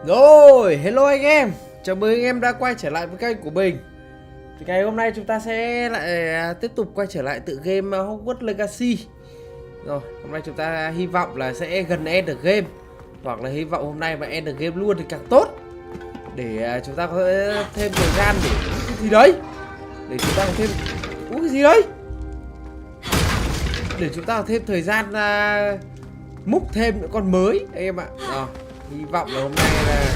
Rồi, hello anh em. Chào mừng anh em đã quay trở lại với kênh của mình. Thì ngày hôm nay chúng ta sẽ lại tiếp tục quay trở lại tựa game Hogwarts Legacy. Rồi, hôm nay chúng ta hy vọng là sẽ gần end được game, hoặc là hy vọng hôm nay mà end được game luôn thì càng tốt, để chúng ta có thêm thời gian để cái gì đấy, để chúng ta có thêm cái gì đấy, để chúng ta có thêm thời gian múc thêm những con mới anh em ạ. Rồi, hy vọng là hôm nay là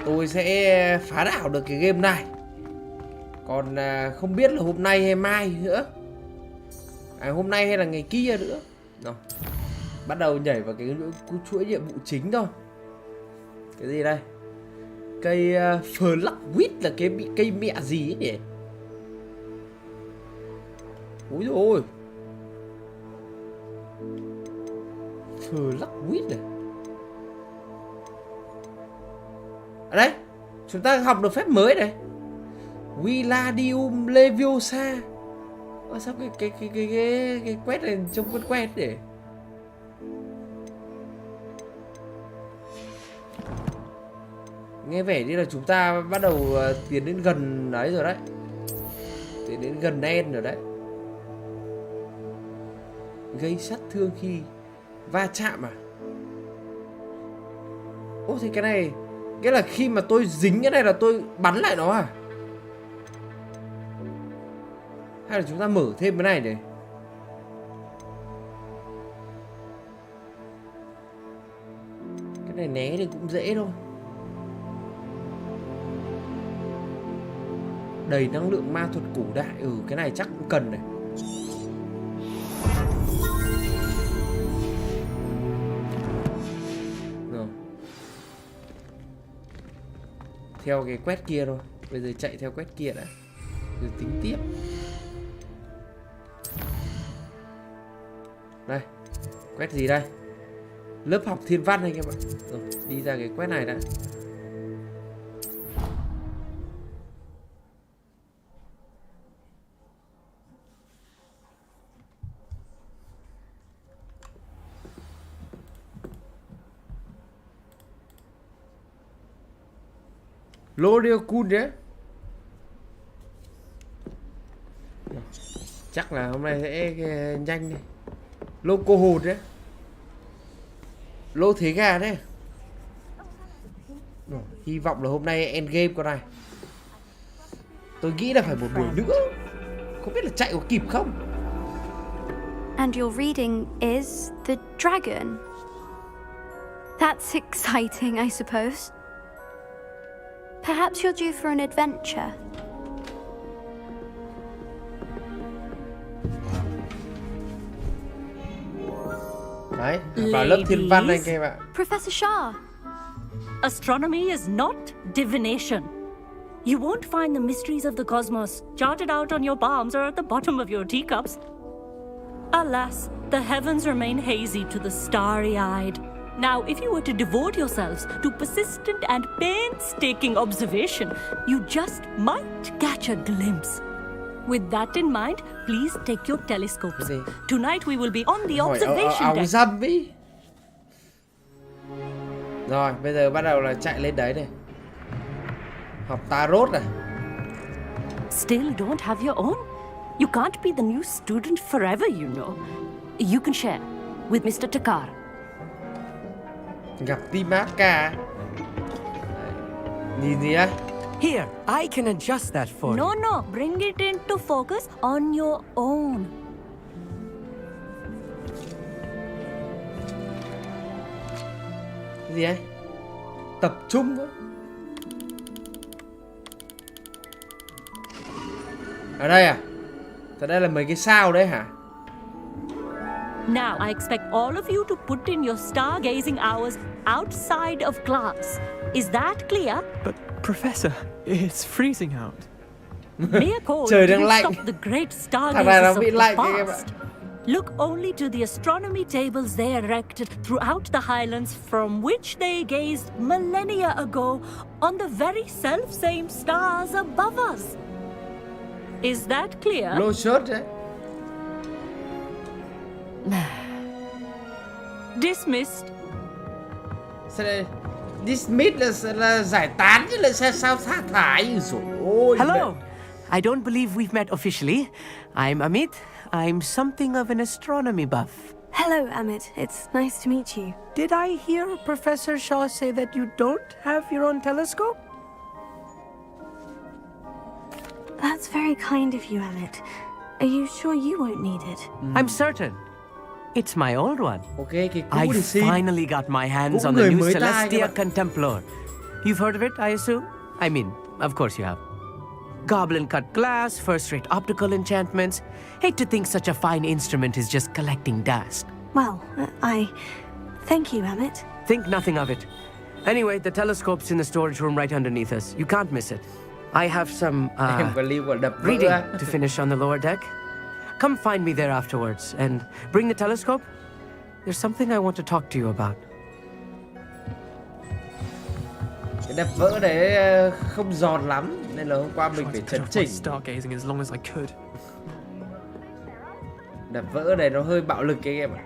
tôi sẽ phá đảo được cái game này. Còn không biết là hôm nay hay mai nữa, hôm nay hay là ngày kia nữa. Rồi, bắt đầu nhảy vào cái chuỗi nhiệm vụ chính thôi. Cái gì đây? Cây Flugwit là cái cây mẹ gì ấy nhỉ? Úi dồi ôi, Flugwit này. Ở đây chúng ta học được phép mới này, Wingardium Leviosa. Sao cái quét này trông quen để nghe vẻ như là chúng ta bắt đầu tiến đến gần đấy rồi đấy, tiến đến gần end rồi đấy. Gây sát thương khi va chạm à? Ô thì cái này, nghĩa là khi mà tôi dính cái này là tôi bắn lại nó à? Hay là chúng ta mở thêm cái này để cái này né thì cũng dễ thôi. Đầy năng lượng ma thuật cổ đại. Cái này chắc cũng cần này. Rồi, theo cái quét kia thôi. Bây giờ chạy theo quét kia đã, rồi tính tiếp. Đây, quét gì đây? Lớp học thiên văn anh em ạ. Rồi, đi ra cái quét này đã. Loriokun đấy. Chắc là hôm nay sẽ nhanh này. Lô cô hồn đấy. Lô thế gà đấy. Rồi, hy vọng là hôm nay end game con này. Tôi nghĩ là phải một buổi nữa. Không biết là chạy có kịp không. And your reading is The Dragon. That's exciting, I suppose. Perhaps you're due for an adventure. Đấy, vào lớp thiên văn anh em ạ. Professor Shah. Astronomy is not divination. You won't find the mysteries of the cosmos charted out on your palms or at the bottom of your teacups. Alas, the heavens remain hazy to the starry-eyed. Now, if you were to devote yourselves to persistent and painstaking observation, you just might catch a glimpse. With that in mind, please take your telescopes. Tonight we will be on the observation deck. Dâm ý. Rồi, bây giờ bắt đầu là chạy lên đấy này. Học tarot này. Still don't have your own? You can't be the new student forever, you know. You can share with Mr. Takar. Gặp Timaka. Nhìn gì á? Here, I can adjust that for you. No, bring it into focus on your own. Cái gì ấy? Tập trung á. Ở đây à? Thật đây là mấy cái sao đấy hả? Now, I expect all of you to put in your stargazing hours outside of class. Is that clear? But, Professor, it's freezing out. Mere cold Trời đang didn't lạnh. stop the great Thằng này nó stargazers bị of the lạnh anh em ạ. past. Look only to the astronomy tables they erected throughout the highlands from which they gazed millennia ago on the very self-same stars above us. Is that clear? Lô shot đấy. Dismissed. Sao đây? Dismiss là giải tán chứ lại sao sa thải. Rồi ôi. Hello. I don't believe we've met officially. I'm Amit. I'm something of an astronomy buff. Hello, Amit. It's nice to meet you. Did I hear Professor Shaw say that you don't have your own telescope? That's very kind of you, Amit. Are you sure you won't need it? I'm certain. It's my old one. Ok, cái cũ I thì xin. finally got my hands Cũ on the người new mới tai các Celestia bạn. Contemplor. You've heard of it, I assume? I mean, of course you have. Goblin cut glass, first-rate optical enchantments. Hate to think such a fine instrument is just collecting dust. Well, thank you, Amit. Think nothing of it. Anyway, the telescope's in the storage room right underneath us. You can't miss it. I have some Em có lưu còn đập vỡ reading á. to finish on the lower deck. Come find me there afterwards and bring the telescope. There's something I want to talk to you about. Cái đập vỡ đấy không giòn lắm nên là hôm qua mình phải Tried to chấn put off my chỉnh. stargazing as long as I could. Đập vỡ này nó hơi bạo lực anh em ạ.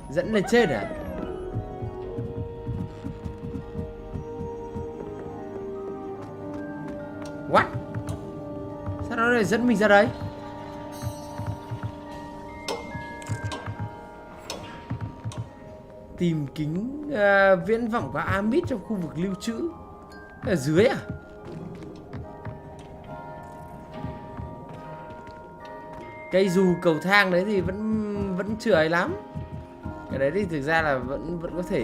Dẫn lên trên à? What? Sao nó lại dẫn mình ra đấy? Tìm kính viễn vọng của Amit trong khu vực lưu trữ. Ở dưới à? Cây dù cầu thang đấy thì vẫn chưa ấy lắm. Cái đấy thì thực ra là vẫn có thể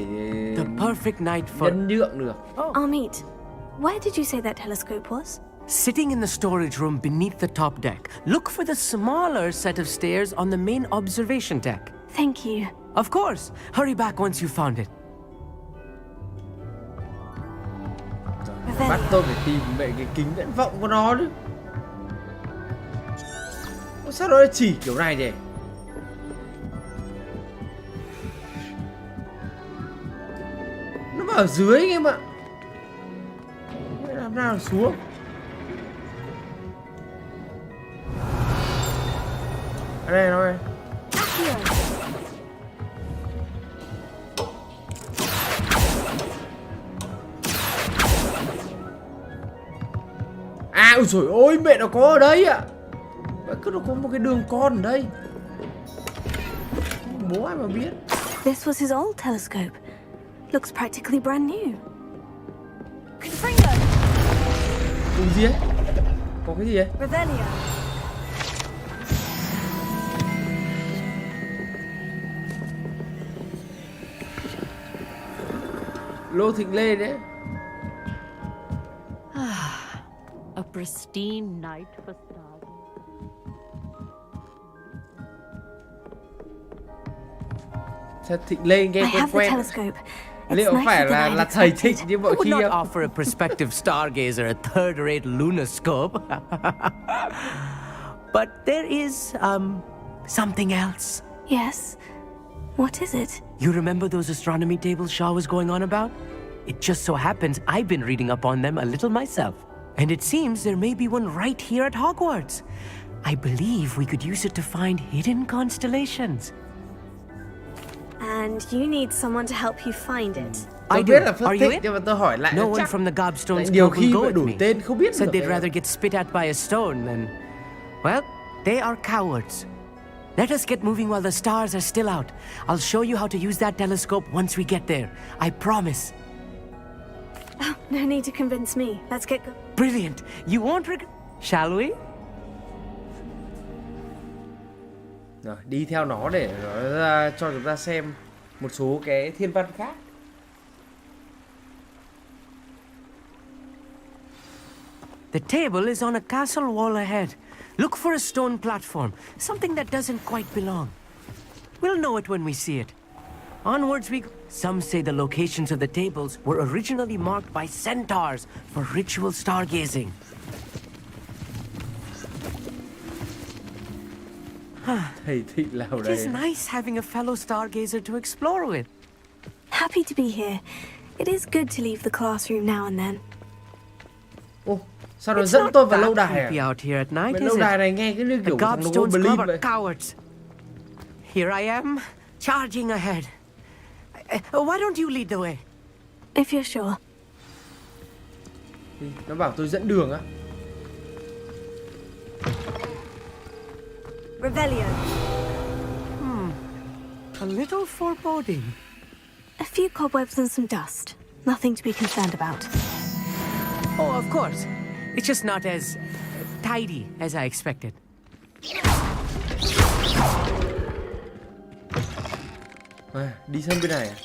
The perfect night for nhân nhượng được. Amit, where did you say that telescope was? sitting in the storage room beneath the top deck. Look for the smaller set of stairs on the main observation deck. Thank you. Of course. Hurry back once you found it. Bắt tôi phải tìm về cái kính viễn vọng của nó chứ. Sao nó lại chỉ kiểu này nhỉ? Nó vào ở dưới anh em ạ. Làm nào xuống? Ở đây nó đây. À ôi trời ơi, mẹ nó có ở đây ạ. Cứ nó có một cái đường con ở đây. Bố ai mà biết. This was his old telescope. Looks practically brand new. Cái gì ấy? Có cái gì ấy? Revelio. Lô Thịnh Lê đấy. A pristine night for stars. Sao Thịnh Lê nghe I quen have the quen? telescope. It's Liệu phải nicer than I là thầy expected. Thịnh như I mọi would khi not không? offer a prospective stargazer a third-rate lunoscope. But there is, something else. Yes. What is it? You remember those astronomy tables Shaw was going on about? It just so happens I've been reading up on them a little myself. And it seems there may be one right here at Hogwarts. I believe we could use it to find hidden constellations. And you need someone to help you find it. Tôi I biết do. là phân Are you tích in? nhưng mà tôi hỏi lại No cho one chắc. from the Tại Gobstones nhiều Club will khi go mà with đủ me. tên không biết Said được. they'd rather get spit at by a stone than... Well, they are cowards. Let us get moving while the stars are still out. I'll show you how to use that telescope once we get there. I promise. Oh, no need to convince me. Let's get going. Brilliant. You won't regret... Shall we? Rồi, đi theo nó để nó ra cho chúng ta xem một số cái thiên văn khác. The table is on a castle wall ahead. Look for a stone platform, something that doesn't quite belong. We'll know it when we see it. Onwards we go. Some say the locations of the tables were originally marked by centaurs for ritual stargazing. Thầy Thịnh là ở It is đây. nice having a fellow stargazer to explore with. Happy to be here. It is good to leave the classroom now and then. Ô, sao nó It's dẫn not tôi vào that lâu đài creepy à? out here at night, Mấy is lâu đài it? này nghe cái như The kiểu thằng nó Gobstones Club Goblin are vậy. cowards. here I am, charging ahead. Why don't you lead the way? If you're sure. Thì nó bảo tôi dẫn đường á. Revelio. A little foreboding. A few cobwebs and some dust. Nothing to be concerned about. Oh, of course. It's just not as tidy as I expected. À, đi sang bên này à?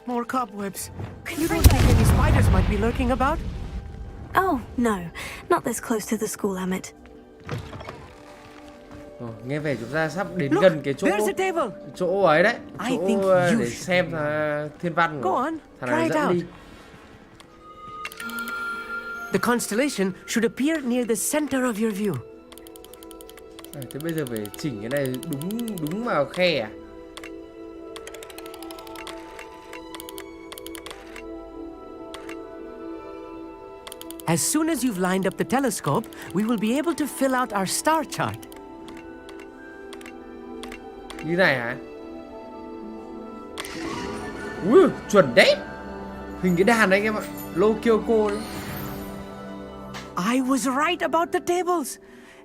More cobwebs. You don't think any spiders might be lurking about? Oh, no. Not this close to the school, Amit. Nghe vẻ chúng ta sắp đến Look, gần cái chỗ there's a table. chỗ ấy đấy, I think chỗ you để should. xem thiên văn Go của on, thằng try này it dẫn out. đi. The constellation should appear near the center of your view. Thế bây giờ phải chỉnh cái này đúng vào khe à? As soon as you've lined up the telescope, we will be able to fill out our star chart. Như này hả? Ui, chuẩn đấy. Hình cái đàn đấy anh em ạ. Lô Kyoko đấy. I was right about the tables.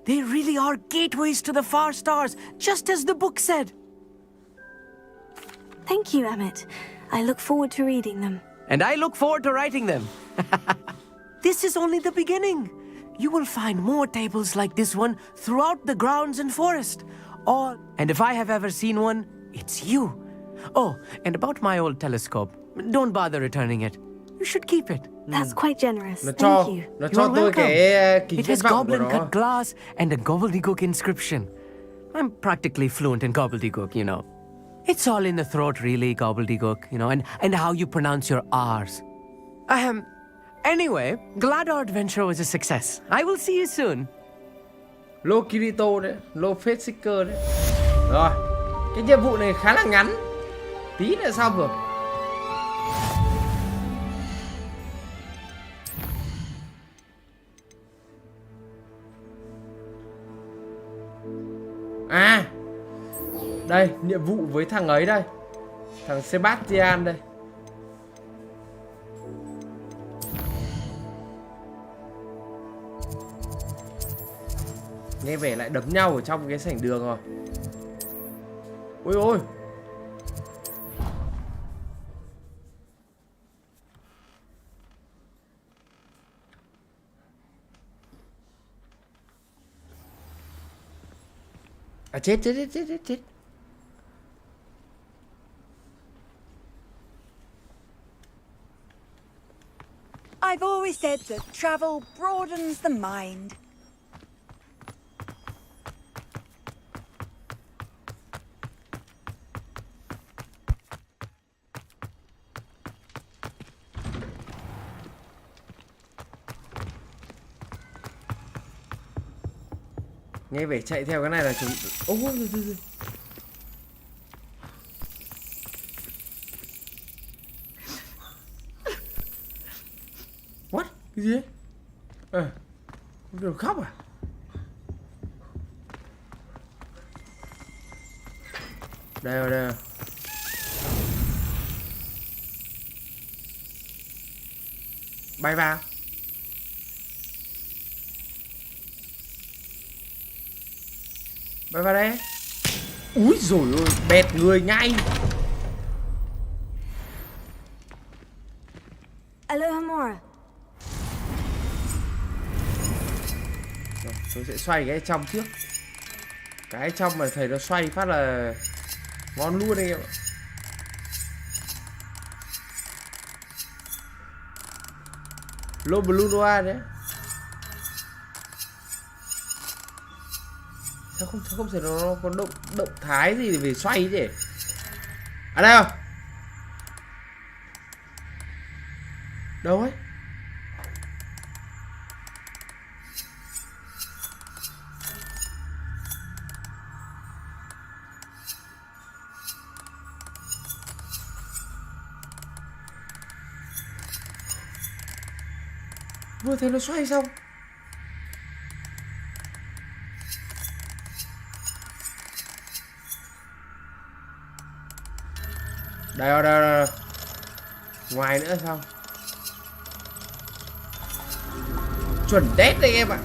They really are gateways to the far stars, just as the book said. Thank you, Amit. I look forward to reading them. And I look forward to writing them. This is only the beginning. You will find more tables like this one throughout the grounds and forest. And if I have ever seen one, it's you. Oh, and about my old telescope, don't bother returning it. You should keep it. That's quite generous. Nó Thank cho you. nó You're cho tôi welcome. cái kính It viễn has vọng của goblin nó. cut glass and a gobbledygook inscription. I'm practically fluent in gobbledygook, you know. It's all in the throat, really, gobbledygook, you know, and how you pronounce your R's. Anyway, glad our adventure was a success. I will see you soon. Lô Kirito đấy, lô Fate Seeker đấy. Rồi, cái nhiệm vụ này khá là ngắn. Tí nữa xong rồi. À, đây, nhiệm vụ với thằng ấy đây. Thằng Sebastian đây. Nghe vẻ lại đấm nhau ở trong cái sảnh đường rồi. Ôi ôi. À chết. I've always said that travel broadens the mind. Nghe vẻ chạy theo cái này là chúng. Ôi thôi. What? Cái gì ấy? Được khóc à? Đây rồi. Bay vào. Bay vào đây. Úi dồi ôi, bẹt người ngay. Alohomora. Rồi, tôi sẽ xoay cái trong trước. Cái trong mà thầy nó xoay phát là ngon luôn anh em ạ. Lô Blue Noir đấy. Sao không thể nó có động thái gì để về xoay chứ? À đây không? Đâu ấy? Vừa thấy nó xoay xong. Đây rồi, đây rồi. Ngoài nữa xong. Chuẩn đét đây em ạ.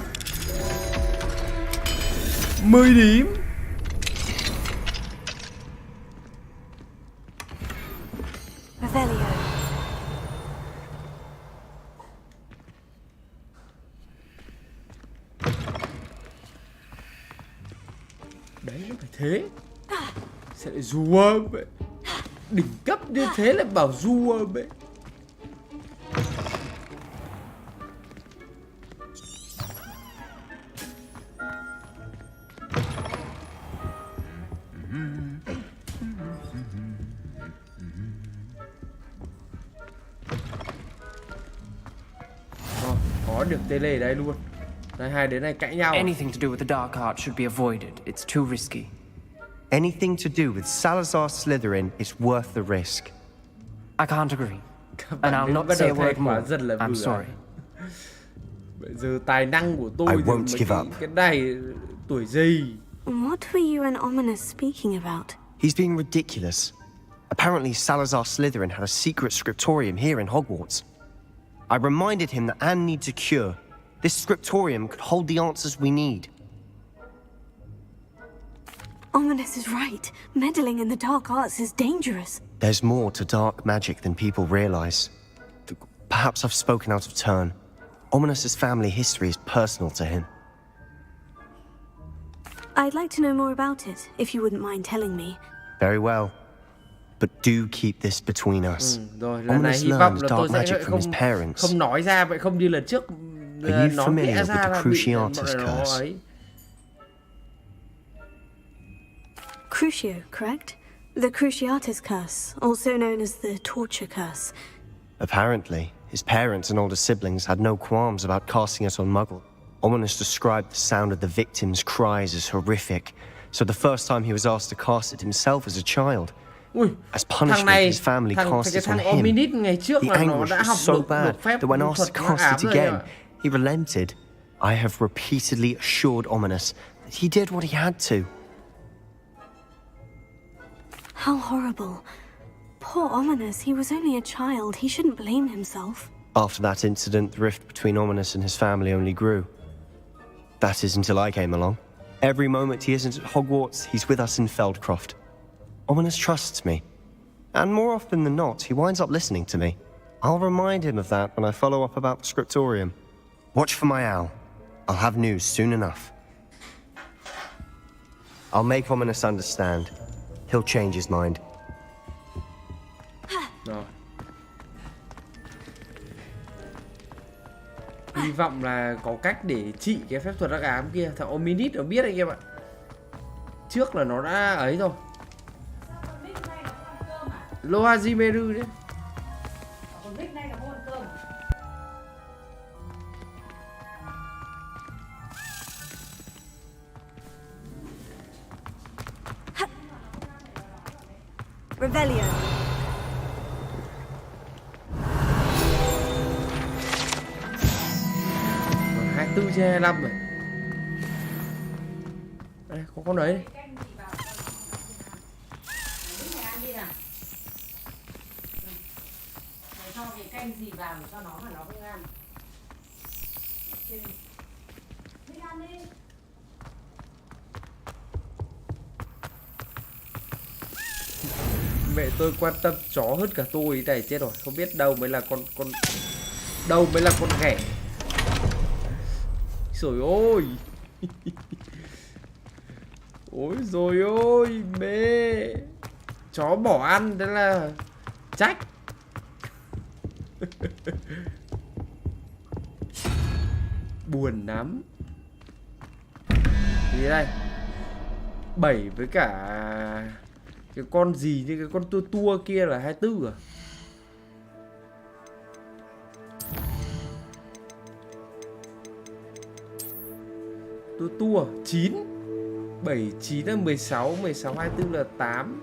10 điểm. Revelio. Đấy nó phải thế. Sẽ lại rùa vậy. Đỉnh cấp như thế lại bảo rùa vậy. Có được tele ở đây luôn. Đây, hai đứa này cãi nhau. Anything to do with the dark art should be avoided. It's too risky. Anything to do with Salazar Slytherin is worth the risk. I can't agree. And I'll not say a word more. I'm sorry. Bây giờ tài năng của tôi I thì won't mấy give up. cái này tuổi gì. What were you and Ominous speaking about? He's being ridiculous. Apparently, Salazar Slytherin had a secret scriptorium here in Hogwarts. I reminded him that Anne needs a cure. This scriptorium could hold the answers we need. Ominous is right. Meddling in the dark arts is dangerous. There's more to dark magic than people realize. Perhaps I've spoken out of turn. Ominous's family history is personal to him. I'd like to know more about it, if you wouldn't mind telling me. Very well. But do keep this between us. Rồi, lần này Ominous hy vọng learned là tôi dark magic sẽ from his parents. không nói ra vậy, không như lần trước. Are you Nó familiar vẽ with ra the là bị Cruciatus nó curse? ấy. Crucio, correct? The Cruciatus curse, also known as the torture curse. Apparently, his parents and older siblings had no qualms about casting it on Muggle. Ominous described the sound of the victims' cries as horrific, so the first time he was asked to cast it himself as a child. Ui, As thằng punishment, này, his family cast cái it on thằng him. Ominid ngày trước The là nó anguish đã was học so được bad phép that when thuật asked to hắc ám cast it rồi again, ạ. he relented. I have repeatedly assured Ominous that he did what he had to. How horrible. Poor Ominous, he was only a child. He shouldn't blame himself. After that incident, the rift between Ominous and his family only grew. That is until I came along. Every moment he isn't at Hogwarts, he's with us in Feldcroft. Ominous trusts me. And more often than not, he winds up listening to me. I'll remind him of that when I follow up about the scriptorium. Watch for my owl. I'll have news soon enough. I'll make Ominous understand. He'll change his mind. Rồi. Hy vọng là có cách để trị cái phép thuật hắc ám kia. Thằng Ominid nó biết anh em ạ. Trước là nó đã ấy rồi. Lohajimeru đấy. Revelio. 24/25 rồi. Đây, có con đấy. Cho cái canh gì vào để cho nó mà nó không ăn. Đi ăn đi. Mẹ tôi quan tâm chó hơn cả tôi này, chết rồi, không biết đâu mới là con đâu mới là con ghẻ. Trời ơi. Ôi rồi ôi mẹ. Chó bỏ ăn đó là trách. Buồn lắm. Gì đây? 7 với cả cái con gì như cái con tua kia là 24 à? Tua 9. 7 9 là 16, 16 24 là 8.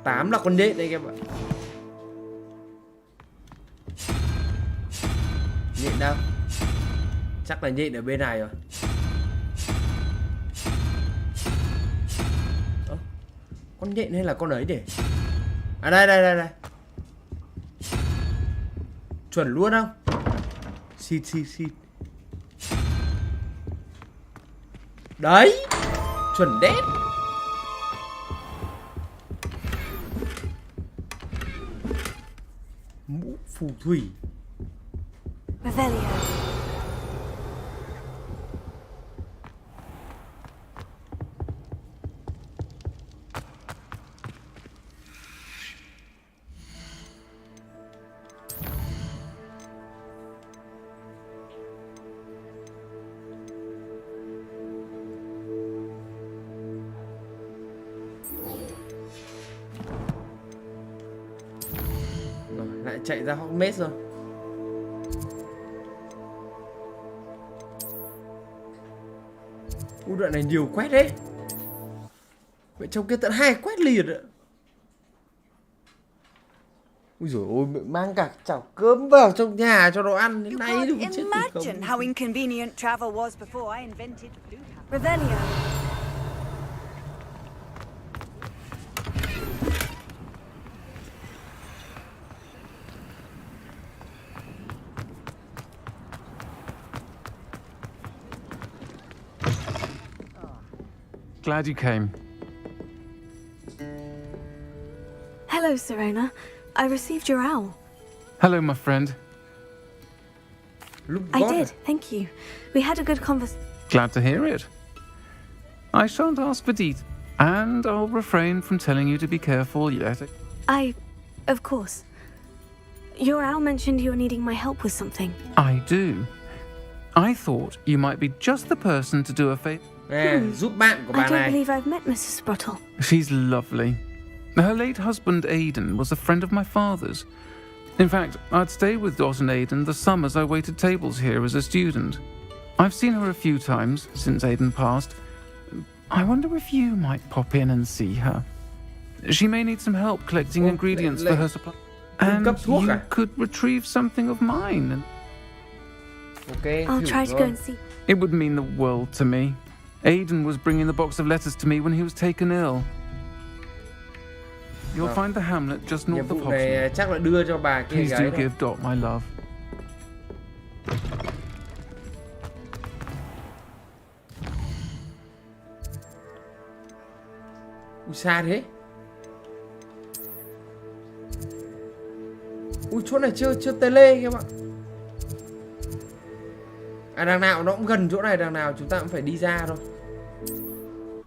8 là con nhện đây các bạn. Nhện đâu? Chắc là nhện ở bên này rồi. Con nhện hay là con ấy để? À đây. Chuẩn luôn không? Xịt. Đấy, chuẩn đét. Mũ phù thủy. Revelio. Rồi, lại chạy ra Hogwarts rồi. Đoạn này nhiều quét đấy. Vậy trong kia tận 2 quét liền ạ. Ui dồi ôi, mang cả chảo cơm vào trong nhà cho nó ăn. Đến You nay được can't chết imagine how inconvenient travel was before I invented blue house. Revelio. Glad you came. Hello, Serena. I received your owl. Hello, my friend. I did, thank you. We had a good conversation. Glad to hear it. I shan't ask for details, and I'll refrain from telling you to be careful yet. Of course. Your owl mentioned you're needing my help with something. I do. I thought you might be just the person to do a favor. Giúp bạn của I bà don't này. believe I've met Mrs. Sprottle. She's lovely. Her late husband, Aidan, was a friend of my father's. In fact, I'd stayed with Dot and Aidan the summers I waited tables here as a student. I've seen her a few times since Aidan passed. I wonder if you might pop in and see her. She may need some help collecting ingredients for her supply. And you could retrieve something of mine. Okay, I'll try to go and see. It would mean the world to me. Aidan was bringing the box of letters to me when he was taken ill. You'll find the hamlet just north of Hogsmeade. Chắc là đưa cho bà kia. Please do give Dot my love. Ui, xa thế. Ui, chỗ này chưa tele các bạn. À, đằng nào nó cũng gần chỗ này, đằng nào chúng ta cũng phải đi ra thôi.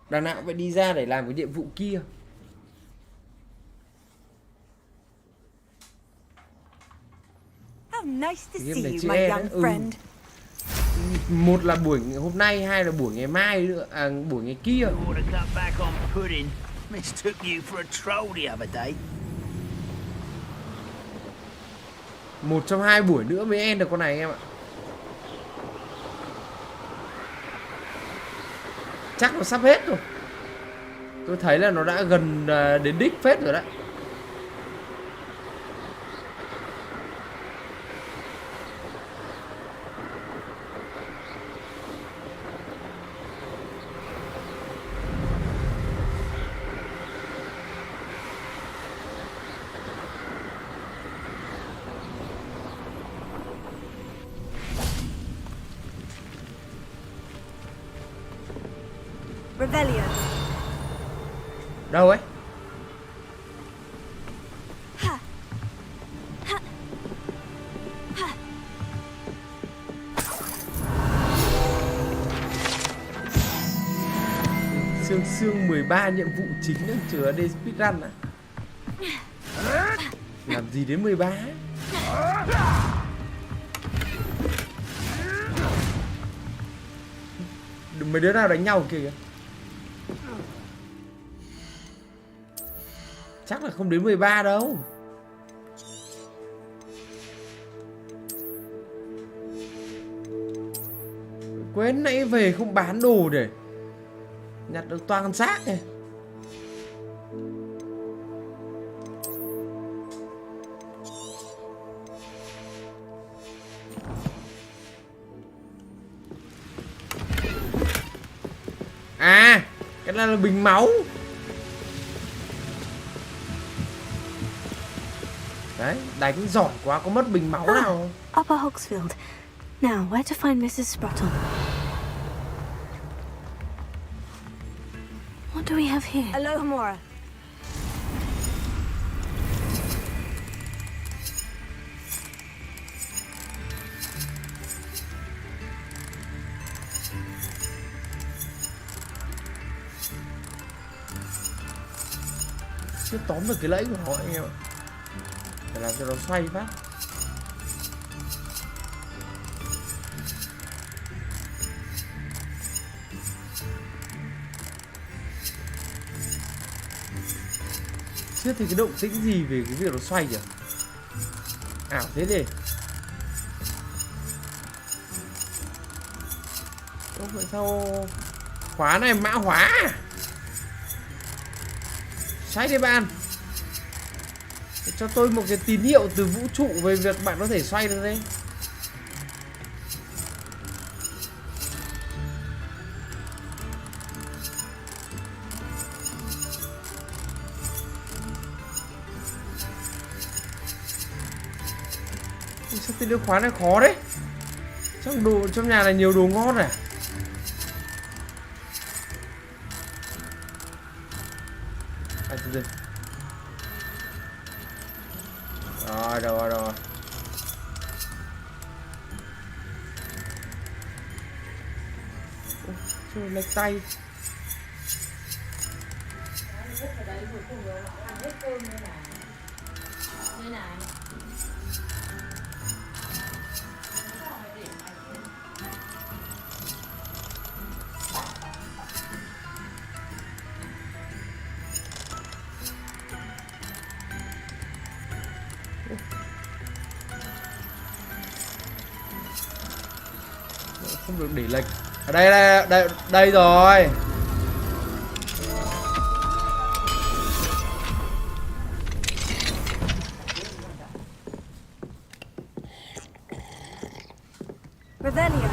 Đằng nào cũng phải đi ra để làm cái nhiệm vụ kia. How nice to see you, my young friend. Một là buổi hôm nay, hai là buổi ngày mai nữa, buổi ngày kia. Một trong hai buổi nữa mới end được con này em ạ. Chắc nó sắp hết rồi. Tôi thấy là nó đã gần đến đích phết rồi đấy. Revelio. Đâu ấy? Sương 13 nhiệm vụ chính đang chứa đây speedrun á. Làm gì đến 13? Mấy đứa nào đánh nhau kìa. Chắc là không đến 13 đâu. Quên nãy về không bán đồ để nhặt được toàn xác này. là bình máu. Đấy, đánh giỏi quá có mất bình máu nào. Upper Hogsfield. Now, where to find Mrs. Spruttle? What do we have here? Aloha Mora. Chưa tóm được cái lẫy của họ anh em ạ. Phải làm cho nó xoay phát. Chưa thấy cái động tĩnh gì về cái việc nó xoay nhỉ? Ảo thế đi. Ủa, vậy sao khóa này mã hóa à? Xoay đi bạn. Cho tôi một cái tín hiệu từ vũ trụ về việc bạn có thể xoay được đấy. Sao tên đưa khóa này khó đấy. Trong nhà này nhiều đồ ngon à. Từ từ. Rồi. Trời, lệch tay. Không được để lệch. Ở đây rồi. Revelio.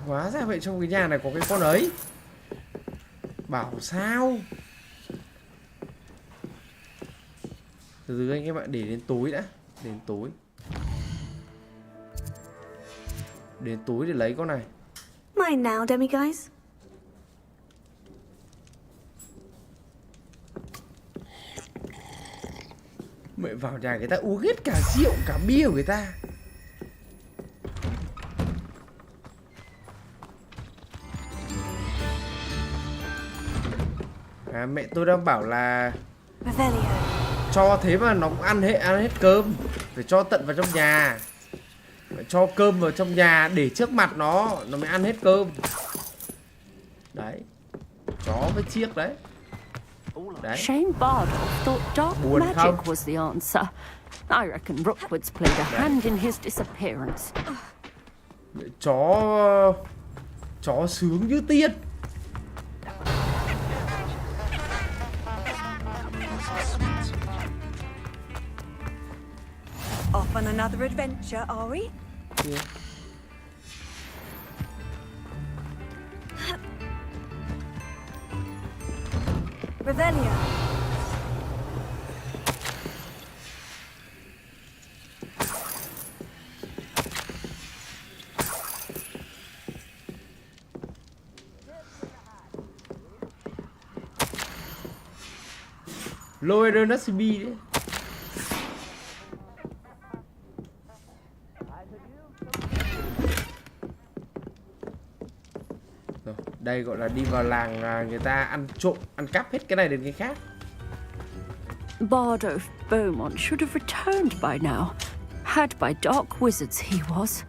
Hóa ra vậy, trong cái nhà này có cái con ấy. Bảo sao. Từ từ anh em ạ, để đến tối đã. Đến tối để lấy con này. Mine now, demiguise. Mẹ vào nhà người ta uống hết cả rượu cả bia của người ta. Mẹ tôi đang bảo là Revelio. cho thế mà nó cũng ăn hết cơm. Phải cho tận vào trong nhà. Phải cho cơm vào trong nhà để trước mặt nó mới ăn hết cơm. Đấy. Chó với chiếc đấy. Đấy. Shane Bardolph thought dark Buồn magic không? was the answer. I reckon Rookwood's played a hand in his disappearance. Chó sướng như tiên. Off on another adventure, are we? Yeah. Revelio. Lower NSB đấy. Rồi, đây gọi là đi vào làng người ta ăn trộm, ăn cắp hết cái này đến cái khác. Bardolph Beaumont should have returned by now. Had by dark wizards he was.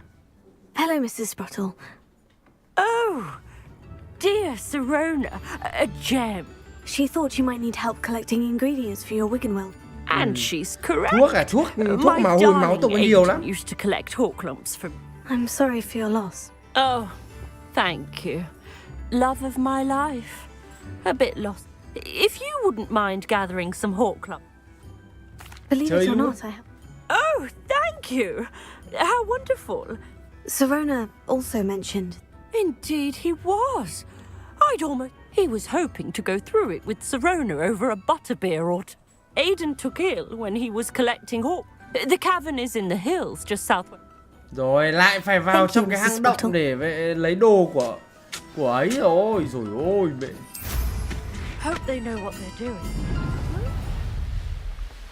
Hello, Mrs. Spruttle. Oh, dear Serona, a gem. She thought you might need help collecting ingredients for your Wiggenweld. And she's correct. Thuốc My máu hồi máu tôi có nhiều lắm. darling used to collect hawk lumps from... I'm sorry for your loss. Oh, thank you. Love of my life. A bit lost. If you wouldn't mind gathering some hawk lumps. Believe it or not, I have. Oh, thank you. How wonderful. Serona also mentioned. Indeed he was. I'd almost... He was hoping to go through it with Sirona over a butterbeer or... Aiden took ill when he was collecting hawk. The cavern is in the hills just southwest. Rồi lại phải vào Thank trong you, cái hang Mrs. động Bottle. để lấy đồ của ấy rồi. Rồi ôi mẹ. Hope they know what they're doing.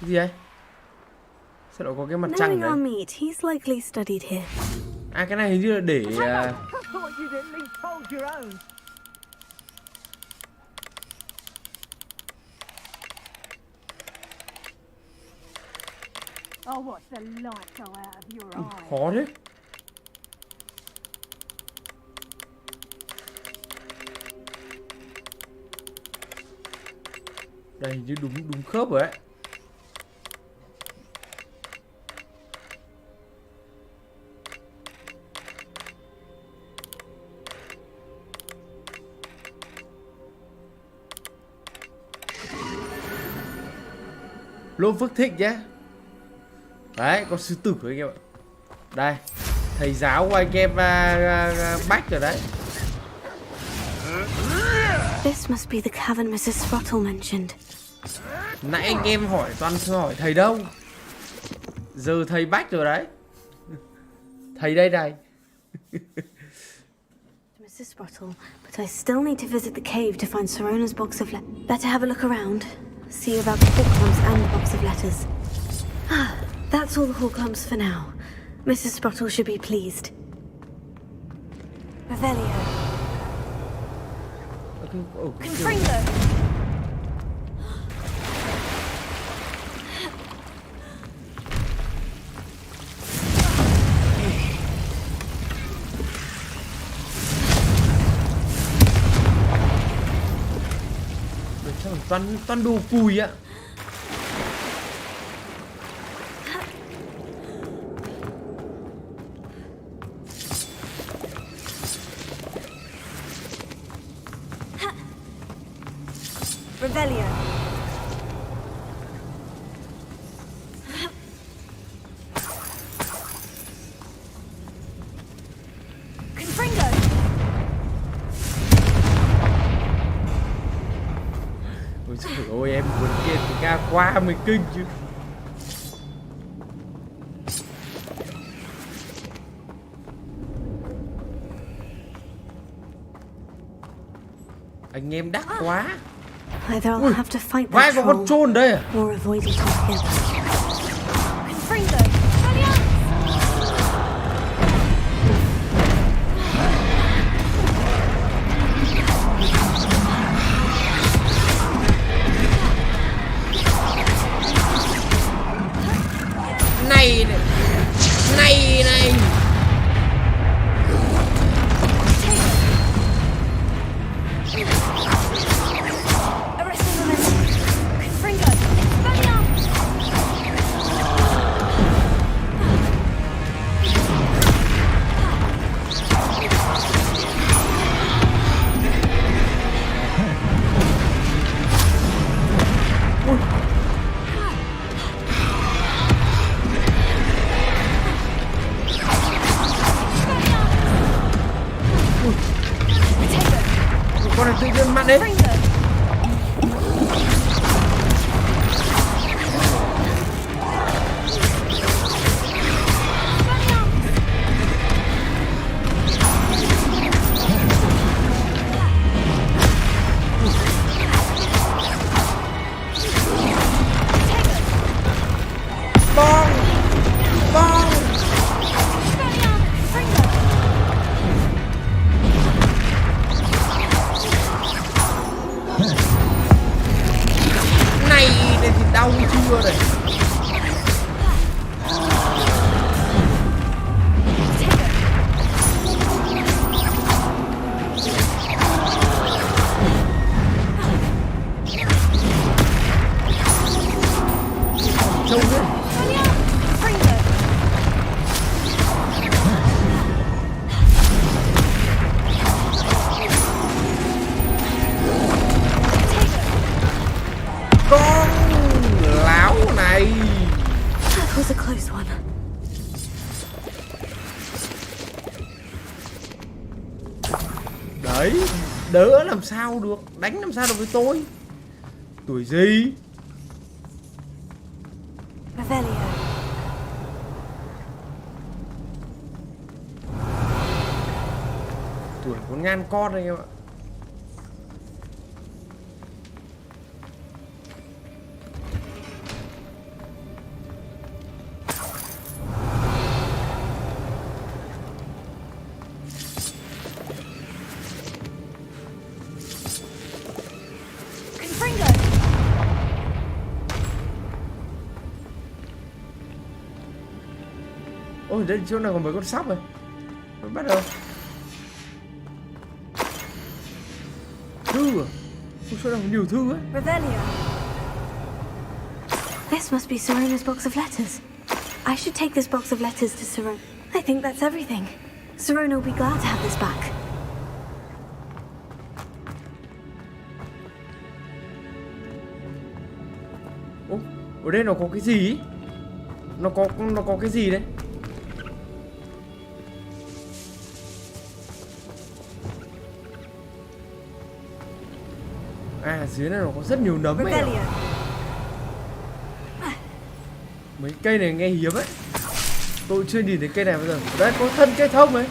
Cái gì đấy? Sao lại có cái mặt trăng Knowing our đấy? meat, he's likely studied here. À cái này hình như là để Oh, watch the light go out of your eye. khó thế. Đây hình như đúng khớp rồi đấy. Lô Phước Thịnh nhé. Đấy, có sư tử đấy anh em ạ. Đây, thầy giáo của anh em Bách rồi đấy. This must be the cavern Mrs. Sprottle mentioned. Nãy anh em hỏi toàn hỏi thầy đâu. Giờ thầy Bách rồi đấy. Thầy đây này. Mrs. Sprottle, but I still need to visit the cave to find Sirona's box of letters. Better have a look around. See about the horklumps and the box of letters. That's all the horklumps for now. Mrs. Sprottle should be pleased. Revelio. Confringo. Toàn đồ cùi ạ. Revelio. Confringo. Ôi trời ơi, em muốn kia thì ca quá mới kinh chứ. Anh em đắt quá. Either I'll have to fight Vai that có con troll trôn đây à? or avoid it altogether. Confringo. Này này này. Con này tự nhiên mặn đấy. Bong bong. Này thì đau chưa này. Trông đấy. Con láo này. That was a close one. đỡ làm sao được, đánh làm sao được với tôi. Tuổi gì? Revelio. Tuổi con ngan con đây em ạ. Ôi đây chỗ này còn mấy con sóc rồi. Mới bắt đầu. Thư à? Ôi, chỗ này còn nhiều thư ấy. Revelio. This must be Serena's box of letters. I should take this box of letters to Serena. I think that's everything. Serena will be glad to have this back. Ủa, ở đây nó có cái gì ý? Nó có cái gì đấy? À, dưới này nó có rất nhiều nấm ấy. Mấy cây này nghe hiếm ấy. Tôi chưa nhìn thấy cây này bao giờ. Đấy, có thân cây thông ấy.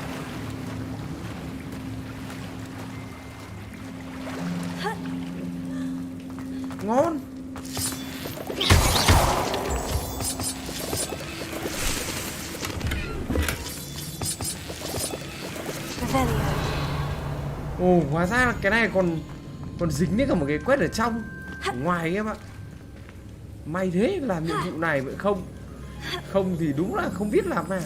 Ngon. Ồ, hóa ra là cái này còn dính đến cả một cái quét ở trong, ở ngoài em ạ. May thế làm nhiệm vụ này vậy, không thì đúng là không biết làm nào.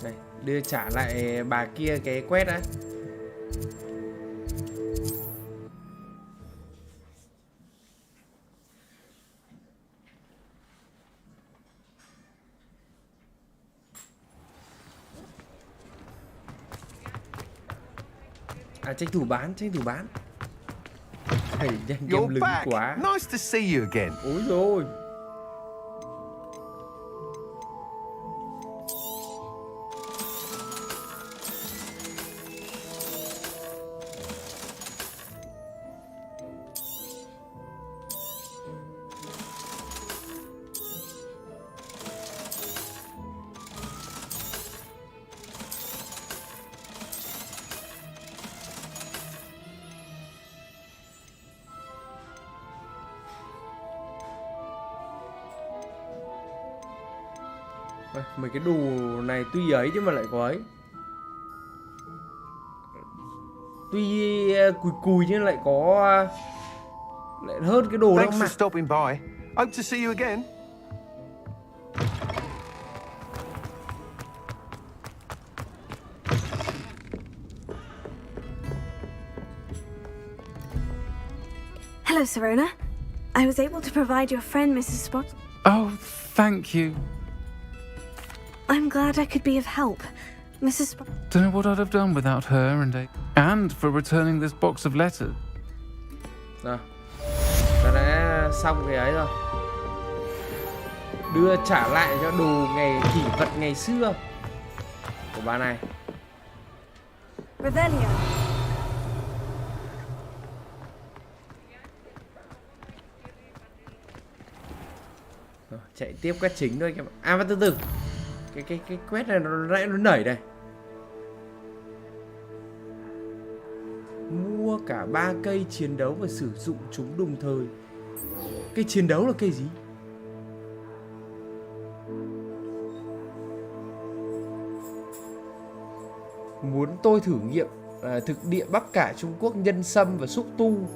Này, đưa trả lại bà kia cái quét á. À, tranh thủ bán. Thầy nhanh nhầm lưng quá. Nice to see you again. Ôi rồi. Mấy cái đồ này tuy ấy nhưng mà lại có ấy. Tuy cùi nhưng lại có lại hơn cái đồ đang Thanks for mặc. stopping by. Hope to see you again. Hello, Serena. I was able to provide your friend, Mrs. Spot. Oh, thank you. I'm glad I could be of help. Mrs. Spot. Don't know what I'd have done without her and for returning this box of letters. Rồi, ta đã xong cái ấy rồi. Đưa trả lại cho đồ kỷ vật ngày xưa của bà này. Revelio. Rồi, chạy tiếp quét chính thôi các bạn. À và từ từ. Cái quét này nó nảy đây. Mua cả 3 cây chiến đấu và sử dụng chúng đồng thời. Cây chiến đấu là cây gì? Muốn tôi thử nghiệm thực địa bắp cải Trung Quốc nhân sâm và xúc tu.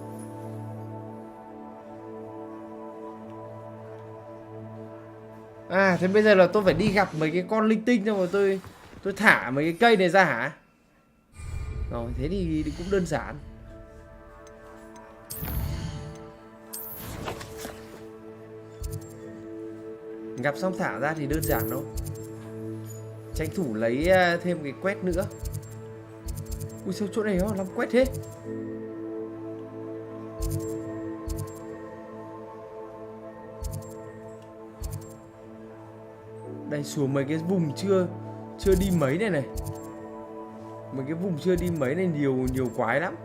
À thế bây giờ là tôi phải đi gặp mấy cái con linh tinh xong rồi tôi thả mấy cái cây này ra hả? Rồi thế thì cũng đơn giản. Gặp xong thả ra thì đơn giản đâu. Tranh thủ lấy thêm cái quét nữa. Ui sao chỗ này nó làm quét thế. Đây xuống mấy cái vùng chưa đi mấy này này. Mấy cái vùng chưa đi mấy này nhiều quái lắm.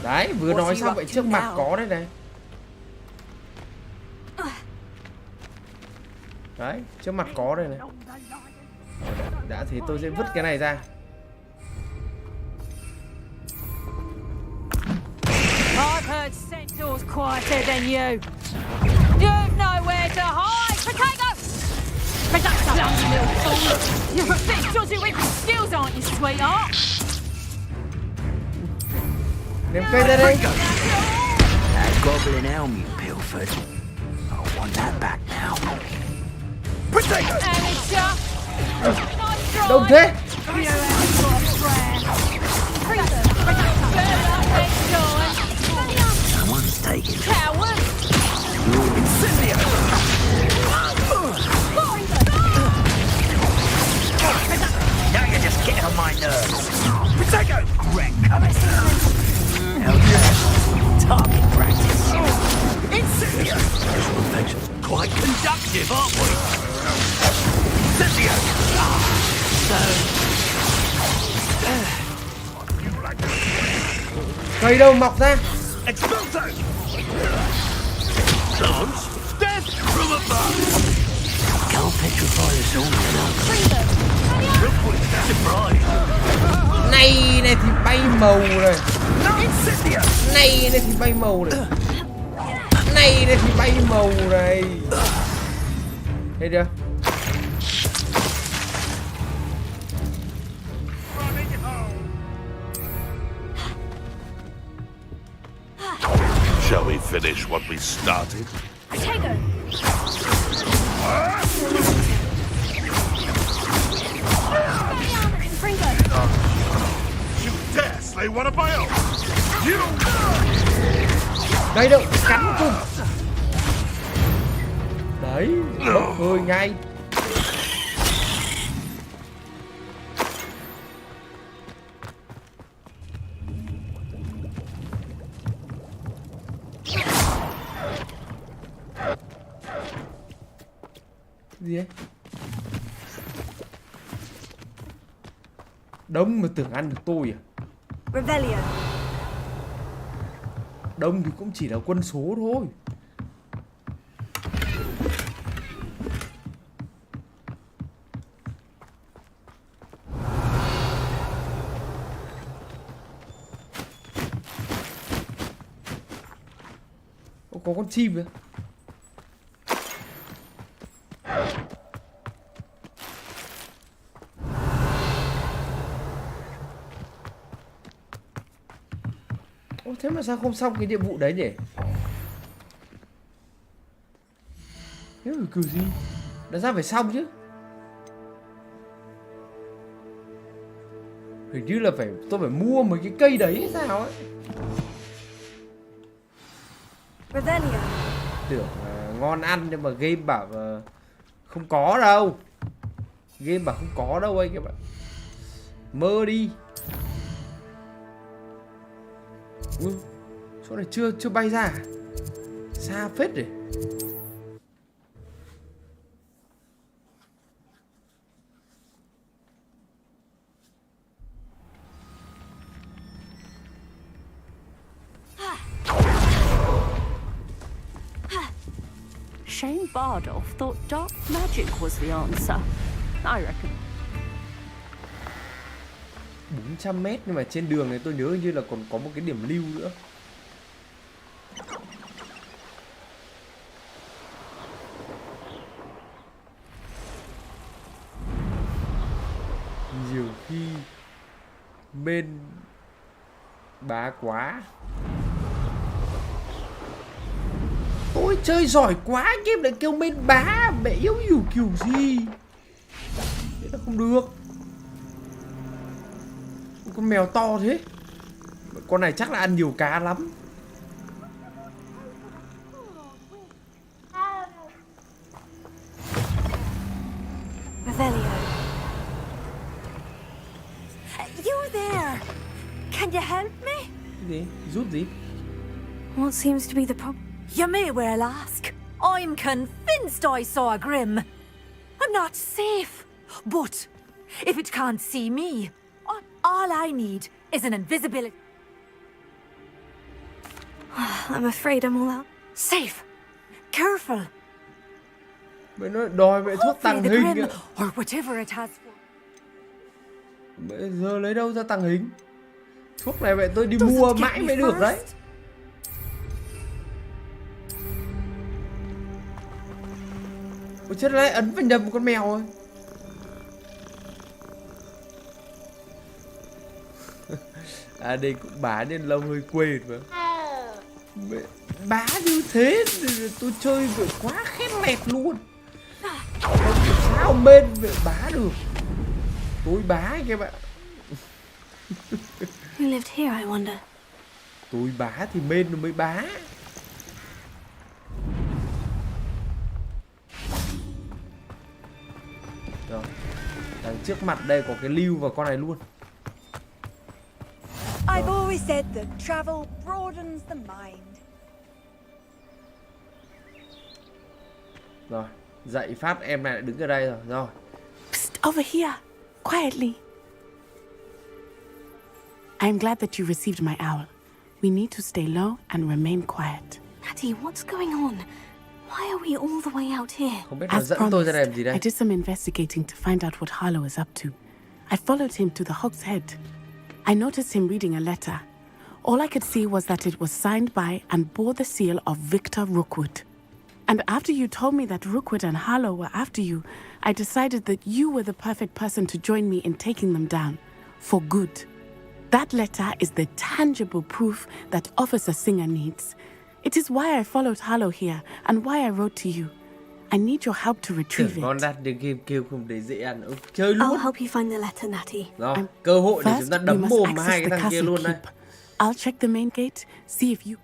Đấy, vừa nói xong vậy trước mặt có đây này. Đấy, trước mặt có đây này. Đã thế tôi sẽ vứt cái này ra. I've heard Centaur's quieter than you. You've nowhere to hide. Potato! Potato! Bloody little fool! You're a bit dodgy with your skills, aren't you, sweetheart? Ném cây ra đây. That goblin elm you pilfered. I want that back now. Potato! Amateur! Nice try! Đông thế. You haven't got a friend. No one's taking it. Coward! Incendio! Now you're just getting on my nerves. Potato! Target practice. Incendio! Quite conductive, aren't we? Incendio! Cây đâu mọc ra. Expulso! Chance? Death from above! Can't petrify us all, you know. Surprise! Này thì bay màu rồi. Incendio! Này thì bay màu rồi. Này thì bay màu rồi. Thấy chưa? Shall we finish what we started? Potato! You dare slay one of my own! You! Đây đâu, cắn cùng. Đấy, bốc hơi ngay. Gì ấy? Đông mà tưởng ăn được tôi à? Revelio. Đông thì cũng chỉ là quân số thôi. Ô, có con chim nữa. Ô, thế mà sao không xong cái nhiệm vụ đấy nhỉ? Thế mà kiểu gì? Đã ra phải xong chứ. Hình như là tôi phải mua mấy cái cây đấy hay sao ấy. Revelio. Tưởng ngon ăn nhưng mà game bảo không có đâu. Game bảo không có đâu anh các bạn. Mơ đi. Ui, chỗ này chưa bay ra à? Xa phết rồi. Shane Bardolph thought dark magic was the answer. I reckon. 400 mét nhưng mà trên đường này tôi nhớ như là còn có một cái điểm lưu nữa. Nhiều khi bên bá quá. Tôi chơi giỏi quá, game lại kêu bên bá. Mẹ yếu hiểu kiểu gì. Thế là không được. Con mèo to thế. Con này chắc là ăn nhiều cá lắm. Revelio. You there? Can you help me? Gì? Giúp gì? What seems to be the problem? You may well ask. I'm convinced I saw a grim. I'm not safe. But if it can't see me, all I need is an invisibility. I'm afraid I'm all out. Safe. Careful. Mẹ nó đòi mẹ thuốc tàng hình grim, kìa. or whatever it has for. Mẹ giờ lấy đâu ra tàng hình? Thuốc này mẹ tôi đi mua mãi mới được đấy. Ôi chết đấy, ấn vào nhầm con mèo rồi. À đây cũng bá nên lâu hơi quên mà. Mẹ, bá như thế tôi chơi vừa quá khét lẹt luôn. Sao bên mẹ bá được? Tôi bá kìa bạn. Who lived here, I wonder? Tôi bá thì bên nó mới bá. Rồi, đằng trước mặt đây có cái lưu và con này luôn. I've always said that travel broadens the mind. Rồi, dậy phát em này lại đứng ở đây rồi. Rồi. Psst, over here, quietly. I'm glad that you received my owl. We need to stay low and remain quiet. Natty, what's going on? Why are we all the way out here? Không biết là As dẫn tôi ra promised, làm gì đây. I did some investigating to find out what Harlow is up to. I followed him to the Hog's Head. I noticed him reading a letter. All I could see was that it was signed by and bore the seal of Victor Rookwood. And after you told me that Rookwood and Harlow were after you, I decided that you were the perfect person to join me in taking them down. For good. That letter is the tangible proof that Officer Singer needs. It is why I followed Harlow here and why I wrote to you. I need your help to retrieve it. Con đặt được game kêu không để dễ ăn. Chơi luôn. I'll help you find the letter, Natty. Rồi, cơ hội để First, chúng ta we đấm must mồm access hai the cái thằng kia castle luôn đây. keep. I'll check the main gate, see if you...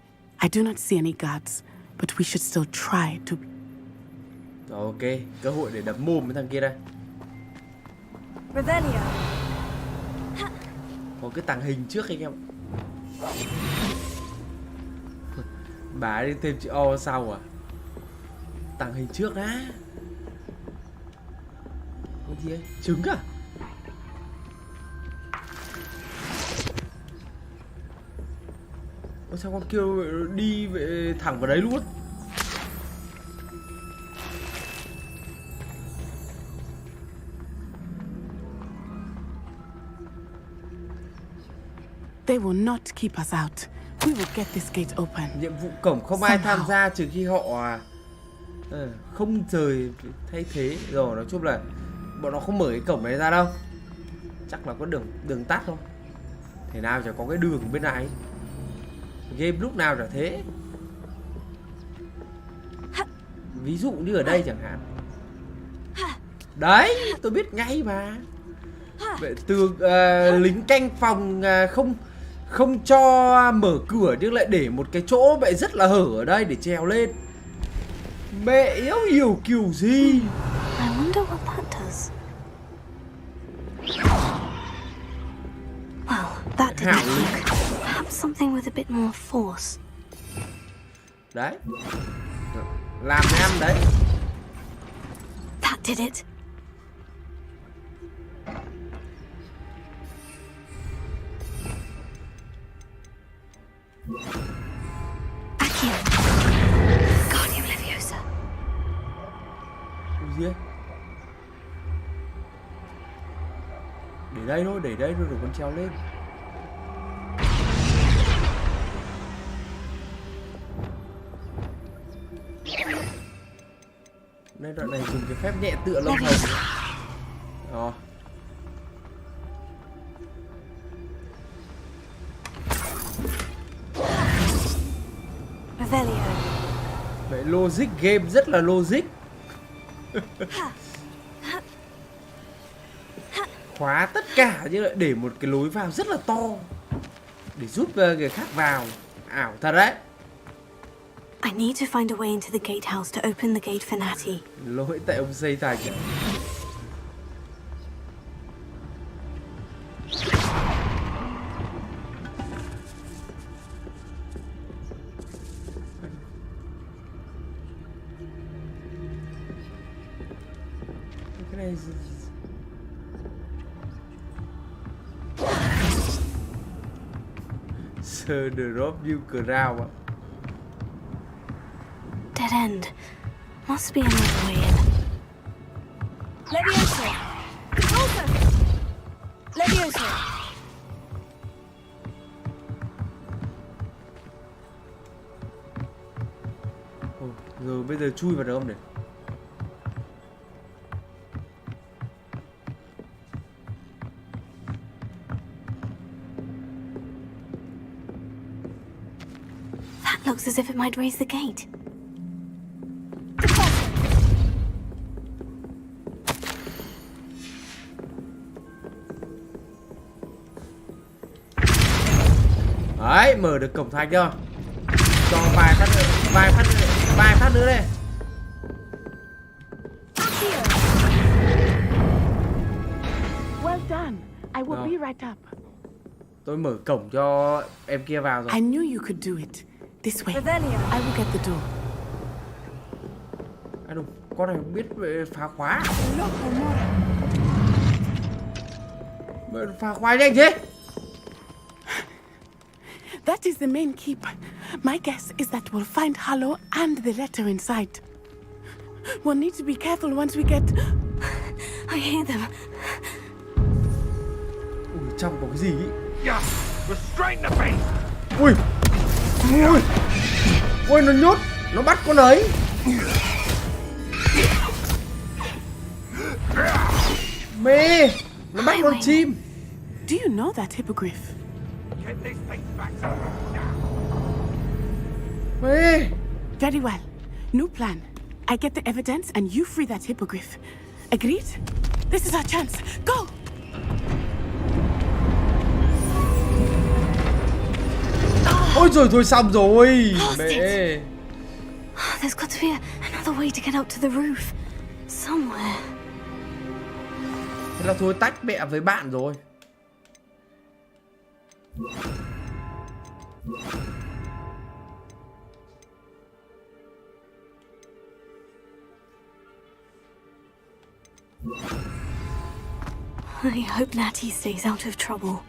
I do not see any guards, but we should still try to... Rồi, ok, cơ hội để đấm mồm với thằng kia đây. Revelio. Có cái tàng hình trước anh em. Bà đi thêm chữ O sau à? Tàng hình trước đã. Cái gì ấy? Trứng à? Ôi sao con kia đi về thẳng vào đấy luôn? They will not keep us out. We will get this gate open. Nhiệm vụ cổng không ai tham gia trừ khi họ không rời thay thế. Rồi nói chung là bọn nó không mở cái cổng này ra đâu. Chắc là có đường tắt không? Thế nào chả có cái đường bên này. Game lúc nào chả thế. Ví dụ như ở đây chẳng hạn. Đấy, tôi biết ngay mà. Tường lính canh phòng không cho mở cửa nhưng lại để một cái chỗ vậy rất là hở ở đây để trèo lên. Mẹ yếu hiểu kiểu gì. I wonder what that does. Well, that didn't work. Perhaps something with a bit more force. Đấy. Làm em đấy. That did it. Accio. Guardian Leviosa. Cái gì ấy? Để đây thôi rồi con treo lên. Đây đoạn này dùng cái phép nhẹ tựa lông hồng. Đó. Logic game rất là logic. Khóa tất cả nhưng lại để một cái lối vào rất là to để giúp người khác vào. Ảo thật đấy. I need to find a way into the gatehouse to open the gate for Natty. Lỗi tại ông xây thành. Cái này Sir drop you crown ạ. Dead end. Must be another way in. Leviosa! Also! Leviosa! Rồi bây giờ chui vào được không này? That looks as if it might raise the gate. Đấy, mở được cổng thành chưa? Cho vài phát nữa đây. Well done. I will be right up. Tôi mở cổng cho em kia vào rồi. I knew you could do it. This way. I will get the door. À đúng, con này biết về phá khóa. Phá khóa nhanh thế. That is the main keep. My guess is that we'll find Hollow and the letter inside. We'll need to be careful once we get... I hear them. Ui, trong có cái gì ý? Yeah, restrain the beast. Ui, ui, ui, nó nhốt, nó bắt con ấy. Mê, nó bắt con chim. Do you know that hippogriff? Get this thing back to now. Mê. Very well. New plan. I get the evidence and you free that hippogriff. Agreed? This is our chance. Go! Ôi rồi thôi xong rồi. Mẹ. There's got to be another way to get up to the roof. Somewhere. Thế là thôi tách mẹ với bạn rồi. I hope Natty stays out of trouble.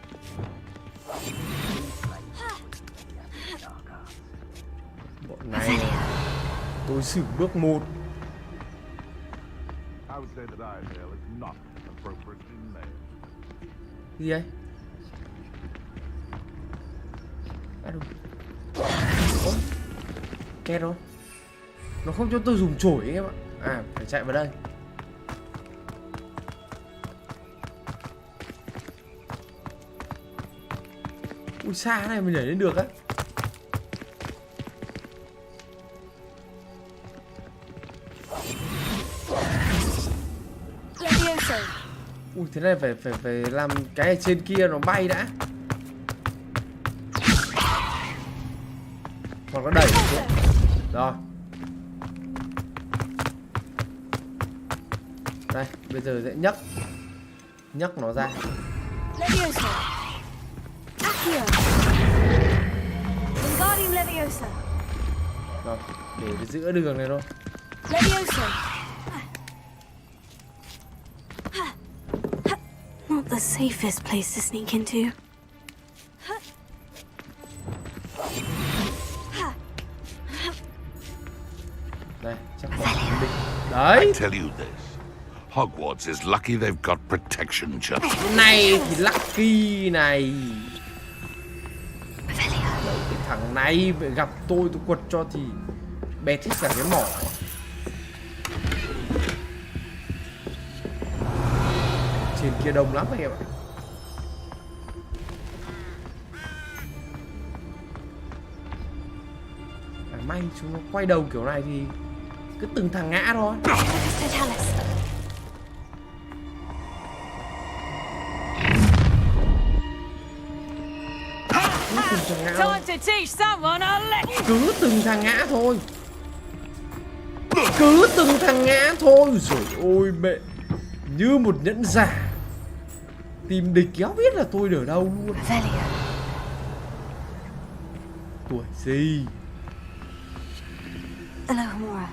Bọn này tôi xử bước 1. I would say that Iredale is not appropriately named. Cái gì ấy? À đúng. Ôi, két rồi. Nó không cho tôi dùng chổi anh em ạ. À, phải chạy vào đây. Ui, xa này mình nhảy lên được á. Ui, thế này phải làm cái ở trên kia nó bay đã. Còn có đẩy xuống. Rồi. Đây, bây giờ sẽ nhấc nó ra. Rồi, để giữa đường này thôi. Not the safest place to sneak into. Đây, chắc là định. Đấy. I tell you this. Hogwarts is lucky they've got protection just. Này thì lucky này. Đấy, cái thằng này gặp tôi quật cho thì bẹt hết cả cái mỏ. Trên kia đông lắm anh em ạ. may chúng nó quay đầu kiểu này thì cứ từng thằng ngã thôi. Cứ từng thằng ngã thôi. Cứ từng thằng ngã thôi. Rồi ôi mẹ, như một nhẫn giả. Tìm địch kéo biết là tôi ở đâu luôn. Tuổi gì? Alohomora.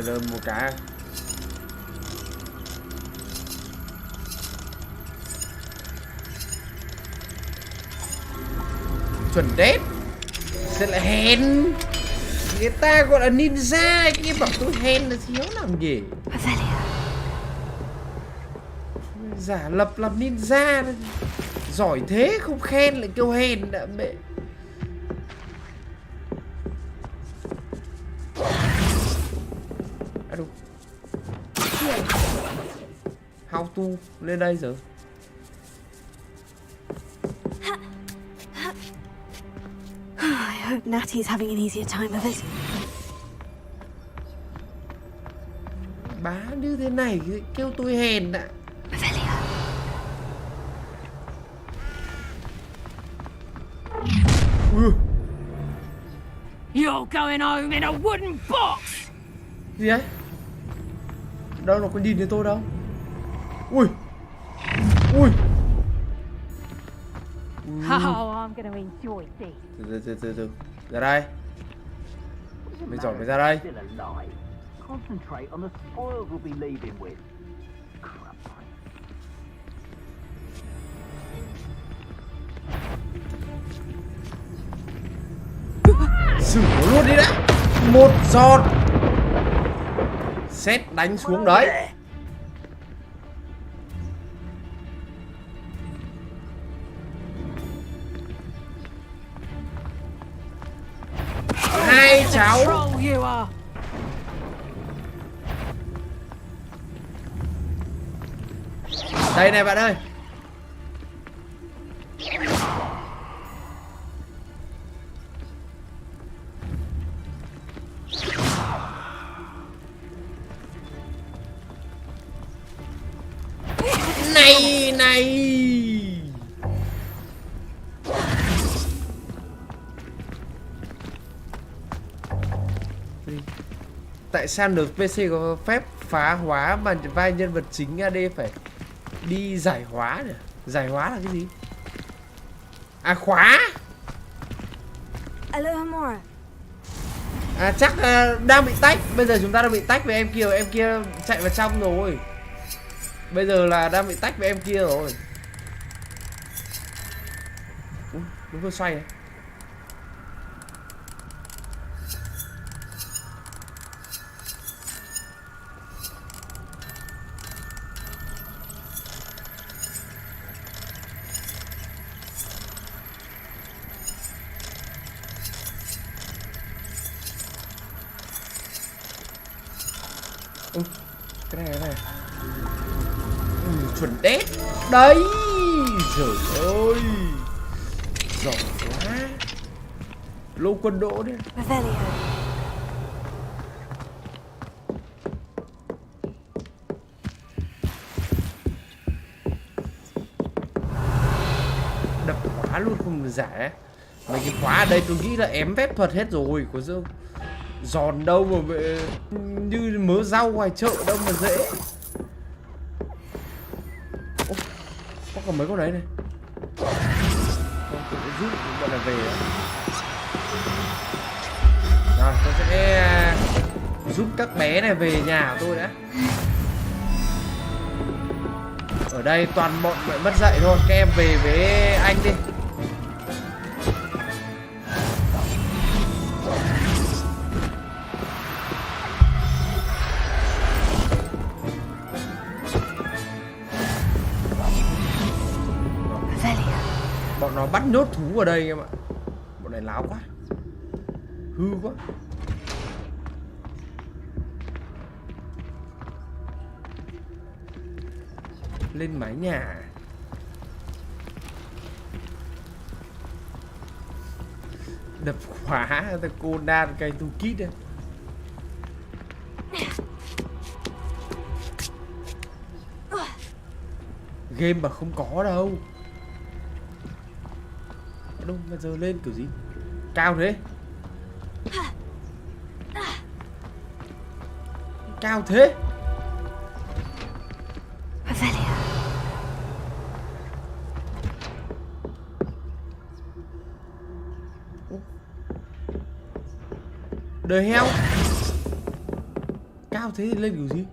Đây một cái. Chuẩn đét. Sẽ lại hèn. Người ta gọi là ninja, cái bảo tôi hèn là thiếu làm gì. Giả lập làm ninja. Giỏi thế không khen lại kêu hèn đã mẹ. À đúng. How to lên đây rồi. I hope Natty's having an easier time of it. Bá như thế này kêu tôi hèn ạ. You're going home in a wooden box. Gì ấy? Đâu là con nhìn thấy tôi đâu. Ui. Ui. Oh, I'm gonna enjoy this. Từ. Ra đây. Mày giỏi mày ra đây. Concentrate on the spoils we'll be leaving with. Xử luôn đi đã. Một giọt. Xét đánh xuống đấy. Hai cháu. Đây này bạn ơi. Này. Tại sao được PC có phép phá hóa mà vai nhân vật chính AD phải đi giải hóa nhỉ? Giải hóa là cái gì? À khóa. Alohomora. À chắc đang bị tách. Bây giờ chúng ta đang bị tách với em kia chạy vào trong rồi. Bây giờ là đang bị tách với em kia rồi. Nó vừa xoay này. Cái này chuẩn đét đấy. Trời ơi, giỏi quá. Lô quân đỗ đấy. Đập khóa luôn không giả. Mấy cái khóa ở đây tôi nghĩ là ém phép thuật hết rồi. Có dương giòn đâu mà như mớ rau ngoài chợ đâu mà dễ. Ô, có còn mấy con đấy này. Tôi giúp bọn này về. Rồi tôi sẽ giúp các bé này về nhà của tôi đã. Ở đây toàn bọn mẹ mất dạy thôi. Các em về với anh đi. Bọn nó bắt nhốt thú ở đây em ạ. Bọn này láo quá. hư quá. Lên mái nhà. Đập khóa ta cô đan cây tu kít đây. Game mà không có đâu. Đâu mà giờ lên kiểu gì cao thế. Cao thế. Đời heo. Cao thế thì lên kiểu gì.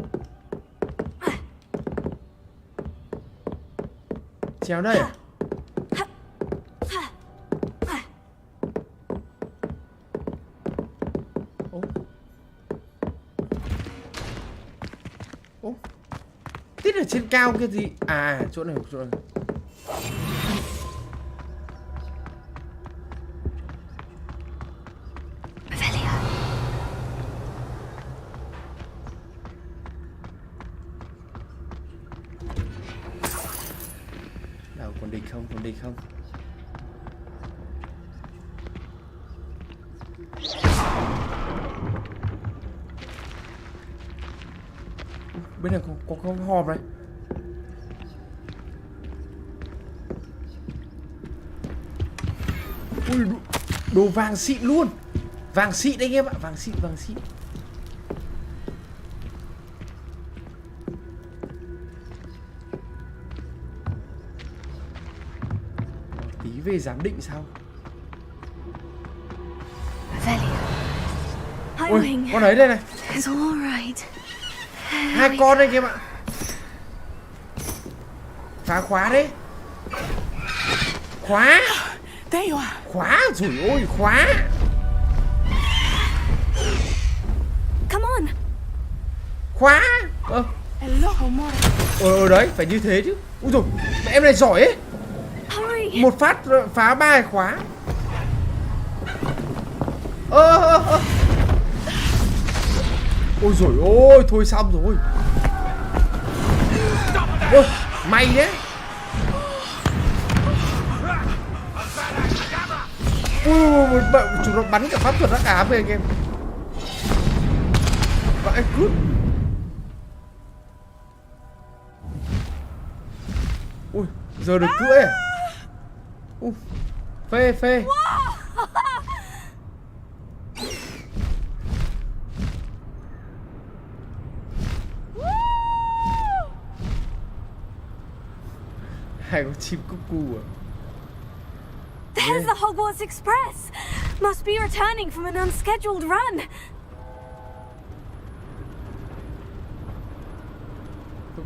Trèo đây à? Ô. Tít ở trên cao kia gì? À, chỗ này. Còn địch không? Bên này có hòm này. Ui, đồ vàng xịn luôn. Vàng xịn đấy anh em ạ, vàng xịn. Tí về giám định sao? Ui, con ấy đây này. Hai con đây em ạ. Phá khóa đấy. Khóa. Khóa, trời ơi, khóa. Come on. Khóa. Đấy, phải như thế chứ. Ui dồi, mẹ em này giỏi ấy. Một phát phá 3 khóa. Ôi dồi ôi, thôi xong rồi. Ôi, may đấy. Ui, chúng nó bắn cả pháp thuật hắc ám về anh em. Vãi cút. Ui, giờ được cưỡi à? Phê. Hai con chim cúc cu à? There's the Hogwarts Express. Must be returning from an unscheduled run.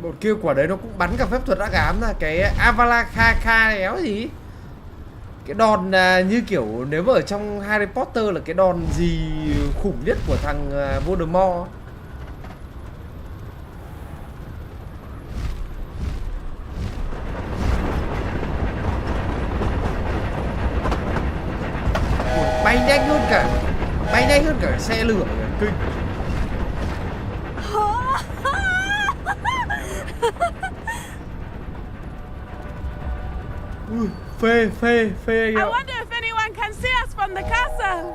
Một kia quả đấy nó cũng bắn cả phép thuật ác ám là cái Avalakha éo gì. Cái đòn như kiểu nếu mà ở trong Harry Potter là cái đòn gì khủng nhất của thằng Voldemort. Bay nhanh hơn cả xe lửa kinh. Phê anh I ạ. wonder if anyone can see us from the castle.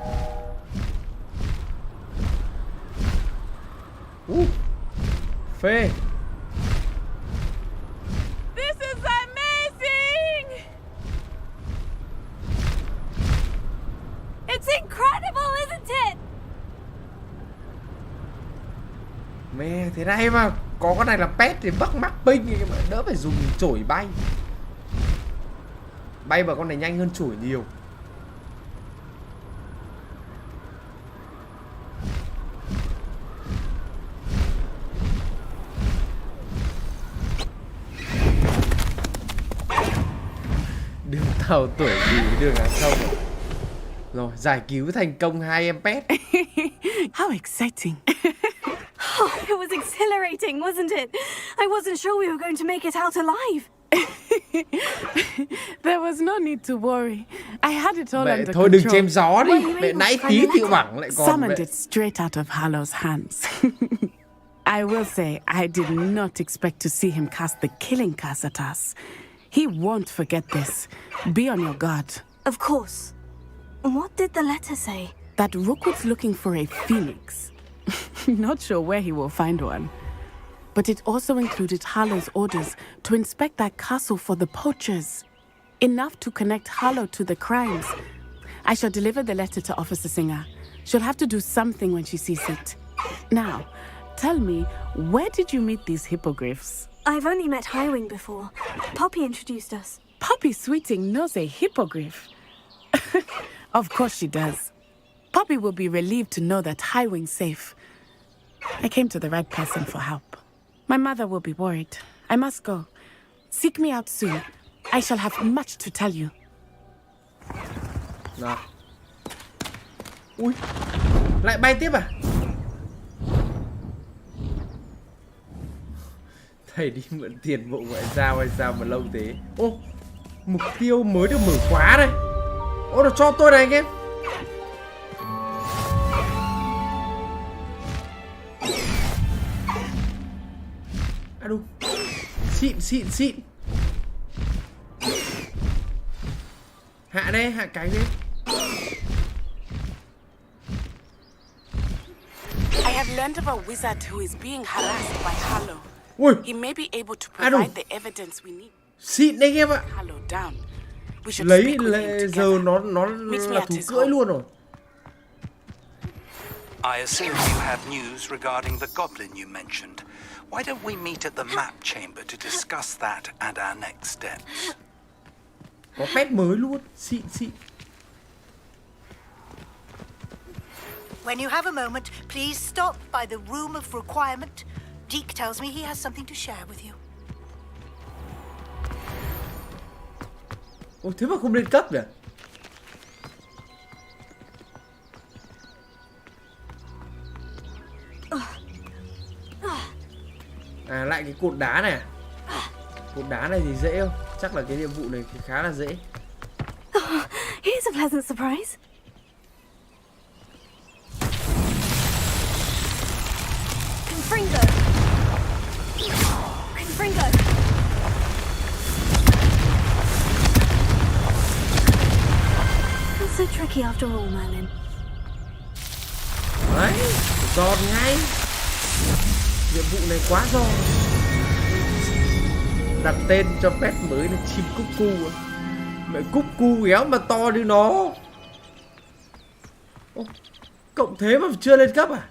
Phê. This is amazing. It's incredible, isn't it? Mẹ thế này mà có con này là pet thì bắt mắc ping, đỡ phải dùng chổi bay. Bay vào con này nhanh hơn chổi nhiều. Đường tàu tuổi gì đường hàng không. Rồi, giải cứu thành công 2 em pet. How exciting. Oh, it was exhilarating, wasn't it? I wasn't sure we were going to make it out alive. There was no need to worry. I had it all Mẹ under thôi đừng control. chém gió đi. Mẹ nãy tí thì bảng lại còn Summoned mẹ. it straight out of Hallow's hands. I will say, I did not expect to see him cast the killing curse at us. He won't forget this. Be on your guard. Of course. What did the letter say? That Rookwood's looking for a phoenix. Not sure where he will find one. But it also included Harlow's orders to inspect that castle for the poachers. Enough to connect Harlow to the crimes. I shall deliver the letter to Officer Singer. She'll have to do something when she sees it. Now, tell me, where did you meet these hippogriffs? I've only met Highwing before. Poppy introduced us. Poppy Sweeting knows a hippogriff. Of course she does. Poppy will be relieved to know that Highwing's safe. I came to the right person for help. My mother will be worried. I must go. Seek me out soon. I shall have much to tell you. Nào. Ui. Lại bay tiếp à? Thầy đi mượn tiền bộ ngoại giao hay sao mà lâu thế? Ô, mục tiêu mới được mở khóa đây. Ô, nó cho tôi này anh em. À đúng. Xịn. Hạ đây, hạ cánh đi. I have learned of a wizard who is being harassed by Harlow. Ui. He may be able to provide the evidence we need. Xịn đấy anh em ạ. Harlow down. We should Lấy speak with him giờ together. nó là thú cưỡi luôn rồi. I assume you have news regarding the goblin you mentioned. Why don't we meet at the map chamber to discuss that and our next steps? Có pet mới luôn, xịn. When you have a moment, please stop by the room of requirement. Deke tells me he has something to share with you. Ồ, thế mà không lên cấp nhỉ? À, lại cái cột đá này. Cột đá này thì dễ không? Chắc là cái nhiệm vụ này thì khá là dễ. Here's a pleasant surprise. Confringo. Not so tricky after all, Merlin. Đấy, giòn ngay. Nhiệm vụ này quá giòn. Đặt tên cho pet mới là chim cúc cu. Mẹ cúc cu éo mà to như nó. Ô, cộng thế mà chưa lên cấp à?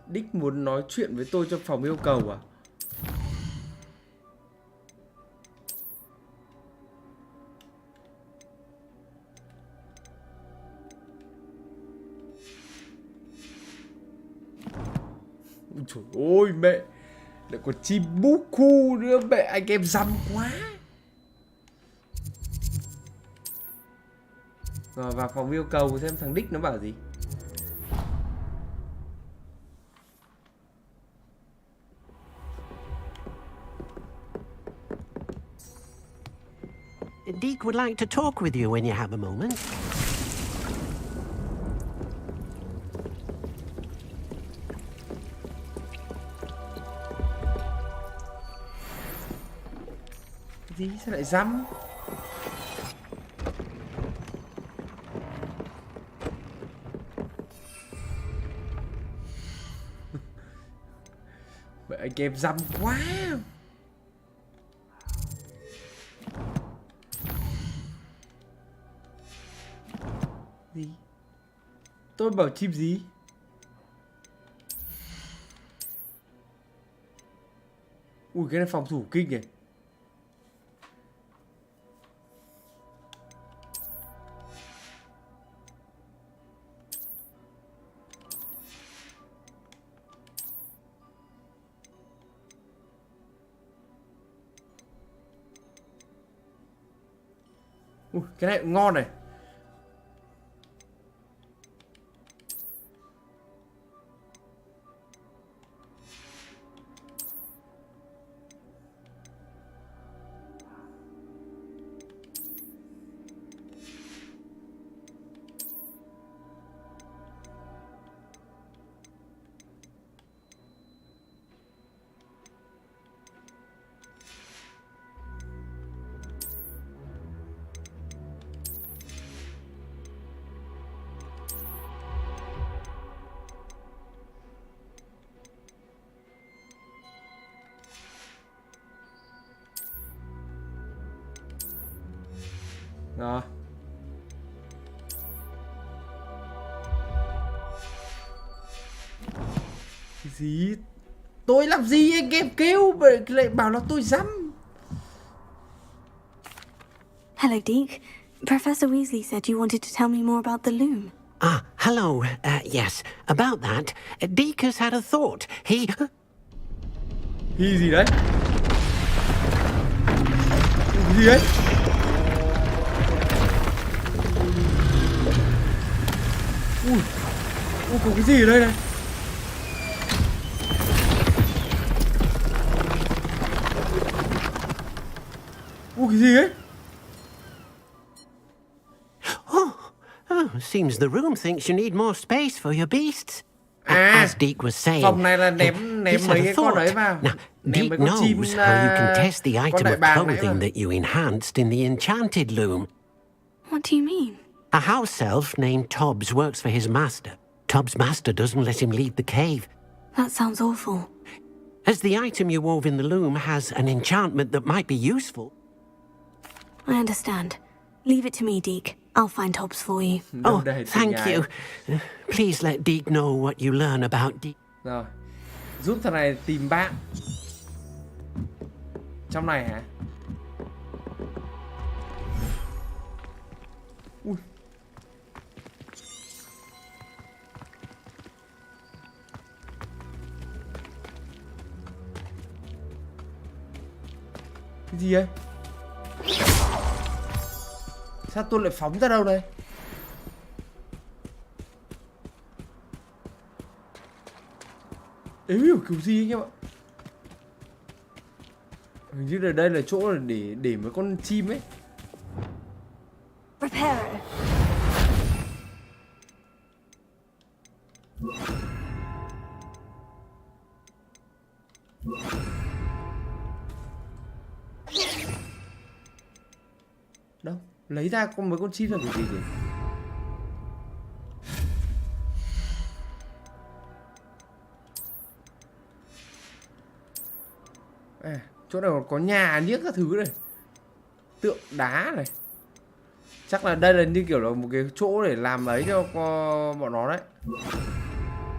Đích muốn nói chuyện với tôi trong phòng yêu cầu à? Trời ơi mẹ, lại còn chim bú khu nữa mẹ, anh em dăm quá. Rồi vào phòng yêu cầu xem thằng Đích nó bảo gì. Deke would like to talk with you when you have a moment. Gì sao lại dăm? Vậy anh em dăm quá. Gì? Tôi bảo chim gì? Ui cái này phòng thủ kinh kìa. Cái này cũng ngon này. Rồi. Cái gì? Tôi làm gì anh em kêu lại bảo là tôi dám. Hello, Deke. Professor Weasley said you wanted to tell me more about the loom. Ah, hello. Yes, about that. Deke has had a thought. He gì đấy? Cái gì đấy? Ui, có cái gì ở đây này? Cái gì ấy? Seems the room thinks you need more space for your beasts. As Deke was saying, phòng này là ném mấy cái con ấy vào. Now, Deke knows how you can test the item of clothing that you enhanced in the enchanted loom. What do you mean? A house elf named Tobbs works for his master. Tobbs' master doesn't let him leave the cave. That sounds awful. As the item you wove in the loom has an enchantment that might be useful. I understand. Leave it to me, Deke. I'll find Tobbs for you. Oh, thank you. Please let Deke know what you learn about Deke. Rồi, giúp thằng này tìm bạn. Trong này hả? Ui. Cái gì ấy? Sao tôi lại phóng ra đâu đây? Ếm hiểu kiểu gì anh em ạ? Hình như là đây là chỗ là để mấy con chim ấy. Prepare. Đâu? Lấy ra con mấy con chim là cái gì nhỉ? À, chỗ này còn có nhà niếc các thứ này, tượng đá này. Chắc là đây là như kiểu là một cái chỗ để làm ấy cho bọn nó đấy,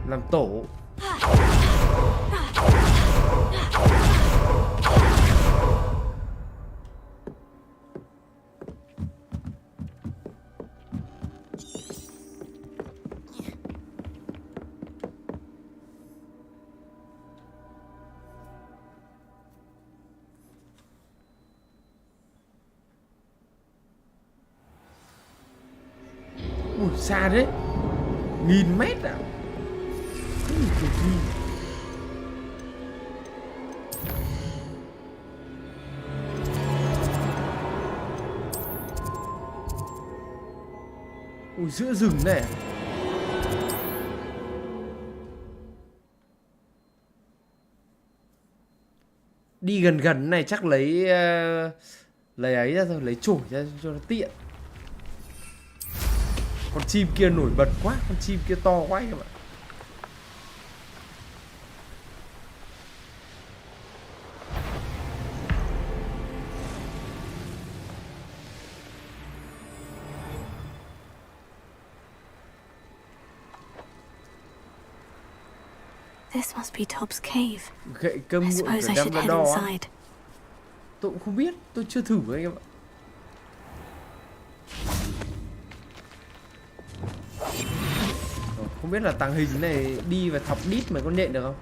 làm tổ. Ui, xa đấy, 1000 mét à? Cái gì? Ui, giữa rừng này. Đi gần gần này chắc lấy ấy ra thôi, lấy chổi ra cho nó tiện. Con chim kia nổi bật quá, con chim kia to quá các bạn. This must be Tobbs' cave. Gậy cơm I nguội suppose phải I đem should ra head đo á. inside. Tôi cũng không biết, tôi chưa thử anh em ạ. Không biết là tàng hình này đi và thọc đít mà con nhện được không?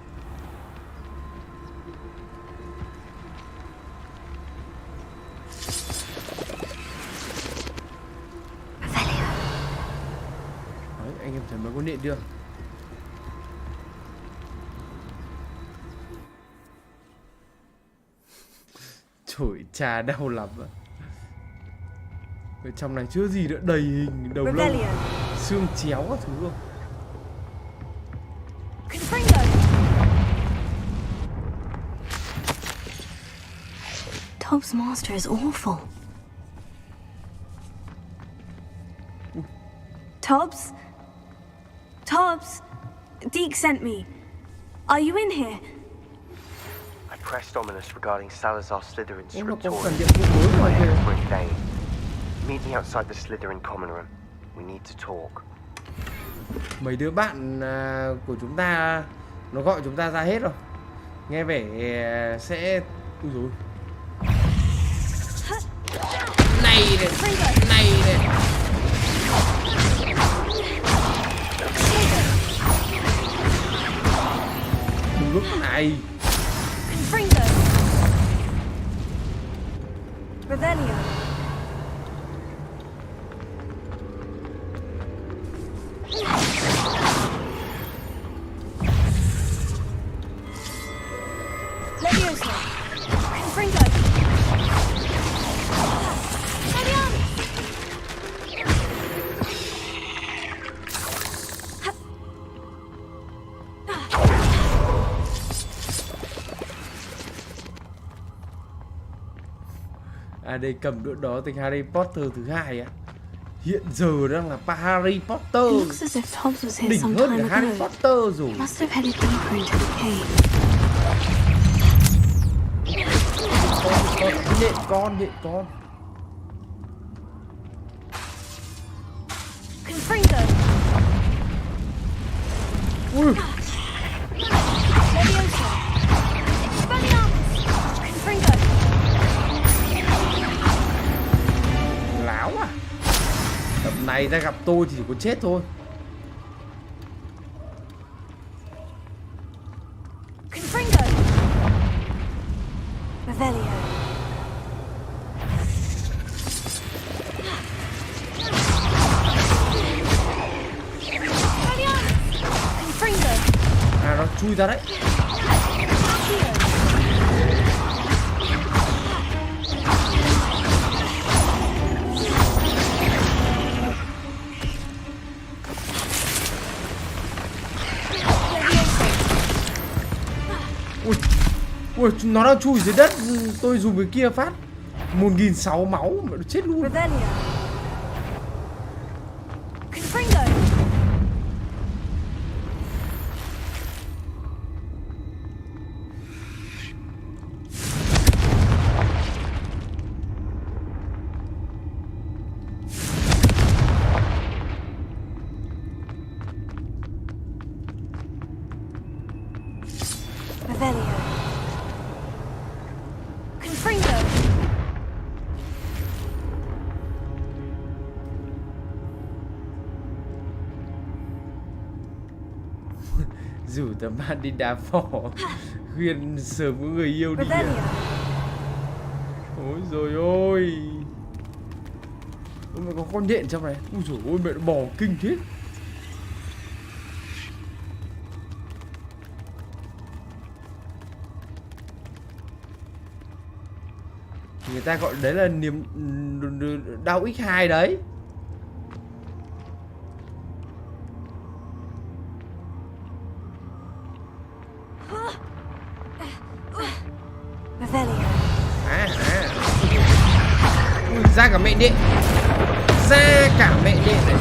anh em thấy mấy con điện chưa? Trời, trà đau lắm á. Ở trong này chưa gì nữa, đầy hình đầu lâu, xương chéo các thứ luôn. Tob's master is awful. Tobbs? Tobbs? Deke sent me. Are you in here? I pressed Ominous regarding Salazar Slytherin's scriptorium. Meeting outside the Slytherin common room. We need to talk. Mấy đứa bạn của chúng ta nó gọi chúng ta ra hết rồi. Nghe vẻ sẽ... Ui dồi. Này này. Lúc này. Revelio. Leviosa. Confringo. À đây cầm đũa đó thành Harry Potter thứ hai á. Hiện giờ đang là Harry Potter. Đỉnh hơn cả Harry Potter rồi. Nhện con. Ui. Láo à. Tập này ra gặp tôi thì chỉ có chết thôi. Revelio. À nó chui ra đấy. Ui, nó đang chui dưới đất, tôi dùng cái kia phát 1.600 máu mà nó chết luôn. Rủ tấm bạn đi đá phỏ, khuyên sớm có người yêu đi. Ôi rồi ôi. Ôi, có con nhện trong này. Ui dồi ôi, mẹ nó bò kinh thế. Người ta gọi đấy là niềm đau x2 đấy. Ra cả mẹ điện. Ra cả mẹ điện này.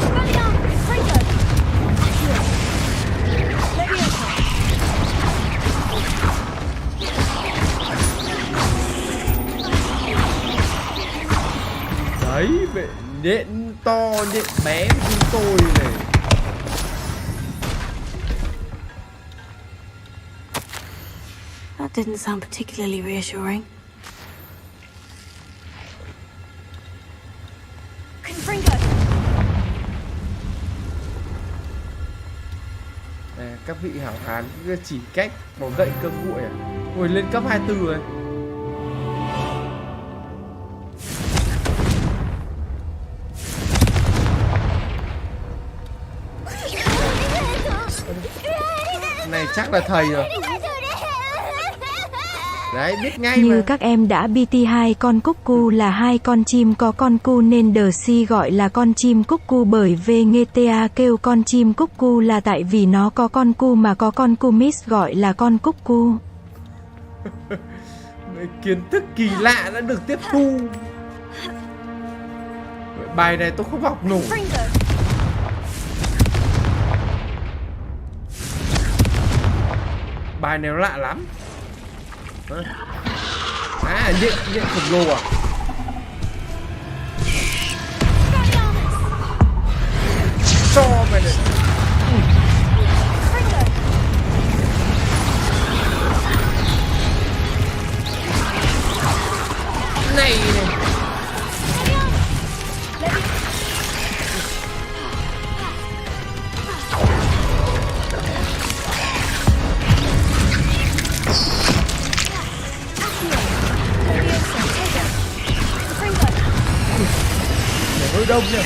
Đấy, mẹ điện to, điện bé của chúng tôi này. That didn't sound particularly reassuring. Các vị hảo hán chỉ cách có gậy cơm nguội à? Ôi lên cấp 24 rồi. chắc là thầy rồi. Đấy, biết ngay như mà. các em đã BT hai con cúc cu là hai con chim có con cu nên The Si gọi là con chim cúc cu, bởi Vegeta kêu con chim cúc cu là tại vì nó có con cu mà có con cu Miss gọi là con cúc cu. Kiến thức kỳ lạ đã được tiếp thu. Bài này tôi không học nổi. Bài này nó lạ lắm. À, nhện khổng lồ à? Cho mày này. Này này. Hơi đông nhỉ.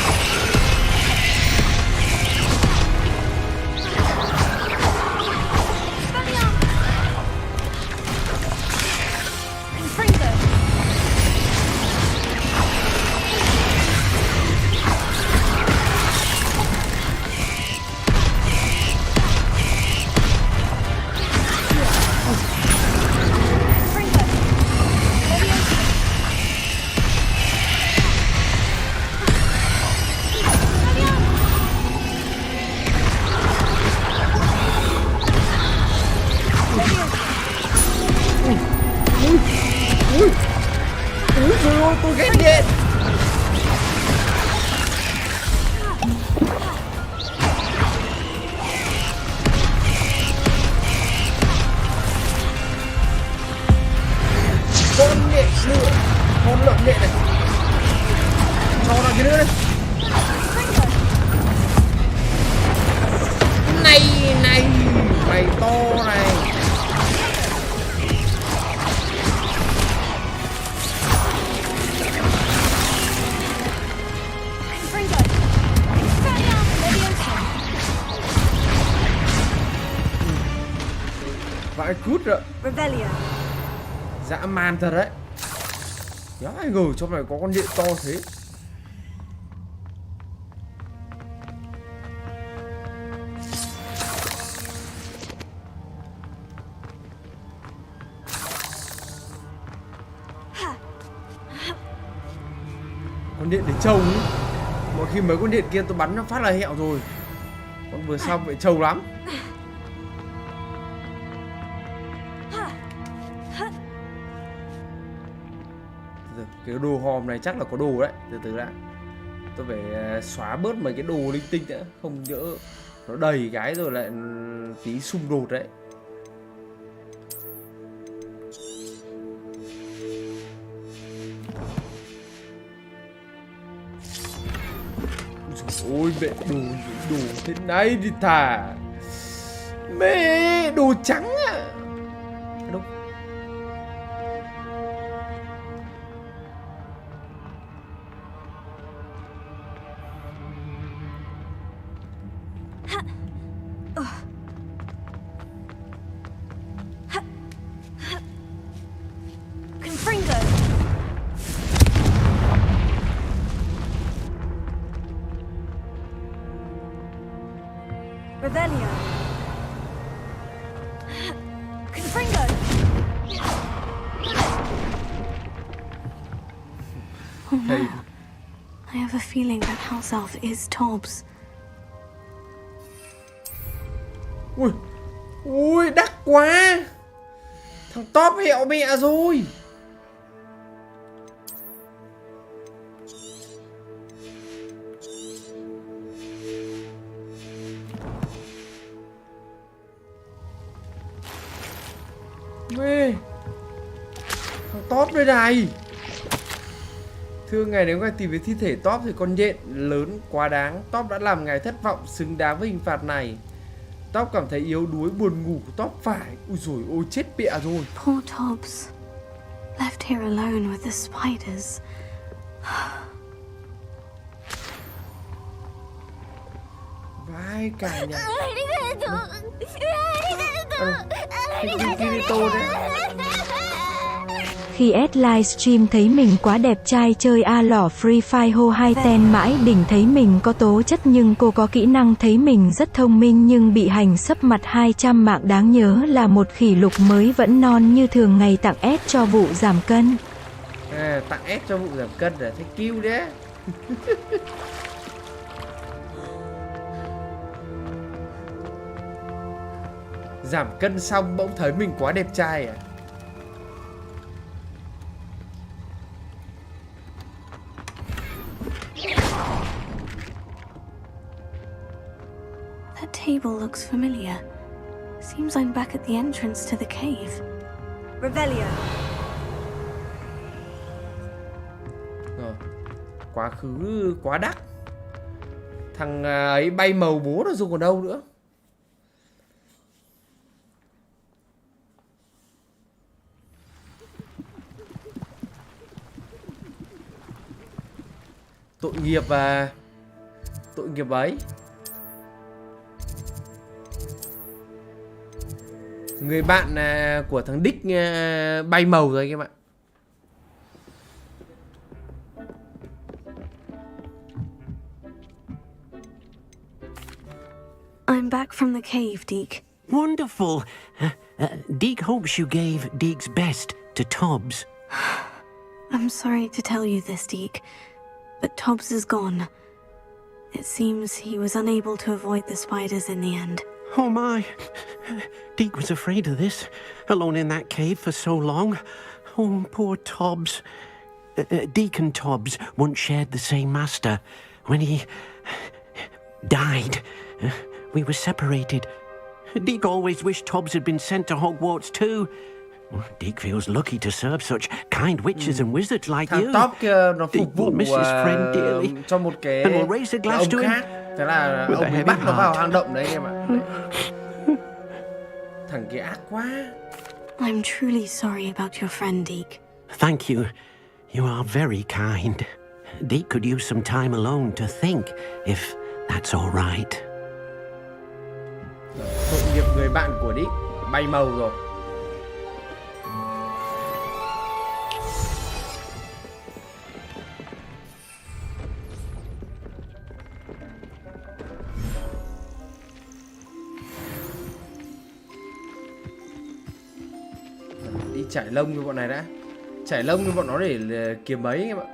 Tôi ghét nhện. Con nhện nữa, con lợn nhện này. Cho nó cái nữa đây. Này này, mày to này. Vãi cút rồi. Dã man thật đấy. Nhá, ai ngờ trong này có con nhện to thế. Con nhện để trâu ấy. Mỗi khi mấy con nhện kia tôi bắn nó phát là hẹo rồi. Con vừa xong vậy trâu lắm. Cái đồ hòm này chắc là có đồ đấy. Từ từ đã. Tôi phải xóa bớt mấy cái đồ linh tinh nữa. Không nhỡ nó đầy cái rồi lại tí xung đột đấy. Ôi mẹ, đồ thế này thì thả. Mẹ, đồ trắng à. Đâu? Oh no. I have a feeling that house elf is Tobbs. Ui, ui, đắt quá. Thằng Top hẹo mẹ rồi. Mê, thằng Top đây này. Thưa ngài, nếu ngài tìm về thi thể Top thì con nhện lớn quá đáng. Top đã làm ngài thất vọng, xứng đáng với hình phạt này. Top cảm thấy yếu đuối, buồn ngủ. Top phải. Ui dồi ôi, chết bịa rồi. Poor Tobbs. Left here alone with the spiders. Vãi cả nhà. Kirito đấy. Khi S livestream thấy mình quá đẹp trai chơi A lỏ Free Fire hô hai ten mãi đỉnh thấy mình có tố chất nhưng cô có kỹ năng thấy mình rất thông minh nhưng bị hành sấp mặt 200 mạng đáng nhớ là một khỉ lục mới vẫn non như thường ngày tặng S cho vụ giảm cân. À, tặng S cho vụ giảm cân là thấy kêu đấy. Giảm cân xong bỗng thấy mình quá đẹp trai à? That table looks familiar. Seems I'm back at the entrance to the cave. Revelio. Rồi. Quá khứ quá đắt. Thằng ấy bay màu bố nó dùng ở đâu nữa. Tội nghiệp ấy. Người bạn của thằng Dick bay màu rồi anh em ạ. I'm back from the cave, Deke. Wonderful. Deke hopes you gave Deke's best to Tobbs. I'm sorry to tell you this, Deke, but Tobbs is gone. It seems he was unable to avoid the spiders in the end. Oh my. Deke was afraid of this, alone in that cave for so long. Oh, poor Tobbs. Deke and Tobbs once shared the same master. When he died, we were separated. Deke always wished Tobbs had been sent to Hogwarts too. Deke feels lucky to serve such kind witches and wizards like you. Thằng Top kia nó phục vụ cho một cái ông khác. Thế là ông bị bắt nó vào hang động đấy em ạ. Thằng kia ác quá. I'm truly sorry about your friend, Deke. Thank you. You are very kind. Deke could use some time alone to think, if that's all right. Tội nghiệp người bạn của Dick bay màu rồi. Đi trải lông cho bọn này đã. Trải lông cho bọn nó để kiếm mấy em ạ.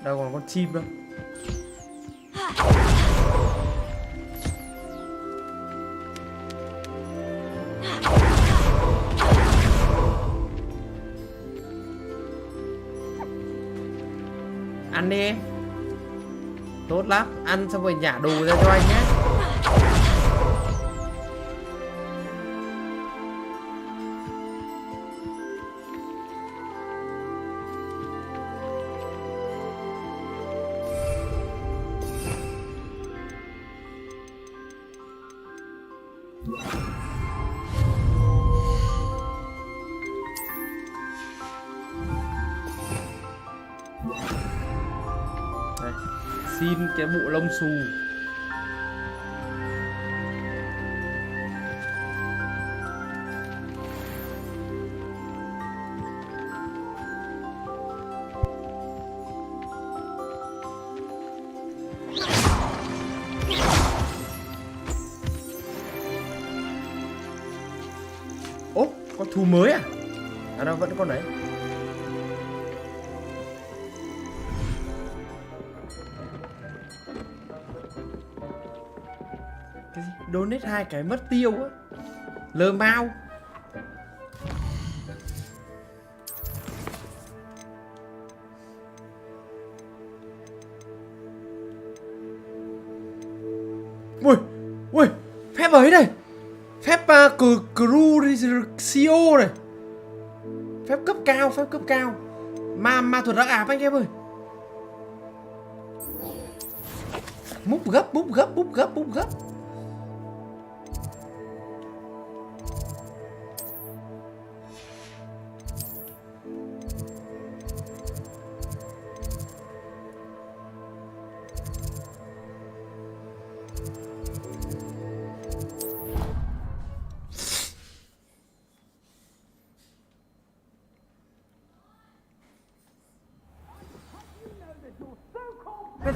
Đâu còn con chim đâu. Ăn đi em. Tốt lắm. Ăn xong rồi nhả đồ ra cho anh nhé. Đây, xin cái bộ lông xù. Ố, có thú mới à? À đâu, vẫn còn đấy. Cái gì? Donate 2 cái mất tiêu á. Lơ mau. Ui, ui, phép ấy này. Phép Crucio này. Phép cấp cao. Ma thuật đắc áp anh em ơi. Múc gấp.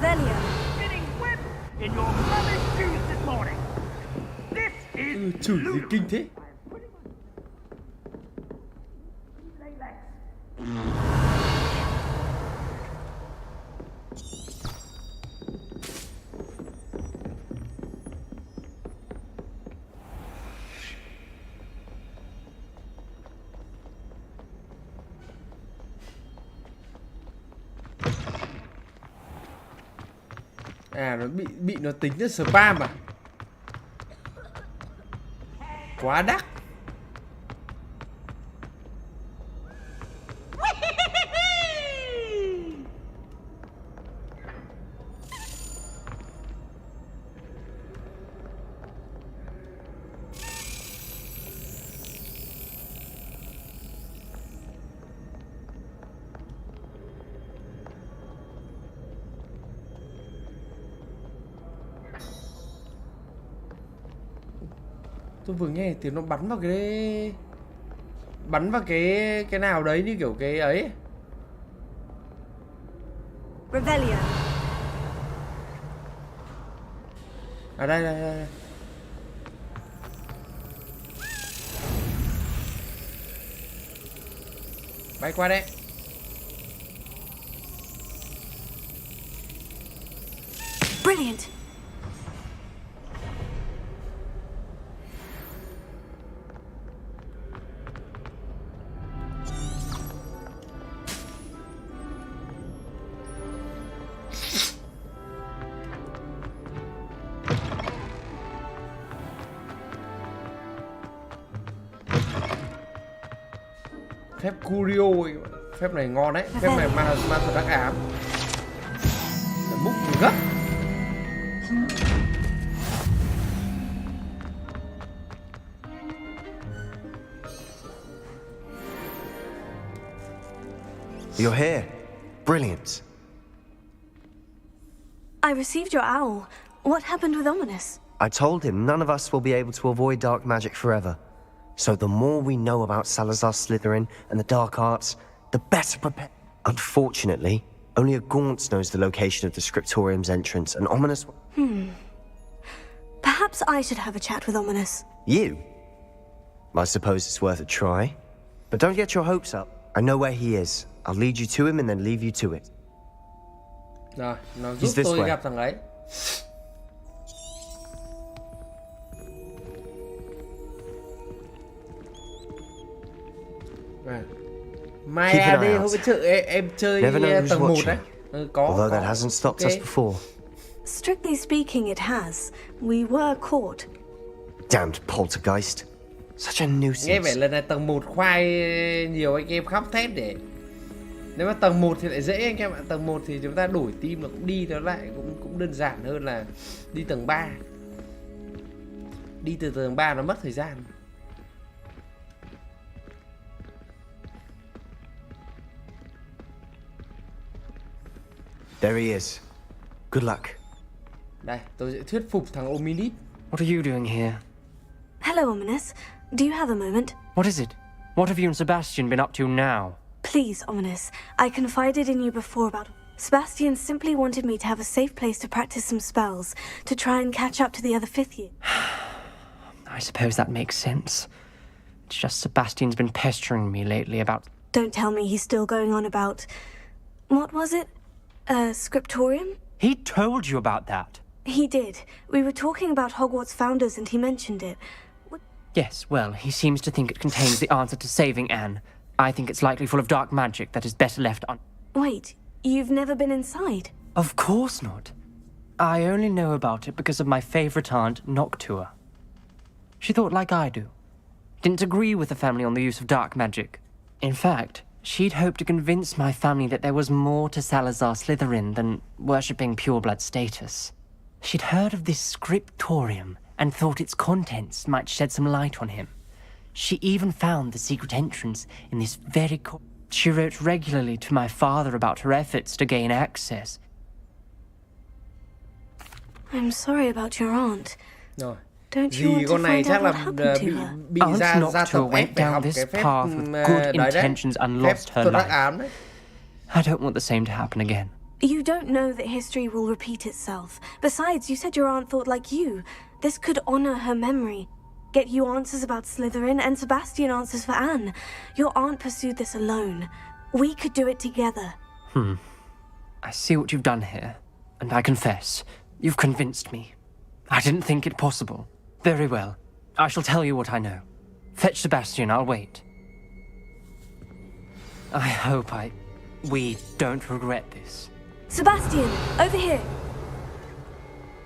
Revelio. Getting whipped in your mother's shoes this morning. This is Chửi gì kinh thế? À, nó bị nó tính là spam à? Quá đắt. Tôi vừa nghe tiếng nó bắn vào cái nào đấy như kiểu cái ấy. Revelio. À đây. Bay qua đây. Brilliant. Phép Curio ấy. Phép này ngon đấy. Phép này ma thuật đắc ám. Múc gấp. You're here. Brilliant. I received your owl. What happened with Ominous? I told him none of us will be able to avoid dark magic forever. So the more we know about Salazar Slytherin and the dark arts, the better prepared. Unfortunately, only a Gaunt knows the location of the Scriptorium's entrance, and Ominous... Perhaps I should have a chat with Ominous. You? I suppose it's worth a try. But don't get your hopes up. I know where he is. I'll lead you to him and then leave you to it. Rồi, nó giúp tôi gặp thằng ấy. Maya đi, hôm trước em chơi tầng 1 đấy. Although that hasn't stopped us before. Strictly speaking, it has. We were caught. Damned poltergeist. Such a nuisance. Nghe vẻ lần này tầng 1 khoai nhiều anh em khóc thét để. Nếu mà tầng 1 thì lại dễ anh em ạ. Tầng 1 thì chúng ta đổi team là cũng đi nó lại cũng đơn giản hơn là đi tầng 3. Đi từ tầng 3 nó mất thời gian. There he is. Good luck. Đây, tôi sẽ thuyết phục thằng Ominid. What are you doing here? Hello, Ominous. Do you have a moment? What is it? What have you and Sebastian been up to now? Please, Ominous. I confided in you before about... Sebastian simply wanted me to have a safe place to practice some spells, to try and catch up to the other 5th year. I suppose that makes sense. It's just Sebastian's been pestering me lately about... Don't tell me he's still going on about... What was it? Scriptorium? He told you about that? He did. We were talking about Hogwarts founders and he mentioned it. Yes, well, he seems to think it contains the answer to saving Anne. I think it's likely full of dark magic that is better left un... Wait, you've never been inside? Of course not. I only know about it because of my favourite aunt, Noctua. She thought like I do. Didn't agree with the family on the use of dark magic. In fact, she'd hoped to convince my family that there was more to Salazar Slytherin than worshipping pureblood status. She'd heard of this scriptorium and thought its contents might shed some light on him. She even found the secret entrance in this very She wrote regularly to my father about her efforts to gain access. I'm sorry about your aunt. Rồi. Don't you want to find out what happened to her? Aunt Noctua went down this path with good intentions and lost her life. I don't want the same to happen again. You don't know that history will repeat itself. Besides, you said your aunt thought like you. This could honor her memory. Get you answers about Slytherin, and Sebastian answers for Anne. Your aunt pursued this alone. We could do it together. I see what you've done here, and I confess, you've convinced me. I didn't think it possible. Very well. I shall tell you what I know. Fetch Sebastian, I'll wait. I hope we don't regret this. Sebastian, over here.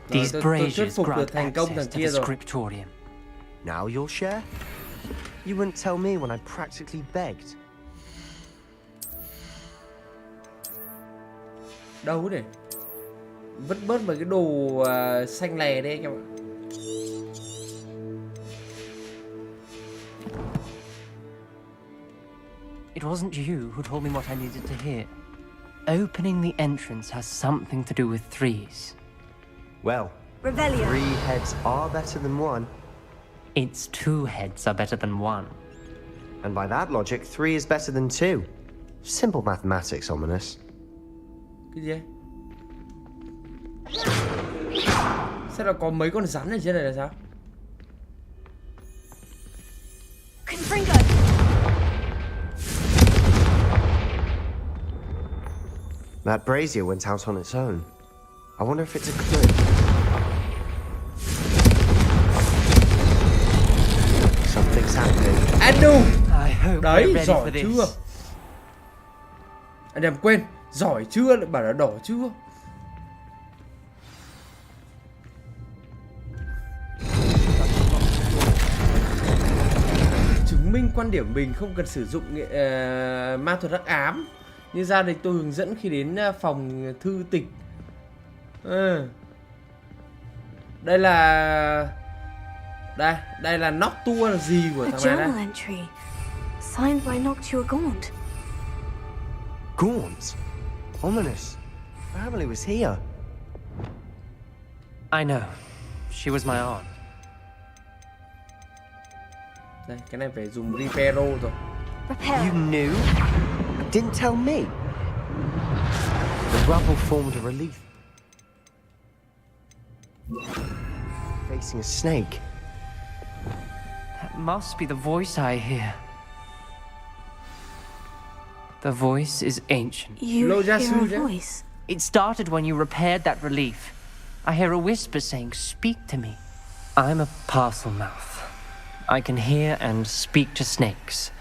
These tôi braziers thuyết phục grant được thành công access thằng to kia the rồi. scriptorium. Now you'll share? You wouldn't tell me when I practically begged. Đâu để vứt bớt mấy cái đồ xanh lè đi anh em ạ. It wasn't you who told me what I needed to hear. Opening the entrance has something to do with threes. Well, Revelio. 3 heads are better than 1. It's 2 heads are better than 1. And by that logic, 3 is better than 2. Simple mathematics, Ominous. Cái gì? Sao là có mấy con rắn ở trên này là sao? Confringo. That brazier went out on its own. I wonder if it's a clue. Something's happening. Anu! I hope Đấy, we're ready giỏi for this. chưa? Anh em quên, giỏi chưa lại bảo là đỏ chưa? Chứng minh quan điểm mình không cần sử dụng ma thuật hắc ám. Như gia đình tôi hướng dẫn khi đến phòng thư tịch. Đây là Noctua là gì của A thằng này journal đây? entry, signed by Noctua Gaunt. Gaunt? Ominous. Family was here. I know. She was my aunt. Đây, cái này phải dùng Reparo rồi. You knew? Didn't tell me? The rubble formed a relief. Facing a snake. That must be the voice I hear. The voice is ancient. You hear a voice? It started when you repaired that relief. I hear a whisper saying, "Speak to me." I'm a parcel mouth. I can hear and speak to snakes.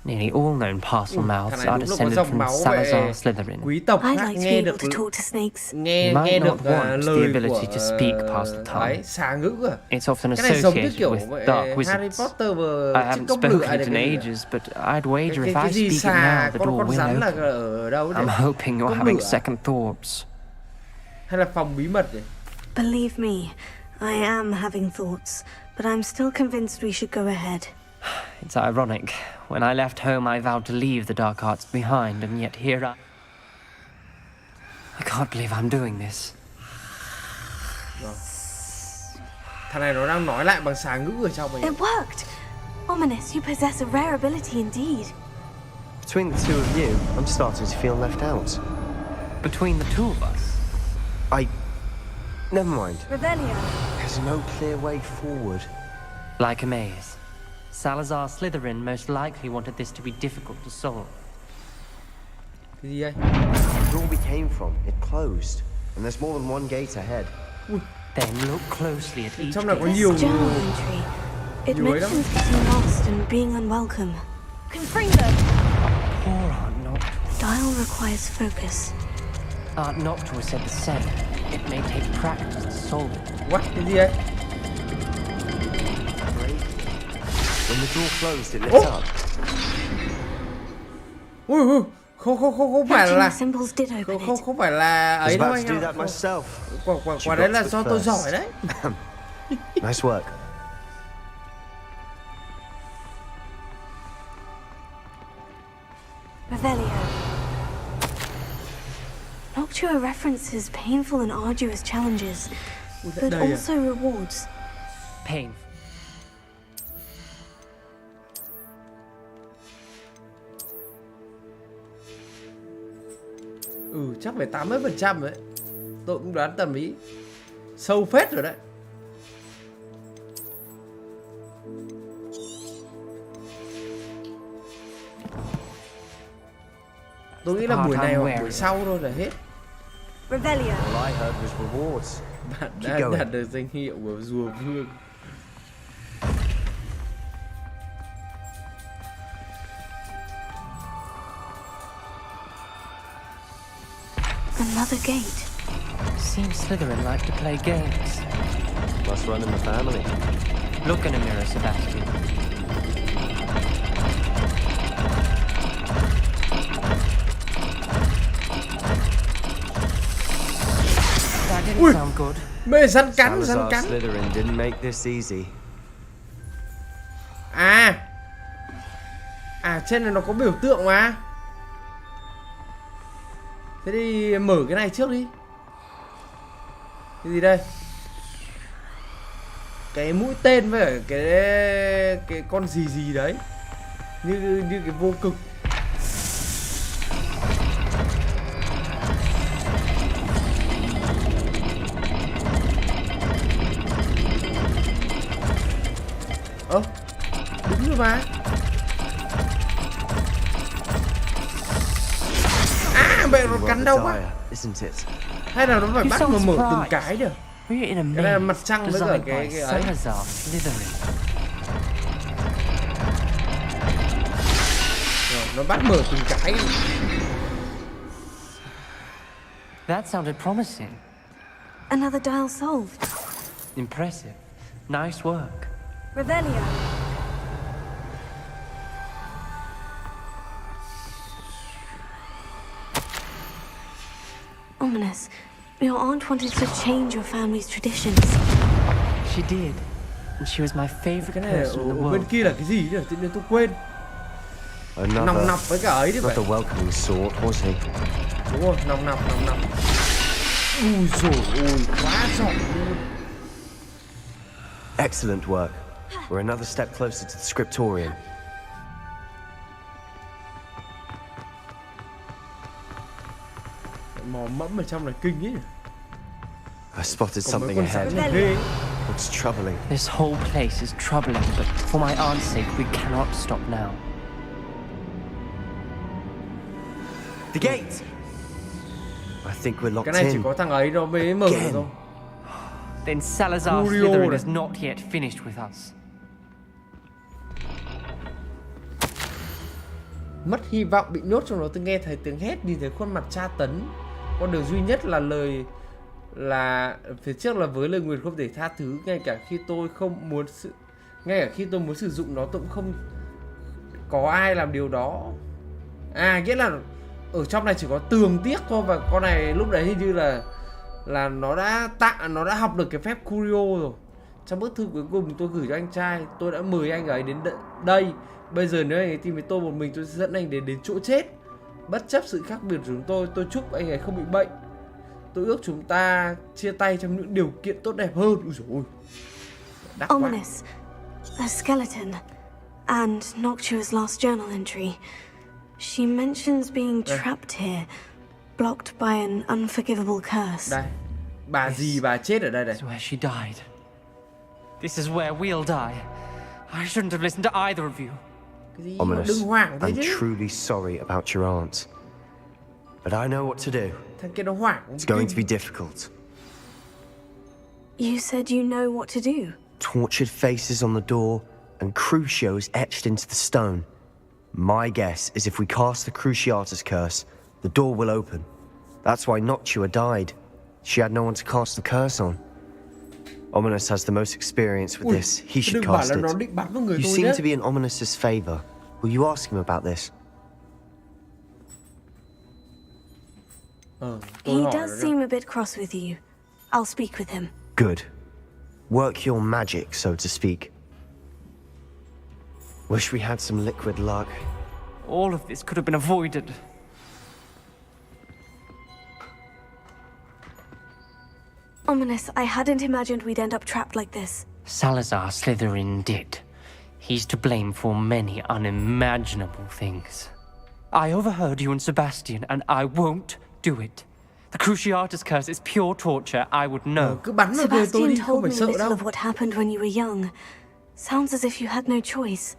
Nearly all known parcel mouths are descended from Salazar Slytherin. Quý tộc I'd khác like to nghe be được able to talk to snakes. nghe Might được not want the lời ability của to speak parcel tongue. đấy, xà ngữ à. It's often Cái này giống như associated kiểu with dark Harry wizards. Potter I và haven't chiếc cốc lửa spoken it in này. ages, but I'd wager if Cái I gì speak it xà now, the door con will rắn là open. ở đâu đấy? I'm hoping you're Cốc having lửa à? second thoughts. Hay là phòng bí mật này? Believe me, I am having thoughts, but I'm still convinced we should go ahead. It's ironic. When I left home, I vowed to leave the dark arts behind, and yet here I can't believe I'm doing this. Rồi. Thằng này nó đang nói lại bằng xà ngữ ở trong mình. It worked! Ominous, you possess a rare ability indeed. Between the two of you, I'm starting to feel left out. Between the two of us? Never mind. Revelio. There's no clear way forward. Like a maze. Salazar Slytherin most likely wanted this to be difficult to solve. Cái gì đây? The door we came from, it closed. And there's more than one gate ahead. Then look closely at each Trong này có gate. nhiều Journal entry. It nhiều ấy lắm. mentions getting lost and being unwelcome. Confringo. Poor Aunt Noctua. Dial requires focus. Aunt Noctua said the same. It may take practice to solve it. What? Cái gì đây? When the door closed, it lit up. Không phải là Symbols did open it. không phải là I was ấy đâu about anh to do ạ. that myself. Quả đấy là do tôi giỏi đấy. Nice work. Revelio. Noctua references painful and arduous challenges, but đây à? also rewards. Pain. Chắc phải 80% đấy. Tôi cũng đoán tầm ý. Sâu phết rồi đấy. Tôi nghĩ là buổi này hoặc buổi sau thôi là hết. Revelio. All I heard was rewards. Bạn đã đạt được danh hiệu của rùa vương. Another gate. Seems Slytherin like to play games. Must run in the family. Look in a mirror, Sebastian. That didn't sound good. Mê rắn cắn. Slytherin didn't make this easy. Trên này nó có biểu tượng mà. Thế thì mở cái này trước đi. Cái gì đây? Cái mũi tên với cái con gì đấy. Như cái vô cực. Đúng rồi mà. Mẹ nó cắn đau quá. Hay là nó phải bắt mà mở từng cái được. Cái này là mặt trăng với cả cái ấy. Rồi, nó bắt mở từng cái. That sounded promising. Another dial solved. Impressive. Nice work. Revelio. Ominous. Your aunt wanted to change your family's traditions. She did. And she was my favorite person in the world. Bên kia là cái gì nhỉ? Tự nhiên tôi quên. Nòng nọc với cả ấy đấy vậy. Not the welcoming sort, was he? Đúng rồi, nòng nọc. Ui dồi ôi, quá giỏi luôn. Excellent work. We're another step closer to the scriptorium. Mò mẫm ở trong này kinh ấy. I spotted something ahead. What's troubling? This whole place is troubling, but for my aunt's sake, we cannot stop now. The gate! I think we're locked Cái này chỉ in. có thằng ấy nó mới mở được thôi. Then Salazar Slytherin is not yet finished with us. Mất hy vọng bị nhốt trong đó. Tôi nghe thấy tiếng hét, nhìn thấy khuôn mặt tra tấn. Con đường duy nhất là phía trước là với lời nguyền không thể tha thứ. Ngay cả khi tôi muốn sử dụng nó, tôi cũng không có ai làm điều đó. Nghĩa là ở trong này chỉ có tường tiếc thôi. Và con này lúc đấy hình như là nó đã học được cái phép Curio rồi. Trong bức thư cuối cùng tôi gửi cho anh trai, tôi đã mời anh ấy đến đây. Bây giờ nếu anh ấy tìm với tôi một mình, tôi sẽ dẫn anh đến chỗ chết. Bất chấp sự khác biệt của chúng tôi chúc anh ấy không bị bệnh. Tôi ước chúng ta chia tay trong những điều kiện tốt đẹp hơn. Ui dồi ôi, đắt quá. Ominous. A skeleton. And Noctua's last journal entry. She mentions being trapped here, blocked by an unforgivable curse. Đây, bà chết ở đây này. This is where she died. This is where we'll die. I shouldn't have listened to either of you. Ominous. I'm truly sorry about your aunt. But I know what to do. Thằng kia nó hoảng. It's going to be difficult. You said you know what to do. Tortured faces on the door and Crucios etched into the stone. My guess is if we cast the Cruciatus curse, the door will open. That's why Noctua died. She had no one to cast the curse on. Ominous has the most experience with this. He should cast it. You seem to be in Ominous's favor. Will you ask him about this? He does seem a bit cross with you. I'll speak with him. Good. Work your magic, so to speak. Wish we had some liquid luck. All of this could have been avoided. Ominous, I hadn't imagined we'd end up trapped like this. Salazar Slytherin did. He's to blame for many unimaginable things. I overheard you and Sebastian, and I won't do it. The Cruciatus curse is pure torture, I would know. Cứ bắn vào người tôi đi, Sebastian không told phải me a sợ little đâu. of what happened when you were young. Sounds as if you had no choice.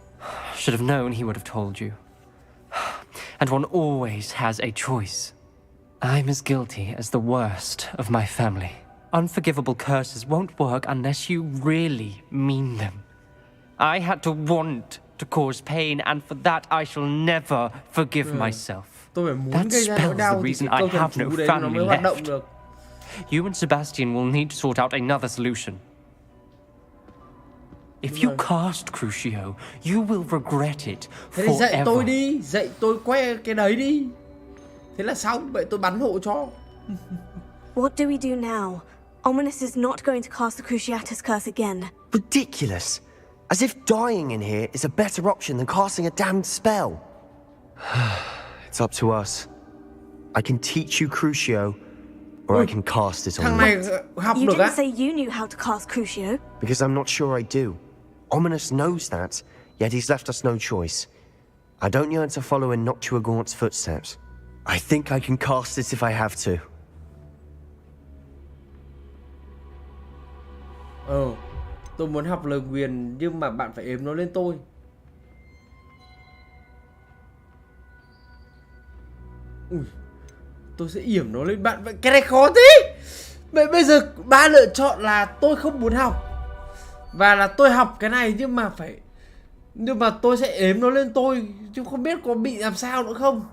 Should have known he would have told you. And one always has a choice. I'm as guilty as the worst of my family. Unforgivable curses won't work unless you really mean them. I had to want to cause pain, and for that I shall never forgive myself. Tôi phải muốn That gây ra nỗi spells đau the thì reason cái I câu thần have no chú đấy nó mới family hoạt động left. được. You and Sebastian will need to sort out another solution. If you cast Crucio, you will regret it Thế thì dạy tôi forever. đi, dạy tôi que cái đấy đi. Thế là xong, vậy tôi bắn hộ cho. What do we do now? Ominous is not going to cast the Cruciatus curse again. Ridiculous. As if dying in here is a better option than casting a damned spell. It's up to us. I can teach you Crucio, or I can cast it on Thằng you. này học You được didn't á? say you knew how to cast Crucio. Because I'm not sure I do. Ominous knows that, yet he's left us no choice. I don't yearn to follow in Noctua Gaunt's footsteps. I think I can cast it if I have to. Tôi muốn học lời nguyền nhưng mà bạn phải ếm nó lên tôi. Ui, tôi sẽ yểm nó lên bạn. Vậy cái này khó thế. Vậy bây giờ ba lựa chọn là tôi không muốn học và là tôi học cái này nhưng mà tôi sẽ ếm nó lên tôi, chứ không biết có bị làm sao nữa không.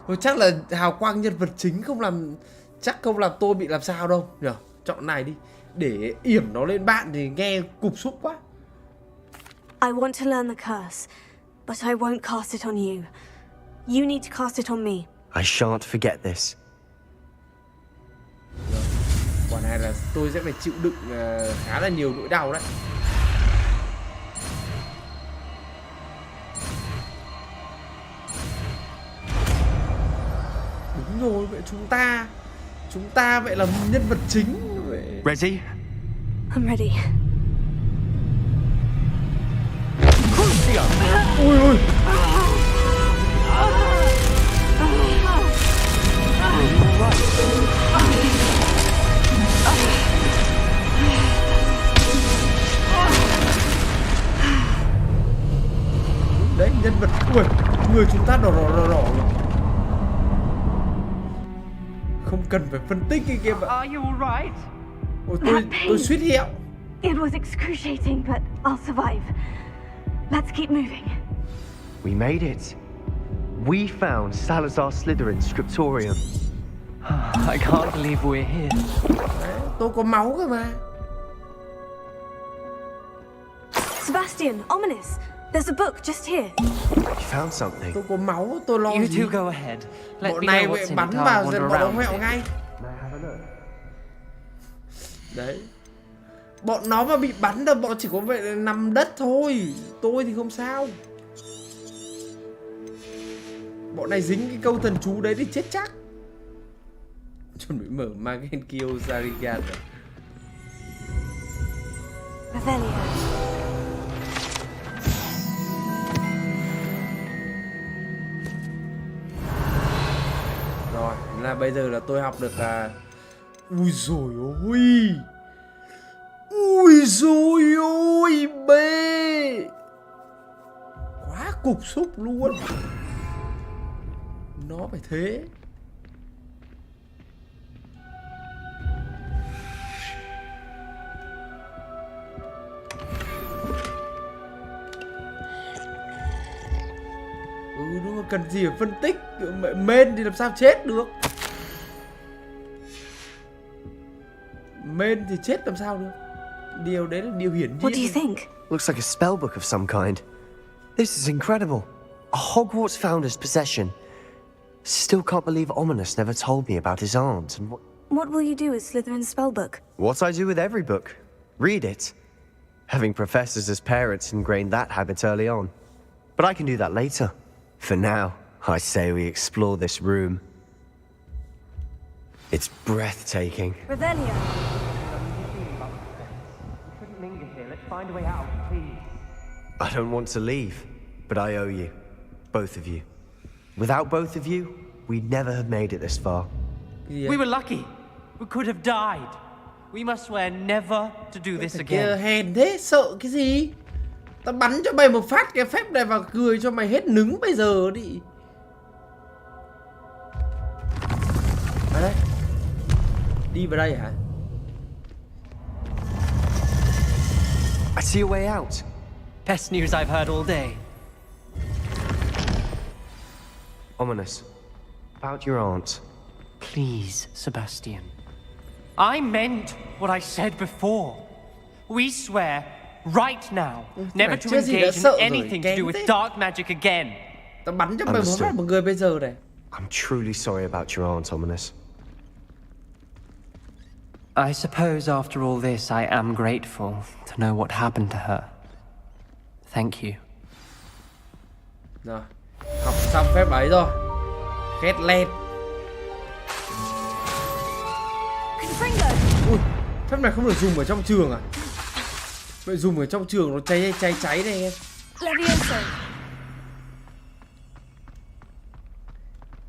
Rồi chắc là hào quang nhân vật chính không làm tôi bị làm sao đâu nhỉ. Chọn này đi. Để yểm nó lên bạn thì nghe cục xúc quá. I want to learn the curse, but I won't cast it on you. You need to cast it on me. I shan't forget this. Quả này là tôi sẽ phải chịu đựng khá là nhiều nỗi đau đấy. Đúng rồi, vậy chúng ta vậy là nhân vật chính vậy. Ready? I'm ready. Ui ui. Đấy, nhân vật người chúng ta đỏ rồi. Không cần phải phân tích cái kia mà. Are you alright? Ôi, tôi suýt hiệu. It was excruciating, but I'll survive. Let's keep moving. We made it. We found Salazar Slytherin's scriptorium. I can't believe we're here. Đấy, tôi có máu cơ mà. Sebastian, Ominous, there's a book just here. You found something. Tôi có máu, tôi lo You gì. two go ahead. Let Bọn me này know bị what's in bắn it. vào I'll rồi wander bọn nó around. mẹo ngay. Đấy. Bọn nó mà bị bắn đâu, bọn chỉ có vậy là nằm đất thôi. Tôi thì không sao. Bọn này dính cái câu thần chú đấy thì chết chắc. Chuẩn bị mở Magenkyo Zarigan rồi. Revelio. Rồi, là bây giờ là tôi học được ui dồi ôi. Ui dồi ôi bê. Quá cục xúc luôn. Nó phải thế. Đúng rồi, cần gì phải phân tích. Main thì làm sao chết được. Main thì chết làm sao được. Điều đấy là điều hiển nhiên. What do you think? Looks like a spellbook of some kind. This is incredible. A Hogwarts founder's possession. Still can't believe Ominous never told me about his aunt and What will you do with Slytherin's spellbook? what I do with every book. Read it. Having professors as parents ingrained that habit early on. But I can do that later. For now, I say we explore this room. It's breathtaking. Revelio. Find a way out, please. I don't want to leave, but I owe you. Both of you. Without both of you, we'd never have made it this far. We were lucky. We could have died. We must swear never to do this again. Hèn thế, sợ cái gì? Tao bắn cho mày một phát cái phép này và cười cho mày hết nứng bây giờ đi. À đây. Đi vào đây hả? I see a way out. Best news I've heard all day. Ominous. About your aunt. Please, Sebastian. I meant what I said before. We swear right now never to engage in anything to do with dark magic again. Tao bắn cho mày một phát một người bây giờ này. I'm truly sorry about your aunt, Ominous. I suppose after all this I am grateful to know what happened to her. Thank you. Rồi, học xong phép ấy rồi. Khét lên. Ui, phép này không được dùng ở trong trường à? Vậy dùng ở trong trường nó cháy này em.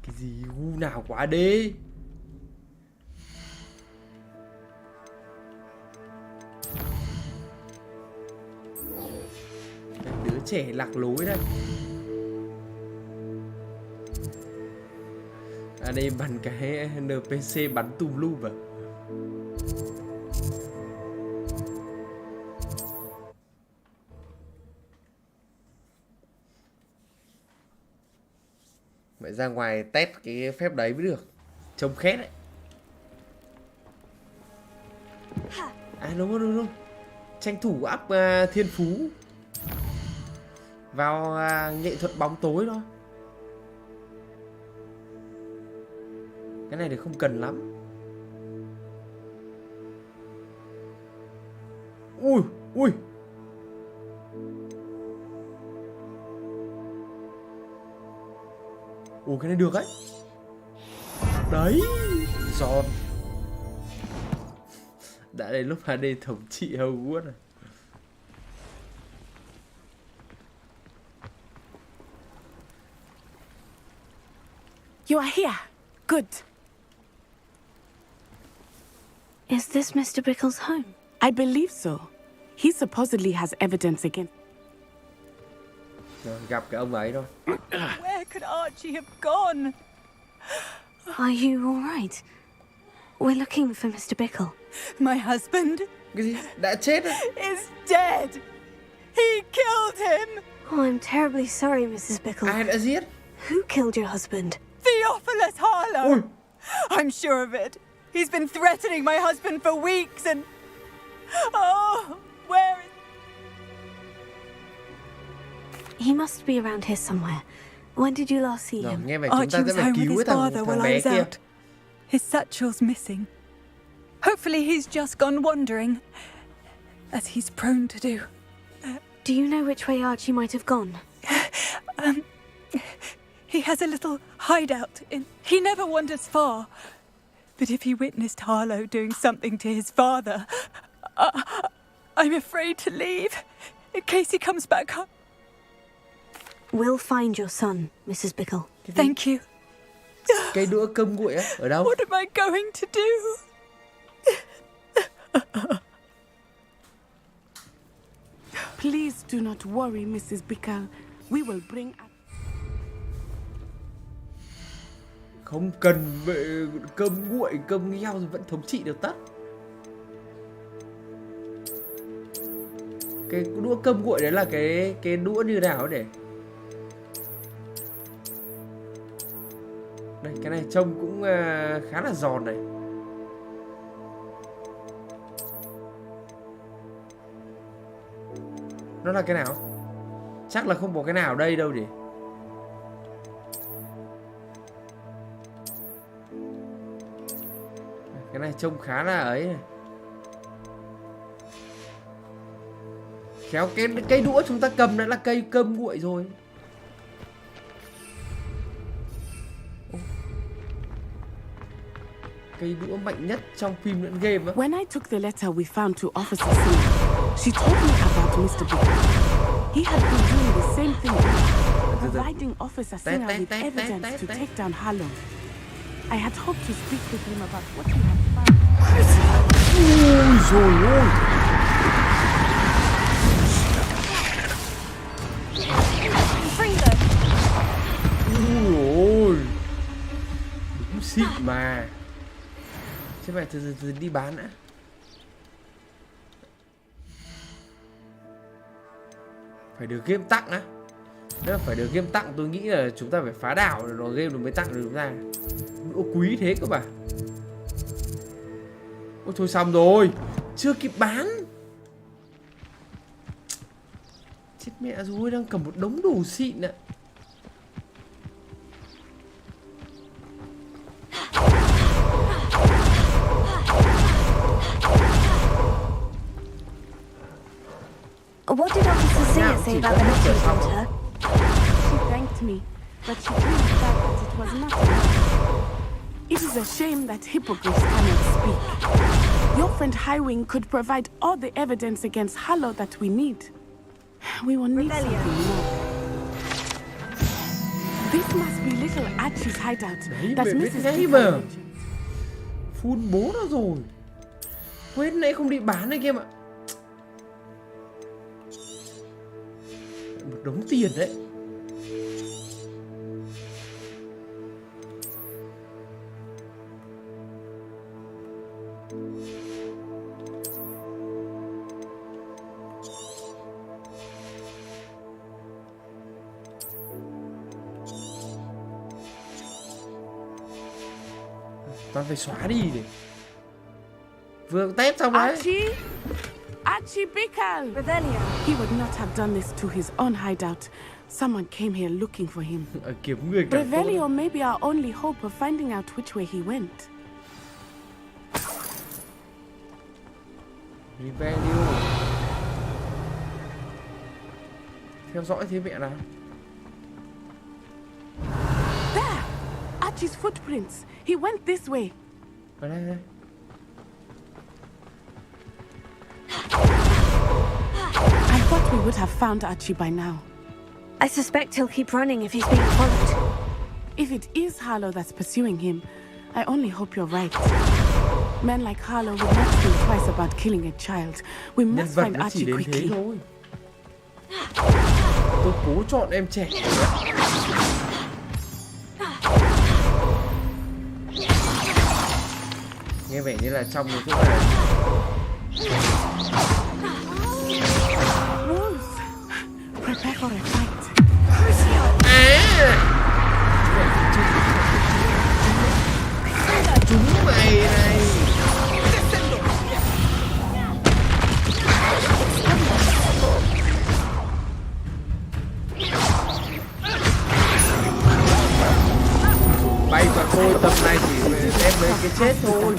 Cái gì gu nào quá đê. Đứa trẻ lạc lối đây. À đây bắn cái NPC bắn tùm lum à. Phải ra ngoài test cái phép đấy mới được. Trông khét đấy. À đúng không. Tranh thủ up thiên phú vào nghệ thuật bóng tối thôi. Cái này thì không cần lắm. Ui. Ủa cái này được ấy. Đấy. Giòn. Đã đến lúc HD thống trị Hogwarts rồi. You are here. Good. Is this Mr. Bickle's home? I believe so. He supposedly has evidence against. Rồi, gặp cái ông ấy thôi. Where could Archie have gone? Are you all right? We're looking for Mr. Bickle. My husband. Cái gì? Đã chết rồi. Is dead. He killed him. Oh, I'm terribly sorry, Mrs. Bickle. Ai đã giết? Who killed your husband? Theophilus Harlow. I'm sure of it. He's been threatening my husband for weeks and... Oh, where is... He must be around here somewhere. When did you last see him? Nghe vậy chúng ta sẽ phải cứu cái thằng bé kia. His satchel's missing. Hopefully he's just gone wandering, as he's prone to do. Do you know which way Archie might have gone? He has a little hideout in... He never wanders far. But if he witnessed Harlow doing something to his father, I'm afraid to leave, in case he comes back home. We'll find your son, Mrs. Bickle. Thank you. Cái đũa cơm nguội á, ở đâu? What am I going to do? Please do not worry, Mrs. Bickle. We will bring... Không cần về cơm nguội, cơm heo rồi vẫn thống trị được tất. Cái đũa cơm nguội đấy là cái đũa như nào để. Đây, cái này trông cũng khá là giòn này. Nó là cái nào? Chắc là không có cái nào ở đây đâu nhỉ. Cái này trông khá là ấy này. Khéo cái đũa chúng ta cầm đã là cây cơm nguội rồi. Cây đũa mạnh nhất trong phim lẫn game á. When I took the letter we found to Officer Siêu, she told me about Mr. Bickle. He had been doing the same thing, providing Officer Siêu with evidence to take down Harlow. I had hoped to speak with him about what he had found. Ui dồi ôi. Ui ôi. Đúng xịn mà. Chứ phải từ từ đi bán đã. Phải được game tặng á. Nếu phải được game tặng tôi nghĩ là chúng ta phải phá đảo rồi game mới tặng được chúng ta. Đồ quý thế cơ mà. Ôi thôi xong rồi. Chưa kịp bán. Chết mẹ rồi, đang cầm một đống đồ xịn ạ. What did Officer Singer say about the letter you sent her? She thanked me, but she claimed back that it was not enough. It is a shame that hippogriffs cannot speak. Your friend Highwing could provide all the evidence against Harlow that we need. We will need something more. This must be little Archie's hideout. That's Mrs. Pickle. Phun bố nó rồi. Quên nãy không đi bán đấy kia mà. Một đống tiền đấy. Toàn phải xóa đi để vừa test xong đấy. Archie Pickle! Revelio. He would not have done this to his own hideout. Someone came here looking for him. Revelio may be our only hope of finding out which way he went. Revelio. Theo dõi thế mẹ nào. There! Archie's footprints. He went this way. Ở đây đây. I thought we would have found Archie by now. I suspect he'll keep running if he's being followed. If it is Harlow that's pursuing him, I only hope you're right. Men like Harlow would not think twice about killing a child. We must find Archie quickly. Tôi cố chọn em trẻ. Nghe vẻ như là trong một chỗ này. Prepare for a fight. Chúng mày này. Bay vào tôi tầm này chỉ em mấy cái chết thôi.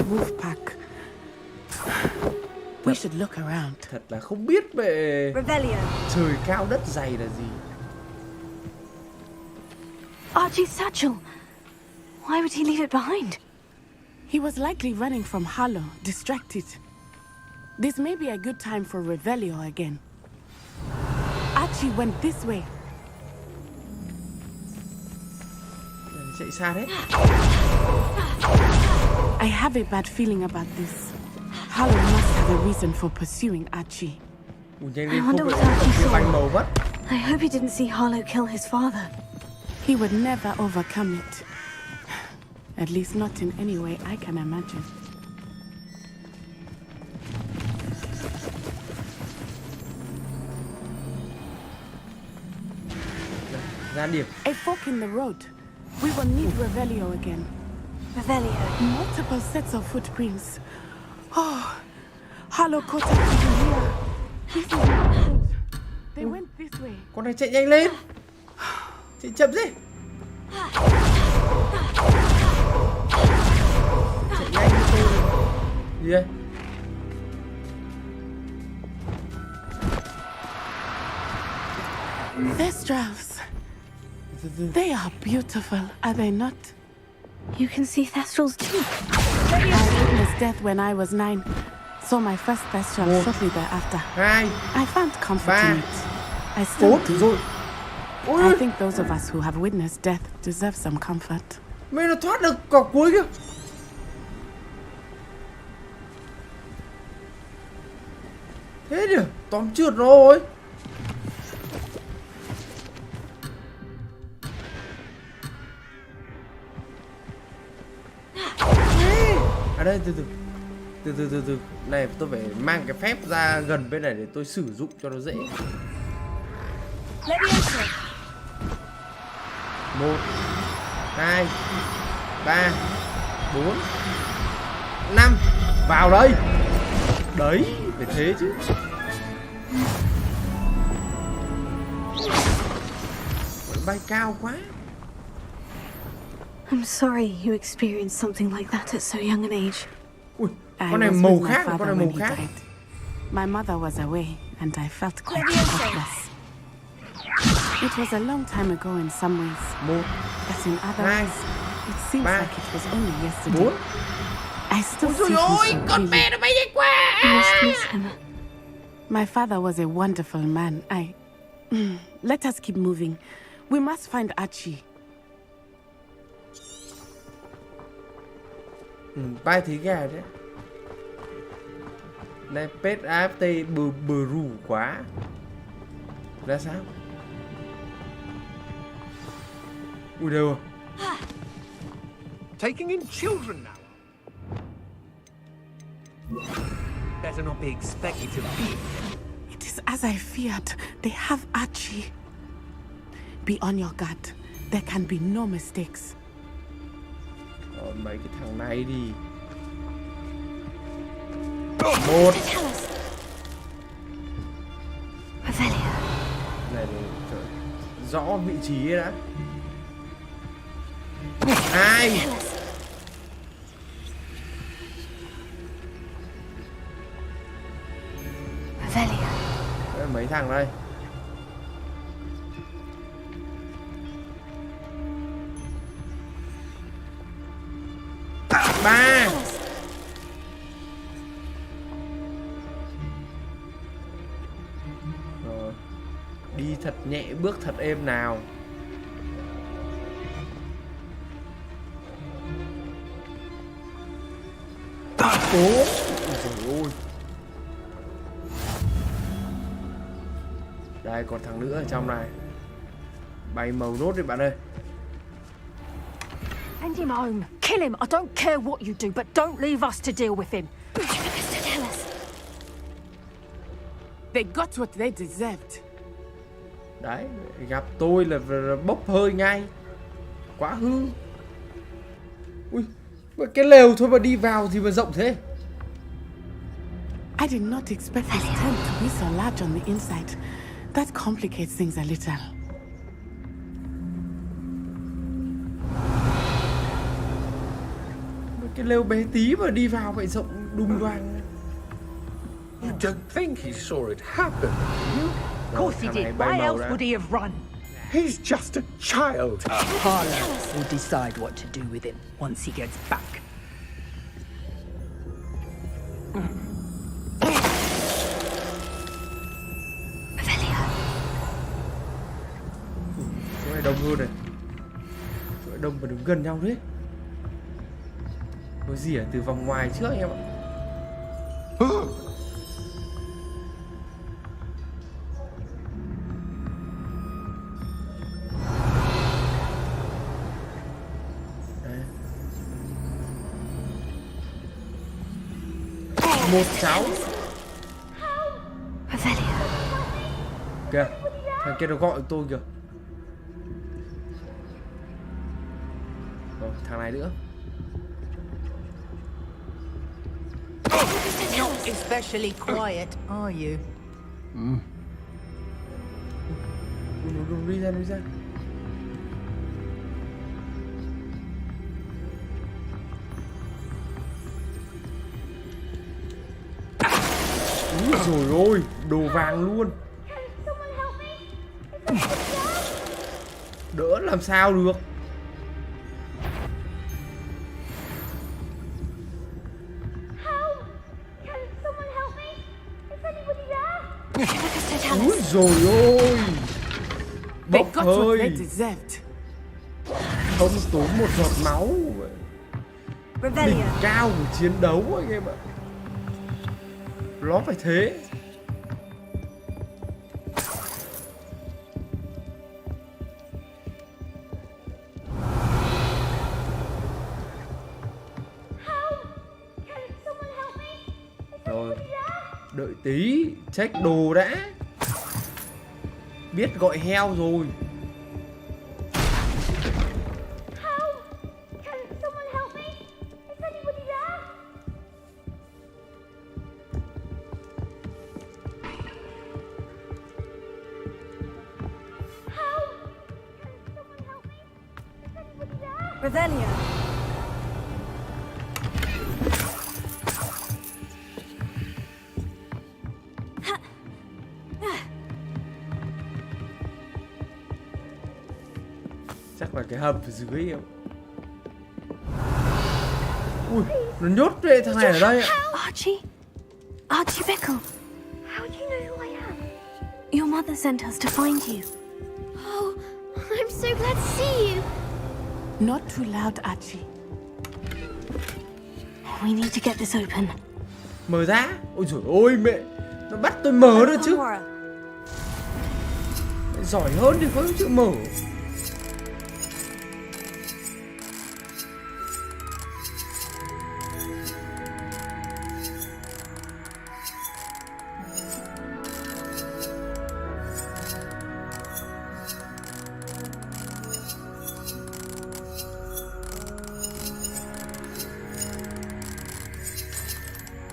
We should look around. Thật là không biết về trời cao đất dày là gì. Archie's satchel. Why would he leave it behind? He was likely running from Harlow, distracted. This may be a good time for Revelio again. Archie went this way. Chạy xa đấy. I have a bad feeling about this. Harlow must have a reason for pursuing Archie. I wonder what Archie saw. I hope he didn't see Harlow kill his father. He would never overcome it. At least not in any way I can imagine. A fork in the road. We will need Revelio again. Revelio. Multiple sets of footprints. Oh, Harlow caught up to him here. This is not good. They went this way. Con này chạy nhanh lên. Chạy chậm đi. Chạy nhanh như tôi. Gì đây? Thestrals. They are beautiful, are they not? You can see Thestrals too. I witnessed death when I was 9. Saw my first Thestral shortly thereafter. I found comfort in it. I still do. I think those of us who have witnessed death deserve some comfort. Mày nó thoát được cọc cuối kìa. Thế nhỉ, tóm trượt rồi. À đây, từ này tôi phải mang cái phép ra gần bên này để tôi sử dụng cho nó dễ. 1 2 3 4 5 vào đây. Đấy, phải thế chứ. Bay cao quá. I'm sorry you experienced something like that at so young an age. Ui, I con này was màu with my khác, con father này when màu he khác. died. My mother was away, and I felt quite helpless. It was a long time ago in some ways, but in other ways, it seems like it was only yesterday. I still see him so clearly. I must miss him. My father was a wonderful man. Let us keep moving. We must find Archie. Bay thí gà đấy. Này pet AFT bờ rủ quá. Ra sao? Ui đâu. Taking in children now. Better not be expected to be. It is as I feared. They have Archie. Be on your guard. There can be no mistakes. Còn mấy cái thằng này đi. 1 này rõ vị trí đã. 2 mấy thằng đây. 3 rồi. Đi thật nhẹ, bước thật êm nào. 4 trời ơi. Đây còn thằng nữa ở trong này. Bay màu nốt đi bạn ơi. Send him home. Kill him. I don't care what you do, but don't leave us to deal with him. They got what they deserved. Đấy, gặp tôi là bốc hơi ngay. Quá hư. Ui, cái lều thôi mà đi vào gì mà rộng thế. I did not expect this tent to be so large on the inside. That complicates things a little. Cái lều bé tí mà đi vào vậy rộng đùng đoàng. You don't think he saw it happen, do you? Of course he did. Why else would he have run? He's just a child. Harlow will decide what to do with him once he gets back. Chỗ này đông hơn này. Chỗ này đông mà đứng gần nhau đấy. Có gì từ vòng ngoài trước em ạ. Một cháu kìa, thằng kia nó gọi tôi kìa. Rồi, thằng này nữa. Not especially quiet, are you? Đi ra, đi ra. Úi dồi ôi, đồ vàng luôn. Đỡ làm sao được. Úi dồi ôi, bốc hơi. không tốn một giọt máu. Đỉnh cao của chiến đấu anh em ạ. Nó phải thế. Rồi, đợi tí, check đồ đã. Biết gọi heo rồi. Revelio. Chắc là cái hầm phía dưới không? Ui, nó nhốt về thằng này ở đây ạ. Archie? Archie Bickle. How do you know who I am? Your mother sent us to find you. Oh, I'm so glad to see you. Not too loud, Archie. We need to get this open. Mở ra. Ôi dồi ôi mẹ. Nó bắt tôi mở nữa chứ. Giỏi hơn thì có chữ mở.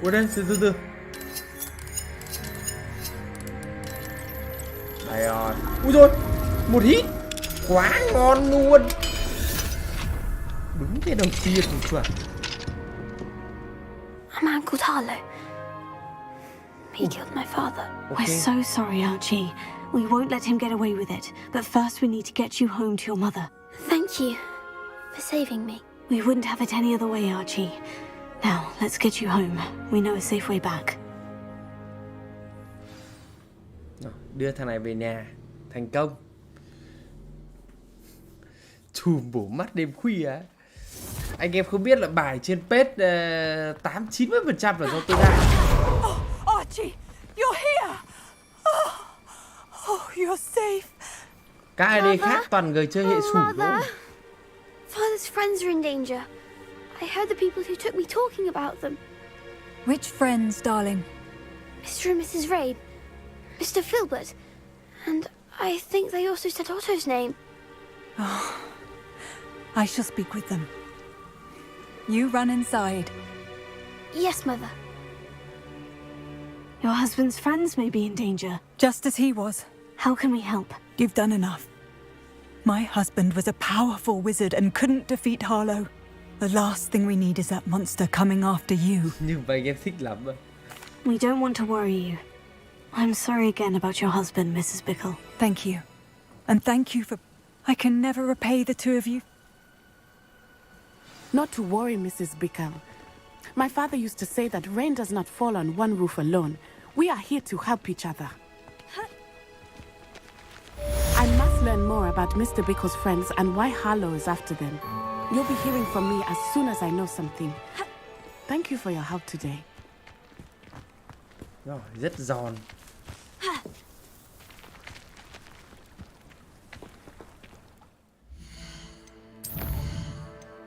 Ủa đây, từ từ. Đây rồi. Ui rồi, một hit. Quá ngon luôn. Đúng cái đầu tiên của chuẩn. A man called Harlow. He killed my father. We're so sorry, Archie. We won't let him get away with it. But first we need to get you home to your mother. Thank you for saving me. We wouldn't have it any other way, Archie. Now, let's get you home. We know a safe way back. Đưa thằng này về nhà. Thành công. Chùm bổ mắt đêm khuya. Anh em không biết là bài trên page 80-90% là do tôi ra. Archie, you're here. Oh, you're safe. Các ID khác toàn người chơi hệ sủ thôi. Father's friends are in danger. I heard the people who took me talking about them. Which friends, darling? Mr. and Mrs. Rabe, Mr. Filbert, and I think they also said Otto's name. Oh, I shall speak with them. You run inside. Yes, Mother. Your husband's friends may be in danger. Just as he was. How can we help? You've done enough. My husband was a powerful wizard and couldn't defeat Harlow. The last thing we need is that monster coming after you. Nhưng mà anh em thích lắm à. We don't want to worry you. I'm sorry again about your husband, Mrs. Bickle. Thank you. And thank you for... I can never repay the two of you. Not to worry, Mrs. Bickle. My father used to say that rain does not fall on one roof alone. We are here to help each other. I must learn more about Mr. Bickle's friends and why Harlow is after them. You'll be hearing from me as soon as I know something. Thank you for your help today. Rồi, rất giòn.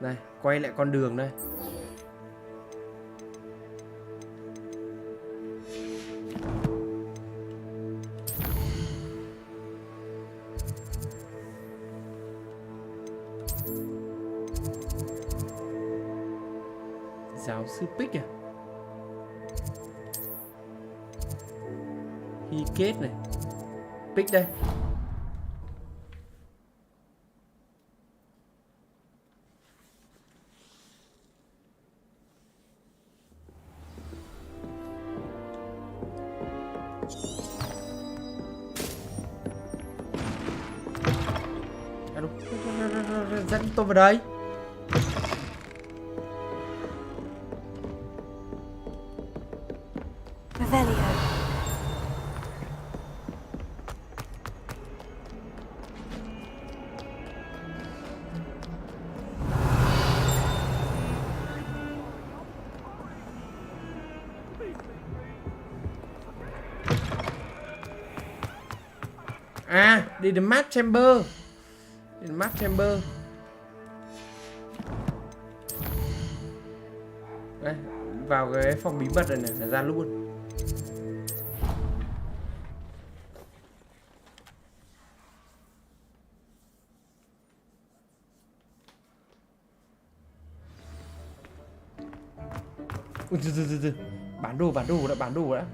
Đây, quay lại con đường đây. Giáo sư Pick à? Hy kết này. Pick đây. Dẫn tôi vào đây. À, đi đến Mad Chamber. Đi đến Mad Chamber. Đây, vào cái phòng bí mật này này là ra luôn. Ui, từ. Bán đồ đã.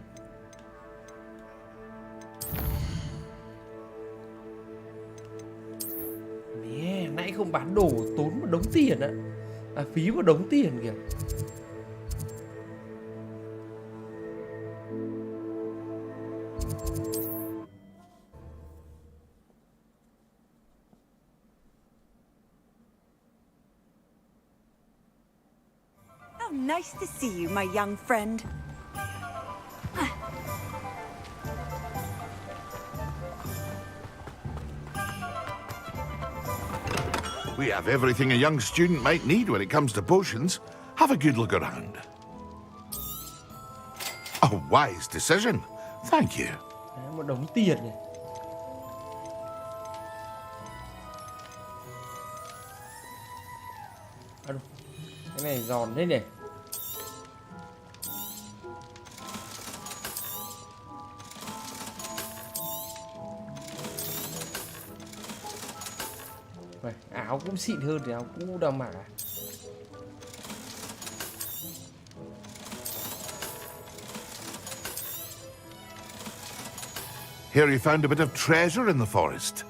Nè, nãy không bán đồ tốn một đống tiền á. À, phí một đống tiền kìa. How nice to see you, my young friend. We have everything a young student might need when it comes to potions. Have a good look around. A wise decision. Thank you. Đấy, một đống tiền này. À, đâu. Cái này giòn thế nhỉ. Vậy, áo cũng xịn hơn thì áo cũ đâu mà. Here you found a bit of treasure in the forest.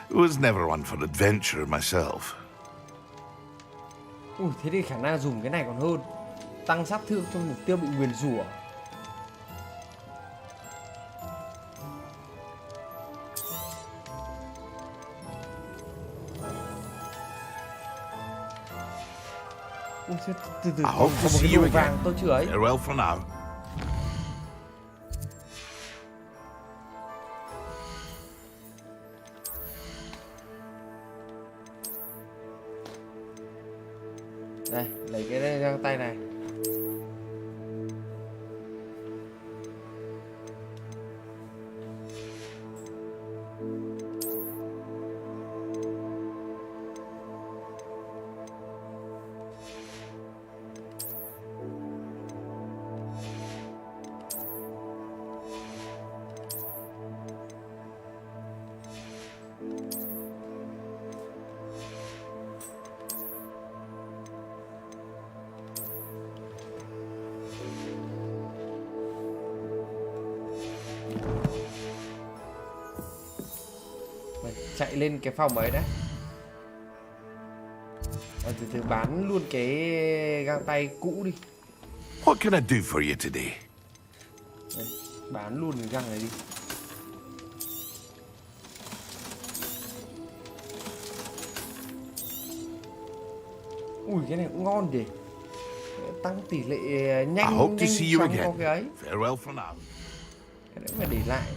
Was never one for adventure myself. Ui, thế thì khả năng dùng cái này còn hơn. Tăng sát thương cho mục tiêu bị nguyền rủa. Ui, từ I hope to see you again. tôi chưa ấy. Farewell for now. Đây, lấy cái găng tay này. Chạy lên cái phòng ấy đã. Từ bán luôn cái găng tay cũ đi. What can I do for you today? Đây, bán luôn cái găng này đi. Ui, cái này cũng ngon nhỉ. Tăng tỷ lệ nhanh. I hope to see you chóng again. có cái ấy. Farewell for now. Cái đấy phải để lại.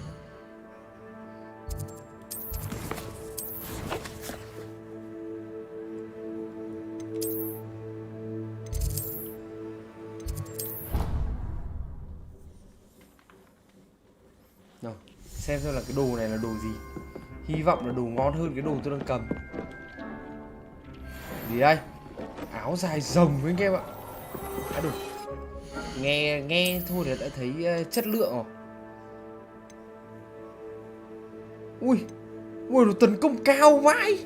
Rồi, xem là cái đồ này là đồ gì. Hy vọng là đồ ngon hơn cái đồ tôi đang cầm. Gì đây? Áo dài rồng với anh em ạ. À đủ. Nghe thôi là đã thấy chất lượng rồi. Ui, đồ tấn công cao vãi.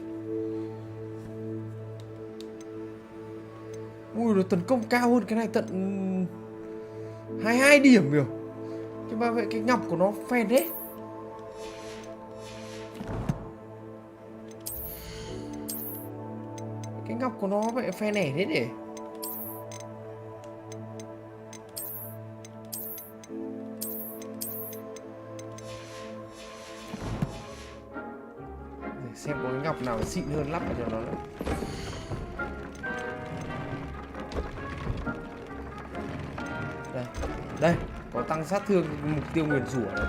Ui, đồ tấn công cao hơn cái này tận 22 điểm rồi. Nhưng mà vậy cái ngọc của nó phèn đấy. Cái ngọc của nó vậy phe nẻ thế để. Để xem có cái ngọc nào xịn hơn lắp vào cho nó nữa. Đây, có tăng sát thương mục tiêu nguyền rủa này.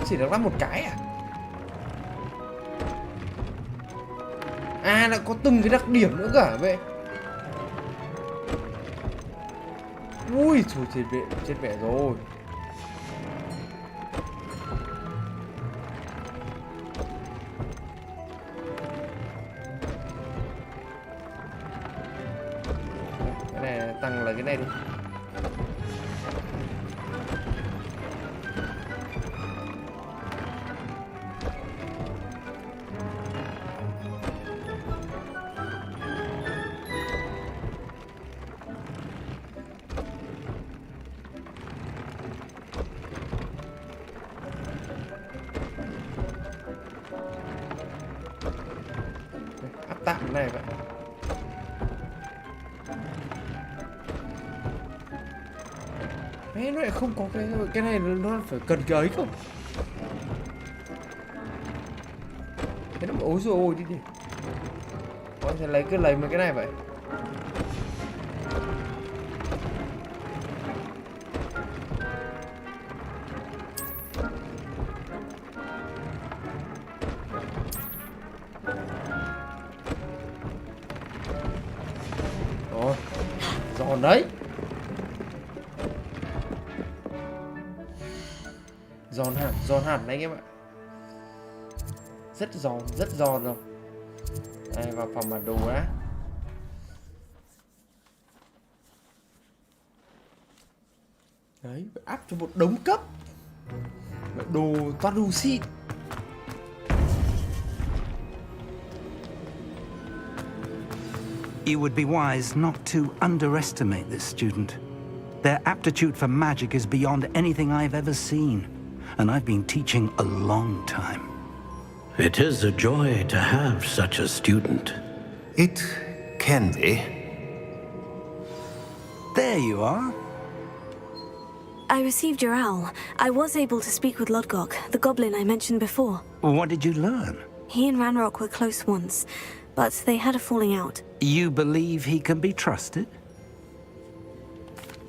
chỉ được lắp một cái à? À, lại có từng cái đặc điểm nữa cả vậy. Ui, trời, chết mẹ rồi. Cái này tăng là cái này đi. Tạm cái này vậy. Thế nó lại không có cái này nó phải cần cái ấy không? Cái nó ối rồi ôi đi đi. Con sẽ lấy mấy cái này vậy. Rồi, giòn đấy. Giòn hẳn đấy anh em ạ. Rất giòn rồi. Đây, vào phòng bản đồ đã. Đấy, áp cho một đống cấp. Đồ toàn đồ xịn. You would be wise not to underestimate this student. Their aptitude for magic is beyond anything I've ever seen, and I've been teaching a long time. It is a joy to have such a student. It can be. There you are. I received your owl. I was able to speak with Lodgok, the goblin I mentioned before. What did you learn? He and Ranrock were close once, but they had a falling out. You believe he can be trusted?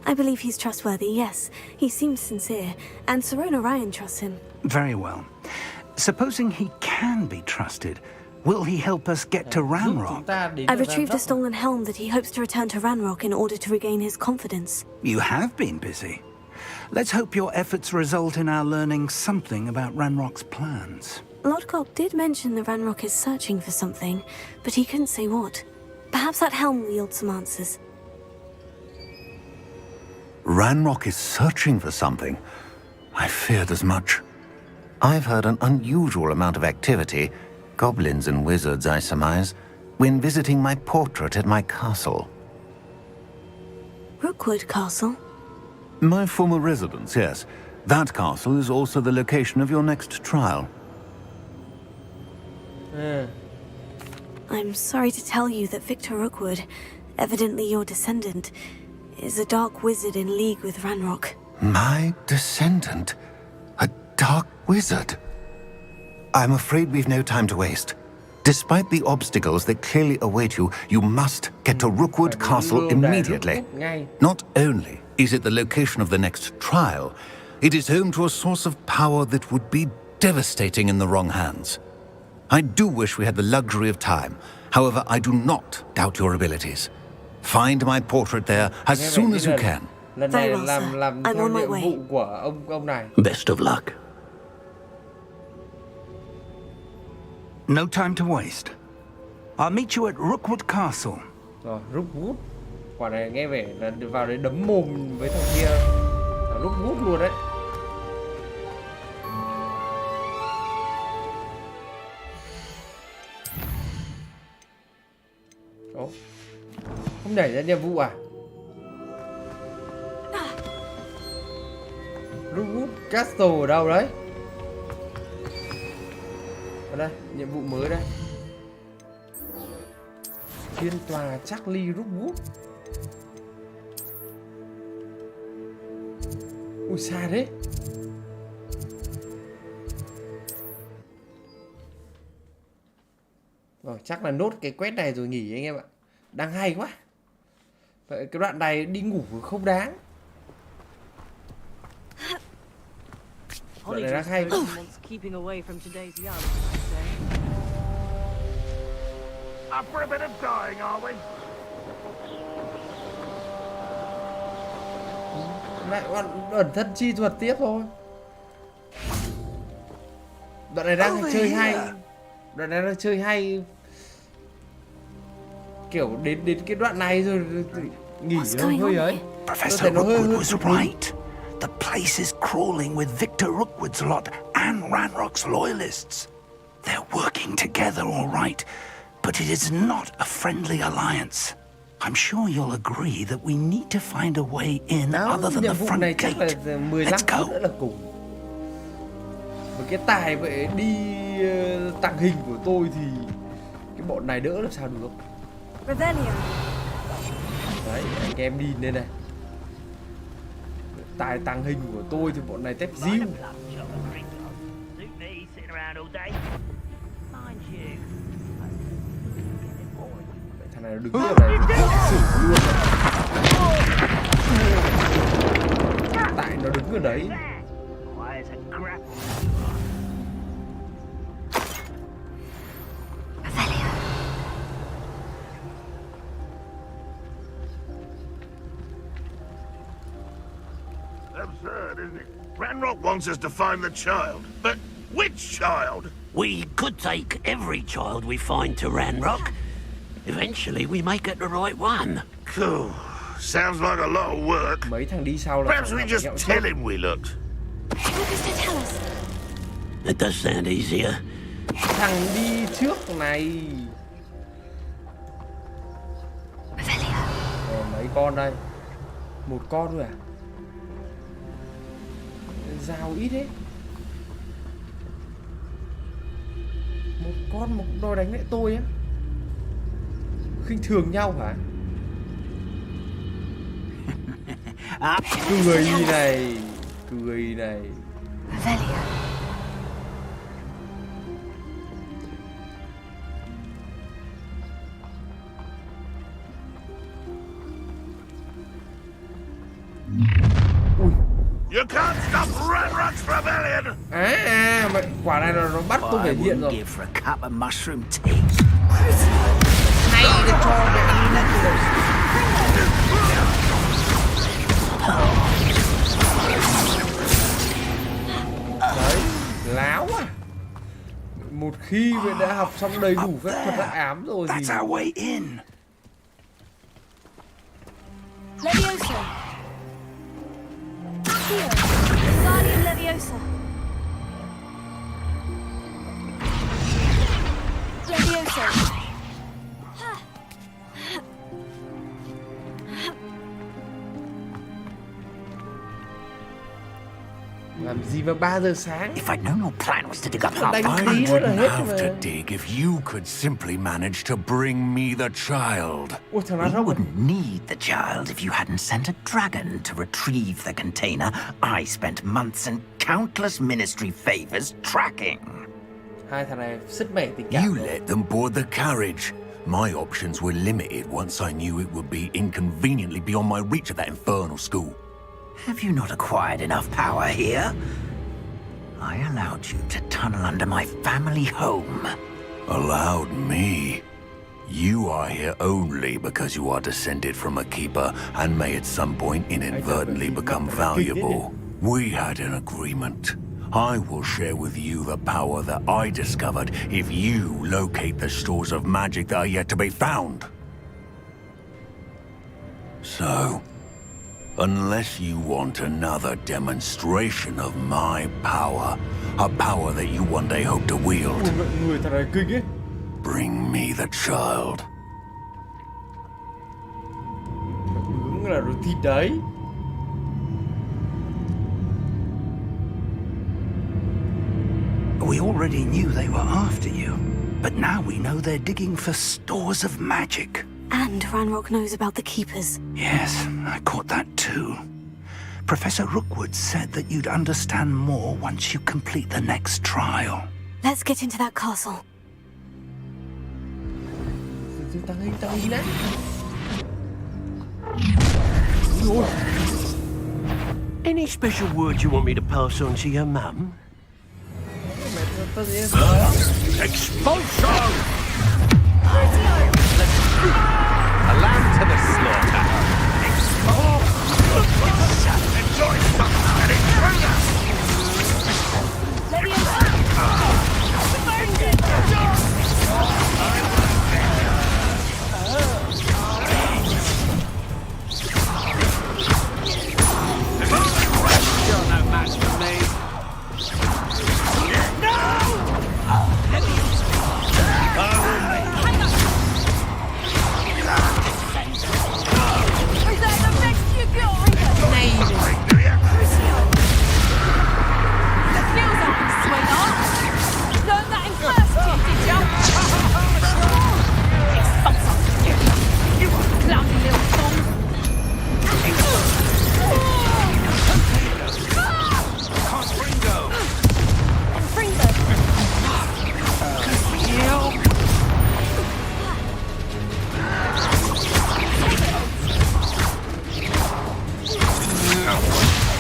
I believe he's trustworthy, yes. He seems sincere, and Sirona Ryan trusts him. Very well. Supposing he can be trusted, will he help us get to Ranrock? I retrieved a stolen helm that he hopes to return to Ranrock in order to regain his confidence. You have been busy. Let's hope your efforts result in our learning something about Ranrock's plans. Lodgok did mention that Ranrock is searching for something, but he couldn't say what. Perhaps that helm will yield some answers. Ranrock is searching for something. I feared as much. I've heard an unusual amount of activity, goblins and wizards, I surmise, when visiting my portrait at my castle. Rookwood Castle? My former residence, yes. That castle is also the location of your next trial. I'm sorry to tell you that Victor Rookwood, evidently your descendant, is a dark wizard in league with Ranrock. My descendant? A dark wizard? I'm afraid we've no time to waste. Despite the obstacles that clearly await you, you must get to Rookwood Castle immediately. Not only is it the location of the next trial, it is home to a source of power that would be devastating in the wrong hands. I do wish we had the luxury of time. However, I do not doubt your abilities. Find my portrait there as soon as you can. Lần này làm theo nhiệm vụ của ông này. Best of luck. No time to waste. I'll meet you at Rookwood Castle. Rồi, Rookwood. Quả này nghe vẻ là vào đấy đấm mồm với thằng kia. Rookwood luôn đấy. Ồ, không nhảy ra nhiệm vụ à? Rookwood Castle ở đâu đấy? Ở đây, nhiệm vụ mới đây. Phiên tòa Charlie Rookwood. Ui xa thế. Rồi chắc là nốt cái quest này rồi nghỉ anh em ạ. Đang hay quá. Vậy cái đoạn này đi ngủ không đáng. Đoạn này đang hay. Keeping away from today's young. Up for a bit of dying, are we? Lại còn ẩn thân chi thuật tiếp thôi. Đoạn này đang chơi hay. Đoạn này đang chơi hay. Kiểu đến cái đoạn này rồi nghỉ hơi ấy. Professor Rookwood was right. The place is crawling with Victor Rookwood's lot and Ranrock's loyalists. They're working together all right, but it is not a friendly alliance. I'm sure you'll agree that we need to find a way in other than the front gate. Let's go. Nữa là cùng. Với cái tài vậy đi tàng hình của tôi thì cái bọn này đỡ làm sao được. Đấy, anh em đi lên này. Tài tàng hình của tôi thì bọn này tép diêu. Thằng này nó đứng ở đây xử luôn. Tại nó đứng ở đấy. Absurd, isn't it? Ranrock wants us to find the child, but which child? We could take every child we find to Ranrock. Eventually we may get the right one. Cool. Sounds like a lot of work. Mấy thằng đi sau là perhaps we just tell him we looked. It does sound easier. Thằng đi trước này. Mấy con đây. Một con thôi à? Dao ít đấy. Một con một đòi đánh lại tôi á. Khinh thường nhau hả? Cười này. Cười này. You can't stop Ranrock's rebellion. Mà quả này nó bắt tôi phải hiện rồi. For a cup of mushroom tea. Hay để cho mẹ ăn đất rồi. Đấy, láo à. Một khi mình đã học xong đầy đủ các thuật đắc ám rồi thì That's our way in. Leviosa. Here, Guardian Leviosa. Leviosa. làm gì mà 3 giờ sáng? If I'd known your plan was to dig up half I wouldn't have to dig if you could simply manage to bring me the child. We wouldn't need the child if you hadn't sent a dragon to retrieve the container I spent months and countless ministry favors tracking. Hai thằng này sứt mẻ tình cảm. You let them board the carriage. My options were limited once I knew it would be inconveniently beyond my reach at that infernal school. Have you not acquired enough power here? I allowed you to tunnel under my family home. Allowed me? You are here only because you are descended from a keeper and may at some point inadvertently become valuable. We had an agreement. I will share with you the power that I discovered if you locate the stores of magic that are yet to be found. So, unless you want another demonstration of my power, a power that you one day hope to wield, bring me the child. Đúng là đồ thịt đấy. We already knew they were after you, but now we know they're digging for stores of magic. And Ranrock knows about the Keepers. Yes, I caught that too. Professor Rookwood said that you'd understand more once you complete the next trial. Let's get into that castle. Tăng hình Any special words you want me to pass on to your mum? Expulsion! A lamb to the slaughter. Enjoy some an intruder! You're no match for me.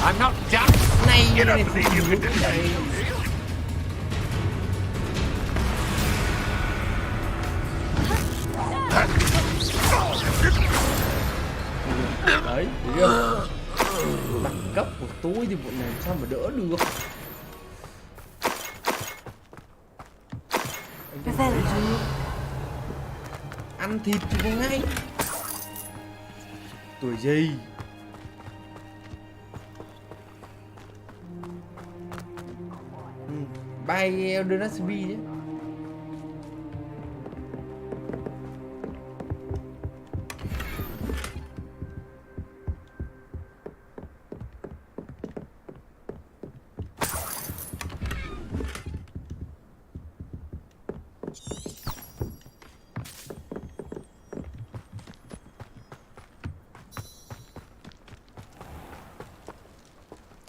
I'm not done. You don't believe you can defend me? Đấy, thấy chưa? Đẳng cấp của tôi thì bọn này sao mà đỡ được. Ăn thịt thì có ngay. Tuổi gì? Bay Elden Ring đấy.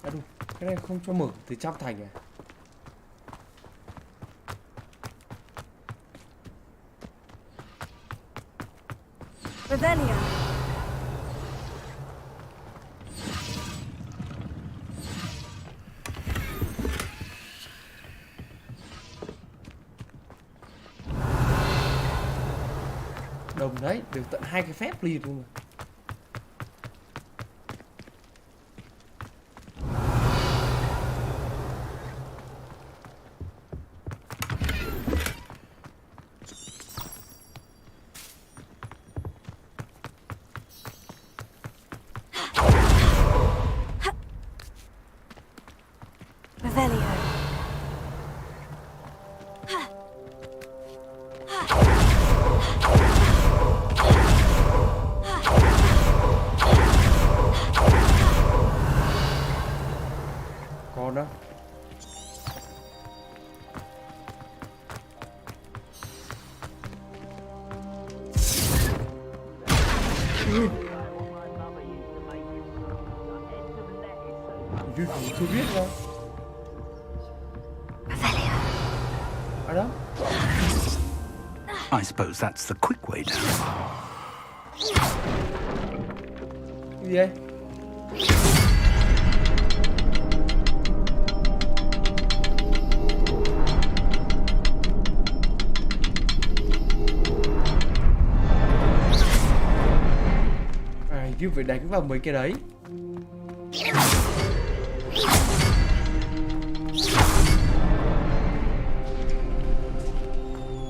À đúng, cái này không cho mở từ trong thành à? Revelio. Đồng đấy, được tận 2 cái phép liền luôn mà. Con đó. Chưa biết đâu. Ở đó. I suppose that's the quick way down. Cái gì đây? Chứ phải đánh vào mấy cái đấy.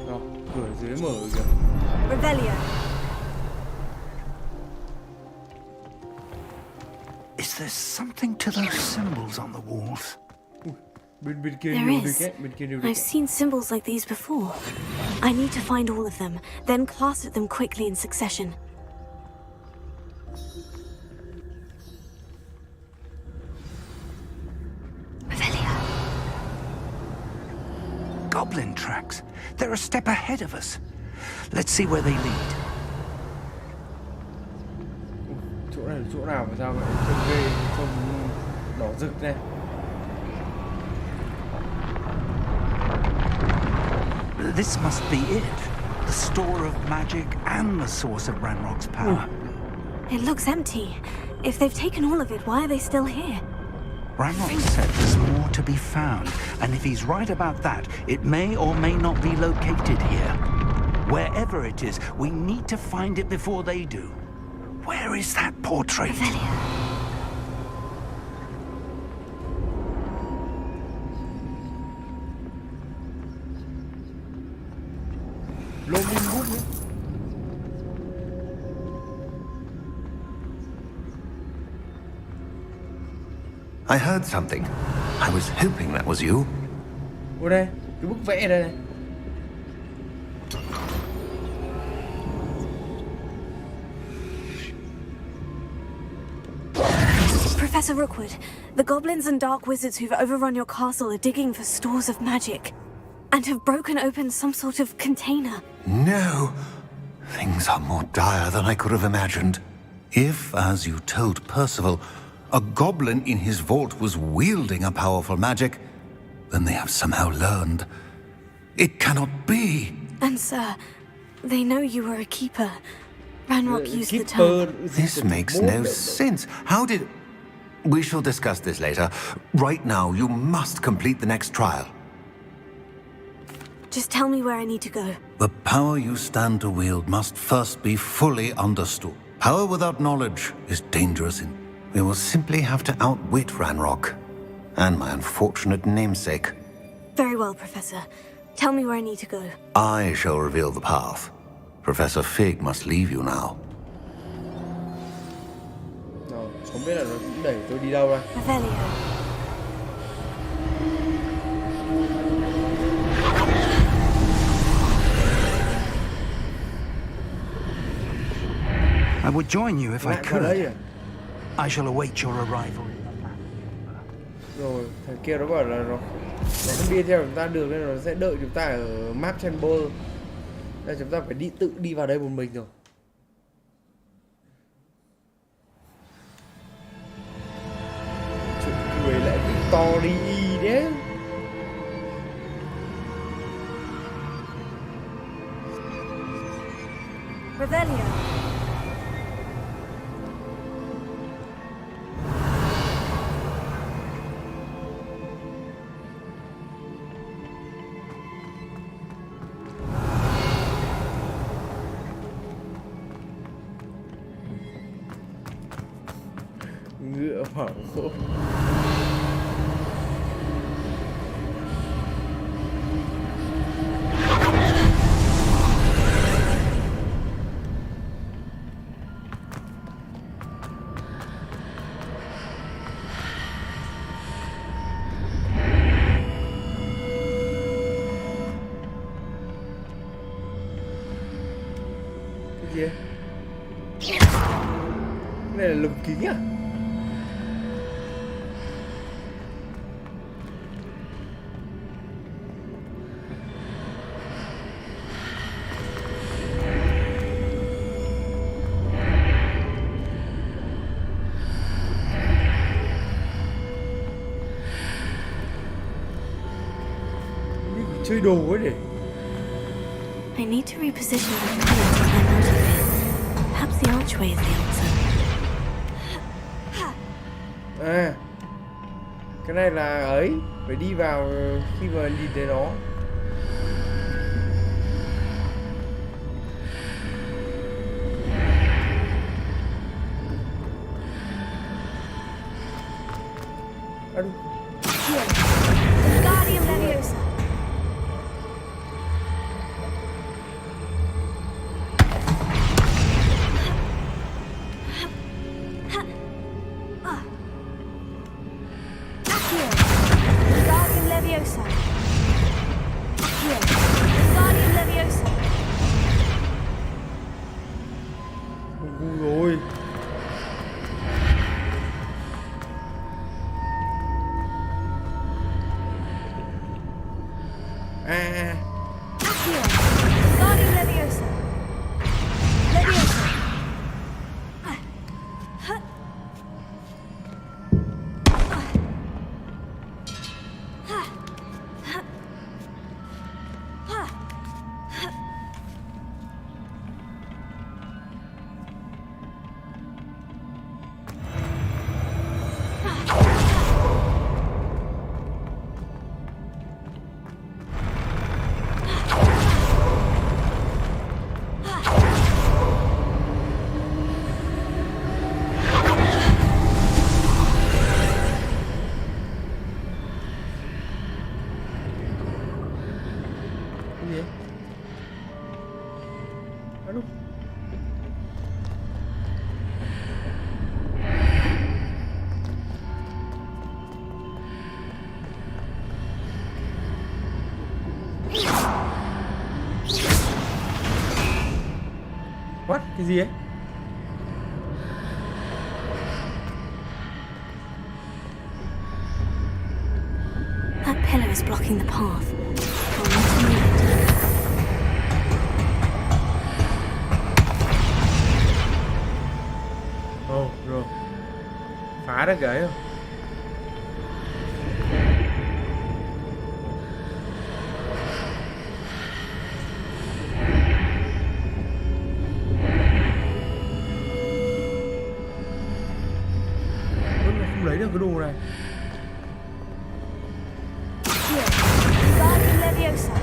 Đó, cửa dưới mở kìa. Revelio. Is there something to those symbols on the walls? Bên kia There nhiều is. được bên kia nhiều được. I've seen symbols like these before. I need to find all of them, then class at them quickly in succession. Goblin tracks. They're a step ahead of us. Let's see where they lead. Chỗ nào mà sao vậy? Trông ghê, trông đỏ rực này. This must be it. The store of magic and the source of Ranrock's power. It looks empty. If they've taken all of it, why are they still here? Ranrock said there's more to be found, and if he's right about that, it may or may not be located here. Wherever it is, we need to find it before they do. Where is that portrait? I heard something. I was hoping that was you. Ủa đây, cái bức vẽ đây này. Professor Rookwood, the goblins and dark wizards who've overrun your castle are digging for stores of magic and have broken open some sort of container. No. Things are more dire than I could have imagined. If, as you told Percival, a goblin in his vault was wielding a powerful magic, then they have somehow learned. It cannot be. And sir, they know you were a keeper. Ranrock used the term. This makes no sense. How did... We shall discuss this later. Right now, you must complete the next trial. Just tell me where I need to go. The power you stand to wield must first be fully understood. Power without knowledge is dangerous. We will simply have to outwit Ranrock and my unfortunate namesake. Very well, Professor. Tell me where I need to go. I shall reveal the path. Professor Fig must leave you now. Không biết là nó đẩy tôi đi đâu đây. I would join you if I could. I shall await your arrival. Rồi, thằng kia nó bảo là nó không đi theo chúng ta được nên nó sẽ đợi chúng ta ở map chamber. Nên chúng ta phải tự đi vào đây một mình rồi. Chuyện cười lại Victory đấy. Revelio. Ngựa hoảng hốt. Cái gì? Cái này là lồng kính à? Chơi đồ ấy để. I need to reposition the plane to climb out of here. Perhaps the archway is the answer. À, cái này là ấy, phải đi vào khi mà nhìn thấy nó. Guardian Leviosa. Rồi. Guardian Leviosa. Leviosa. Cái gì? Alo. What? Cái gì ấy? That pillar is blocking the path. Oh, rồi. Phá được cái không? Không lấy được cái đồ này. Leviosa.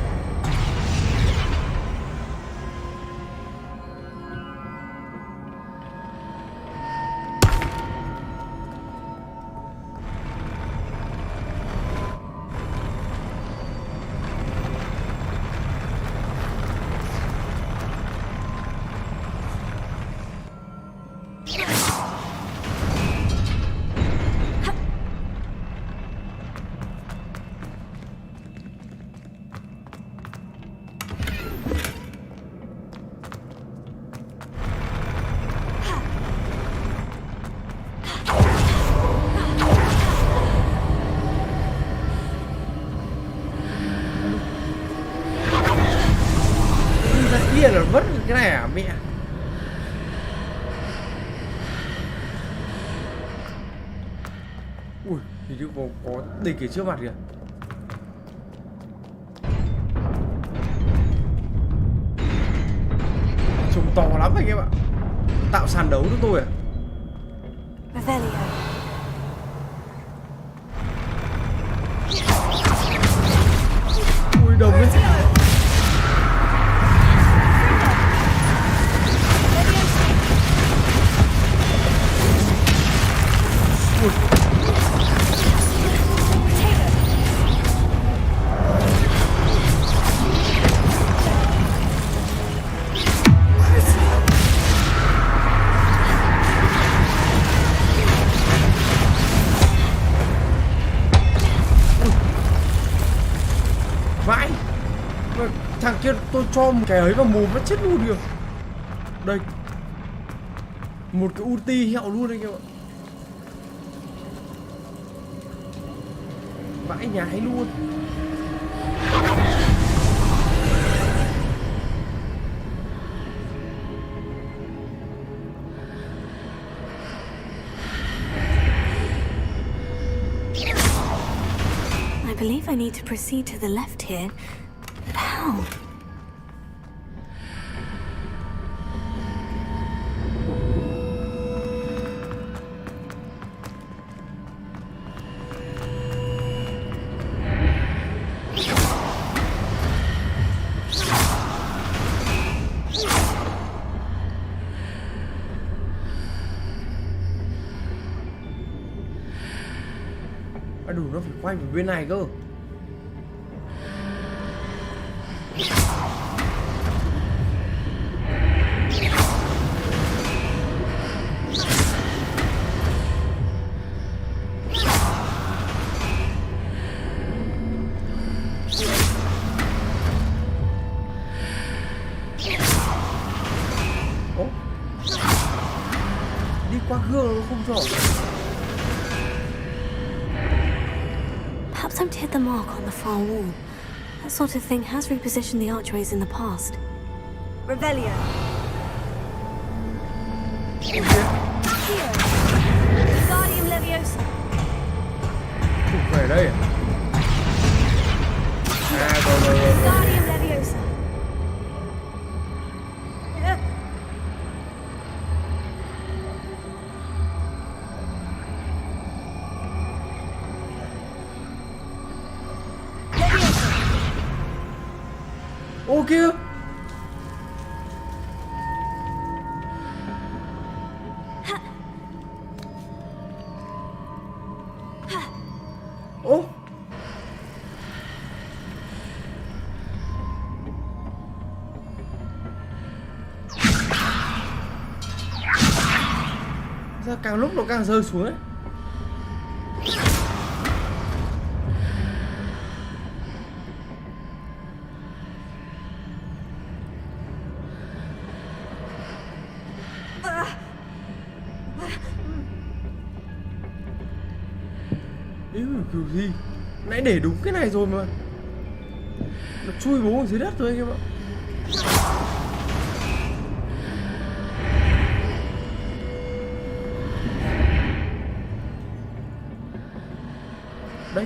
Kia là mất cái này à mẹ? Ui, hình như có địch ở trước mặt kìa. Trông to lắm anh em ạ. Tạo sàn đấu cho tôi à? Ui đồng ấy. Vãi. Thằng kia tôi cho một cái ấy vào mồm nó chết luôn kìa. Đây. Một cái ulti hẹo luôn anh em ạ. Vãi nhái luôn. I believe I need to proceed to the left here. But how? Đủ nó phải quay về bên này cơ. Ồ. Đi qua gương nó không rõ. Perhaps I've hit the mark on the far wall. That sort of thing has repositioned the archways in the past. Revelio. Guardian Leviosa. Không phải đây. À rồi. Guardian Leviosa. Ô kia. Leviosa. Càng lúc nó càng rơi xuống ấy. Yêu kiểu gì? Nãy để đúng cái này rồi mà. Nó chui bố ở dưới đất rồi anh em ạ. Đấy.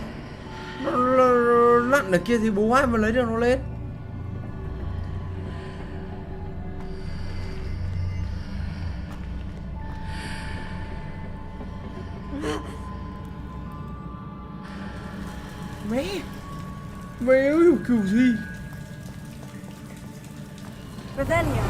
Nó lặn ở kia thì bố ai mà lấy được nó lên. Mẹ ơi kiểu gì? Revelio.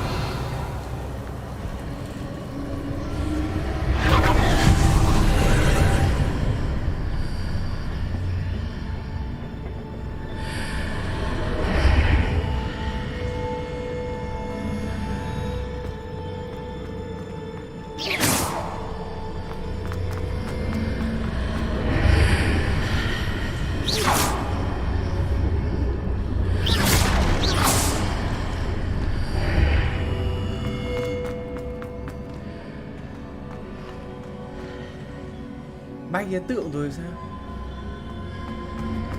Bay cái tượng rồi sao?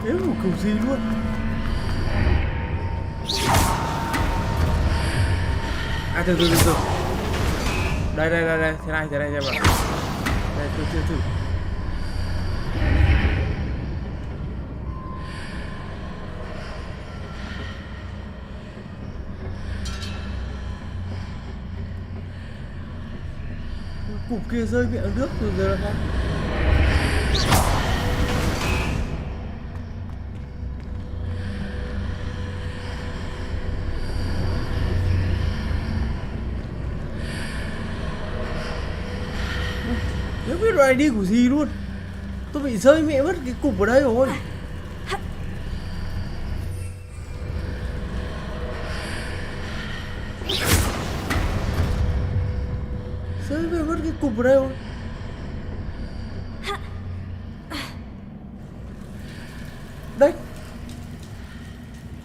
Thế một kiểu gì luôn. À từ. Đây, thế này xem ạ. Đây thử. Cục kia rơi miệng nước từ giờ là sao? Nếu biết loại đi của gì luôn. Tôi bị rơi mẹ mất cái cục ở đây rồi. Rơi mẹ mất cái cục ở đây rồi. Đây.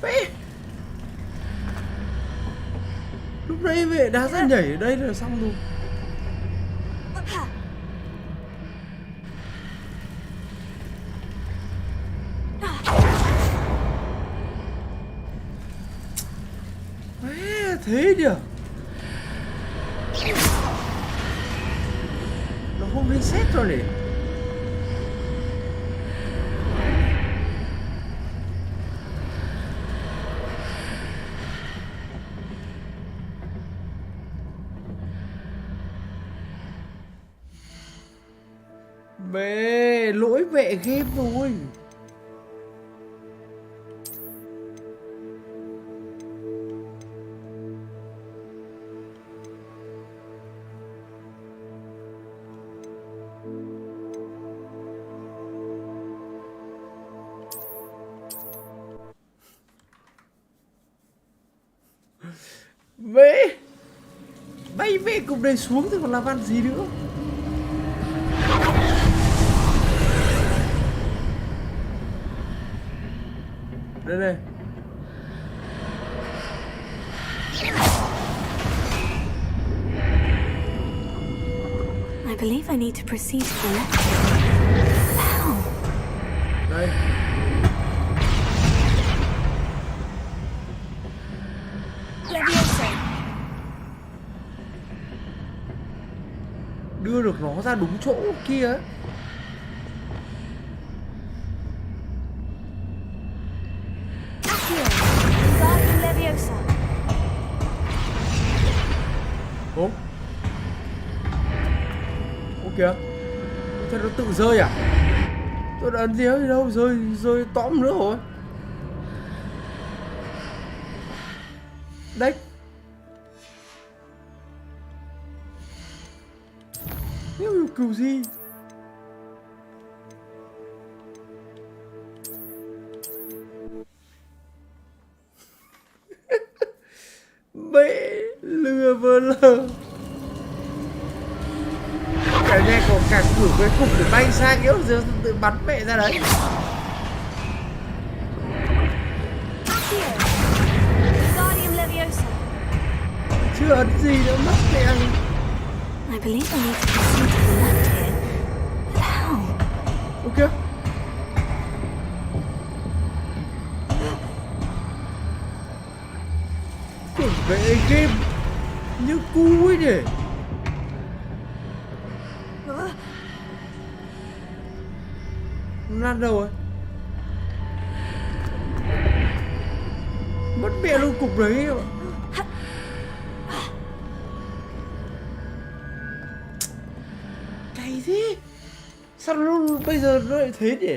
Mẹ. Lúc nãy mẹ đá ra nhảy ở đây là xong rồi. Thế nhỉ? Nó không reset rồi nhỉ? Bê, lỗi mẹ game rồi. Mẹ bay mẹ cùng đây xuống thì còn làm ăn gì nữa. Đây I believe I need to proceed to the left. Ow. Đây. Đưa được nó ra đúng chỗ kia ấy. Ủa? Ủa kìa. Thế nó tự rơi à? Tôi đã ấn gì đâu, rơi tõm nữa rồi. Đấy. Kiểu gì? Bệ lừa vờ lờ. Cái Cả cử cái cục để bay sang yếu giờ tự bắn mẹ ra đấy. Chưa ấn gì nữa mất mẹ. I believe I need to proceed to the left here. But how? Ok. Tưởng vệ game như cu ấy nhỉ. Nó đâu rồi? Mất mẹ luôn cục đấy ạ. Cày thế. Sao nó bây giờ nó lại thế nhỉ?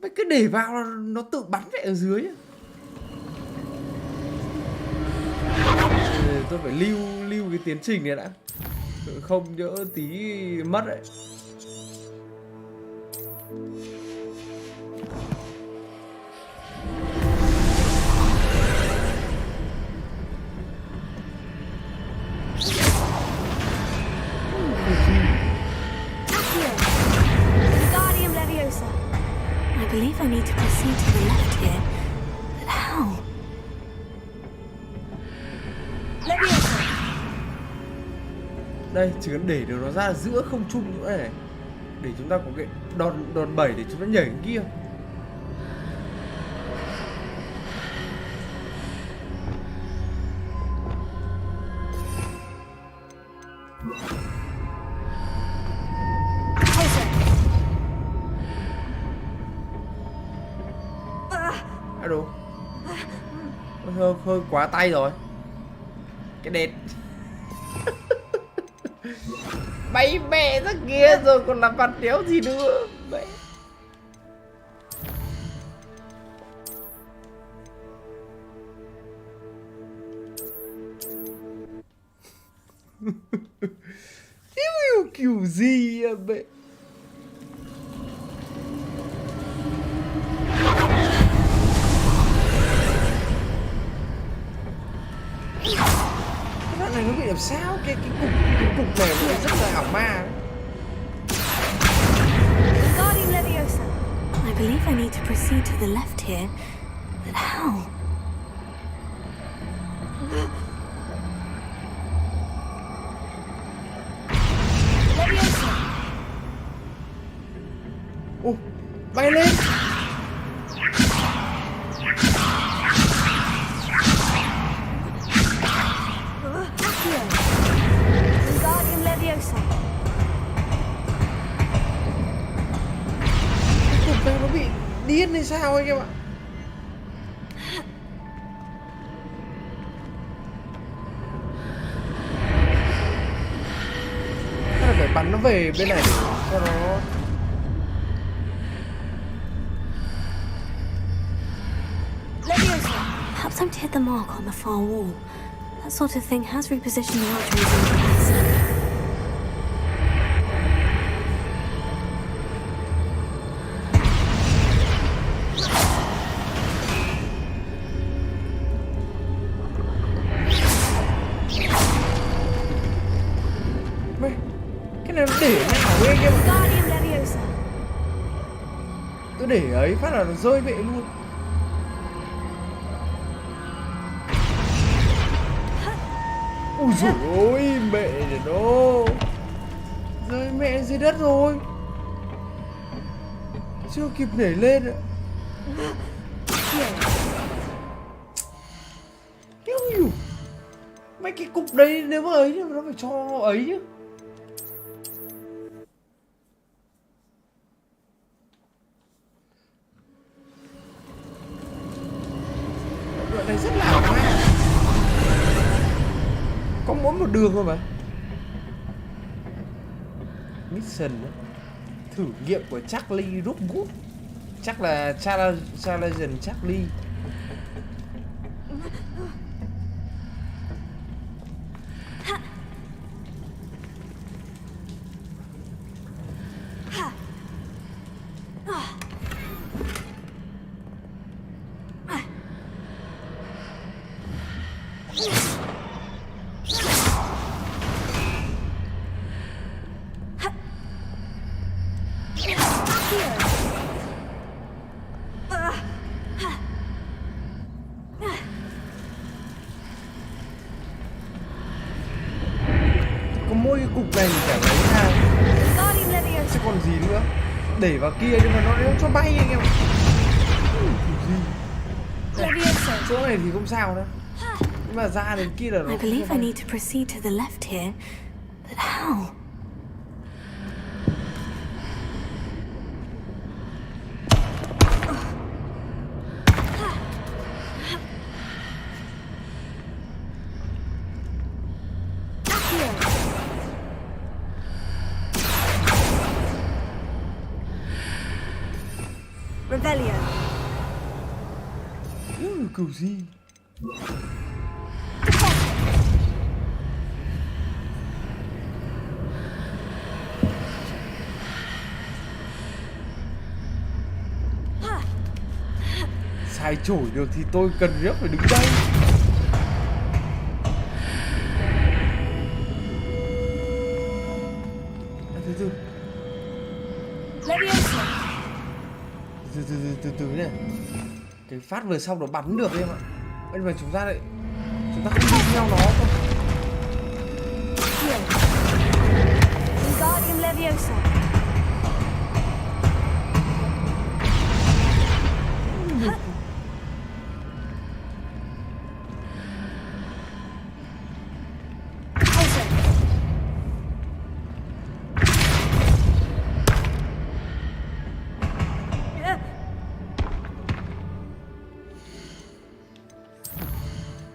Mày cứ để vào là nó tự bắn lại ở dưới. Tôi phải lưu cái tiến trình này đã, không nhỡ tí mất đấy. I believe I need to proceed to the left here. But how? Đây, chỉ cần để được nó ra giữa không trung nữa này, để chúng ta có cái đòn bẩy để chúng ta nhảy kia. Alo. Hơi quá tay rồi. Cái đệt. Bay mẹ ra kia rồi còn làm mặt đéo gì nữa. Mẹ. Yêu kiểu gì à mẹ. Này nó bị làm sao cái cục này nó rất là ảo ma. I believe I need to proceed to the left here, but how? Ô, bay lên. Nó bị điên hay sao ấy các bạn? Chắc là phải bắn nó về bên này cho nó. Perhaps I'm to hit the mark on the far wall. That sort of thing has repositioned the arteries in the past. Để nào ấy kia mà. Tôi để ấy phát là nó rơi vệ luôn. Ui dồi ôi mẹ để nó rơi mẹ dưới đất rồi. Chưa kịp nhảy lên ạ. Mấy cái cục đấy nếu mà ấy thì nó phải cho ấy chứ. Đoạn này rất là ảo ma. Có mỗi một đường thôi mà. Mission thử nghiệm của Charlie Rookwood. Chắc là Challenge Charlie. đẩy vào kia nhưng mà nó cho bay anh em. Chỗ này thì không sao đâu. Nhưng mà ra đến kia là nó I believe I need to proceed to the left here, but how? Revelio. Kiểu gì? Sai chổi được thì tôi cần rất phải đứng đây. Từ từ nhé. Cái phát vừa xong nó bắn được em ạ. Nhưng mà chúng ta không đi theo nó thôi. Wingardium Leviosa.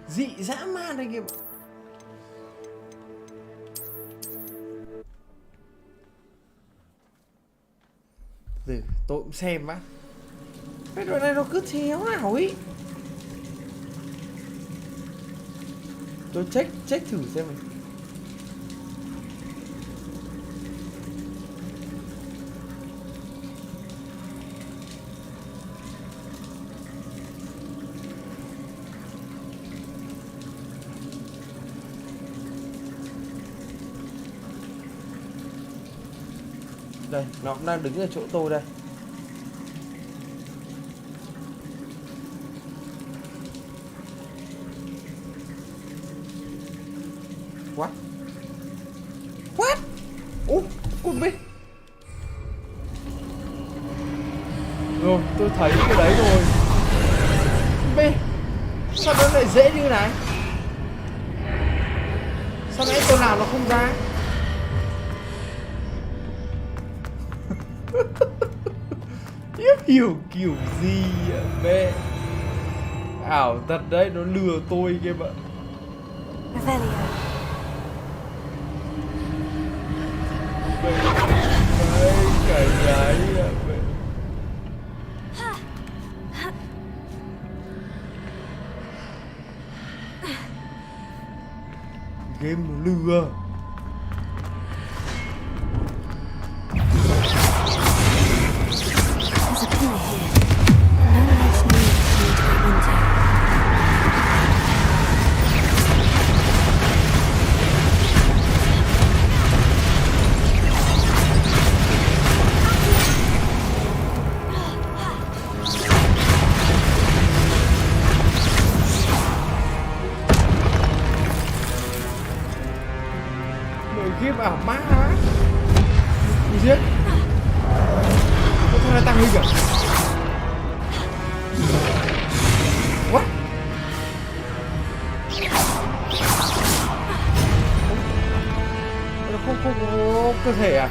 Dị dã man anh em. Từ tôi cũng xem á. Cái đoạn này nó cứ theo nào ấy. Tôi check thử xem này. Đây, nó cũng đang đứng ở chỗ tôi đây. What? What? Ủa, con bé. Rồi, tôi thấy cái đấy rồi. B, sao nó lại dễ như này? Sao nãy tôi làm nó không ra? Hiểu kiểu gì ạ mẹ. Ảo thật đấy, nó lừa tôi kia bạn. Cái gái ạ mẹ. Game nó lừa. Game ảo ma á. Gì giết. Có thằng này tăng hình à? What? Nó không có cơ thể à?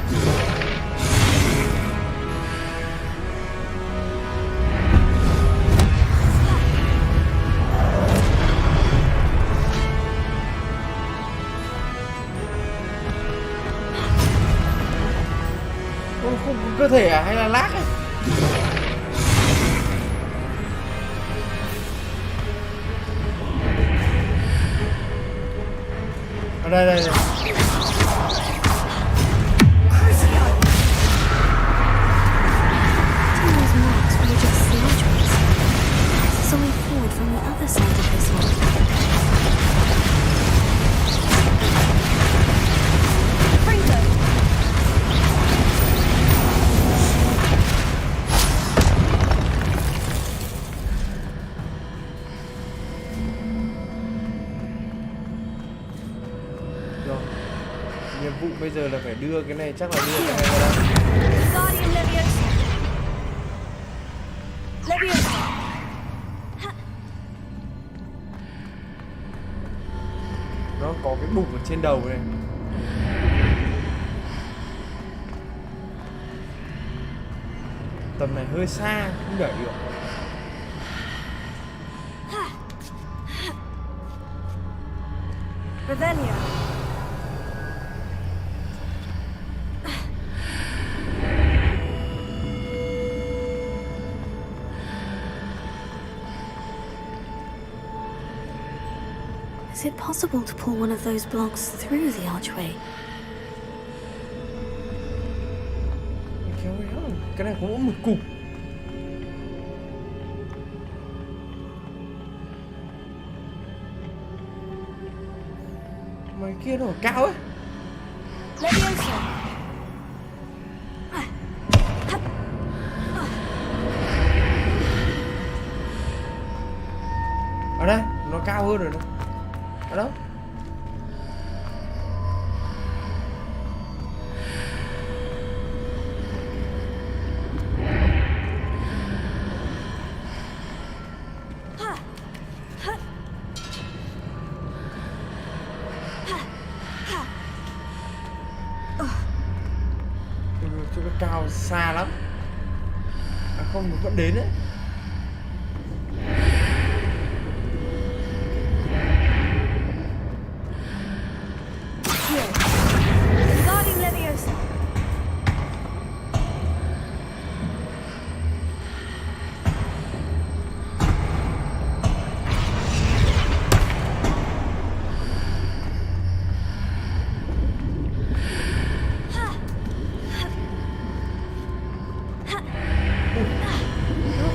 Không có cơ thể à hay là lag ấy? Ở đây. Nhiệm vụ bây giờ là phải đưa cái này, chắc là đưa cái này vào đây. Nó có cái bụng ở trên đầu này. Tầm này hơi xa, không đẩy được. Revelio. Is it possible to pull one of those blocks through the archway? Cái này có một cục. Mấy kia nó cao ấy. Ở đây, nó cao hơn rồi đó. Ở đâu? Chỗ nó cao xa lắm. À không, nó vẫn đến đấy.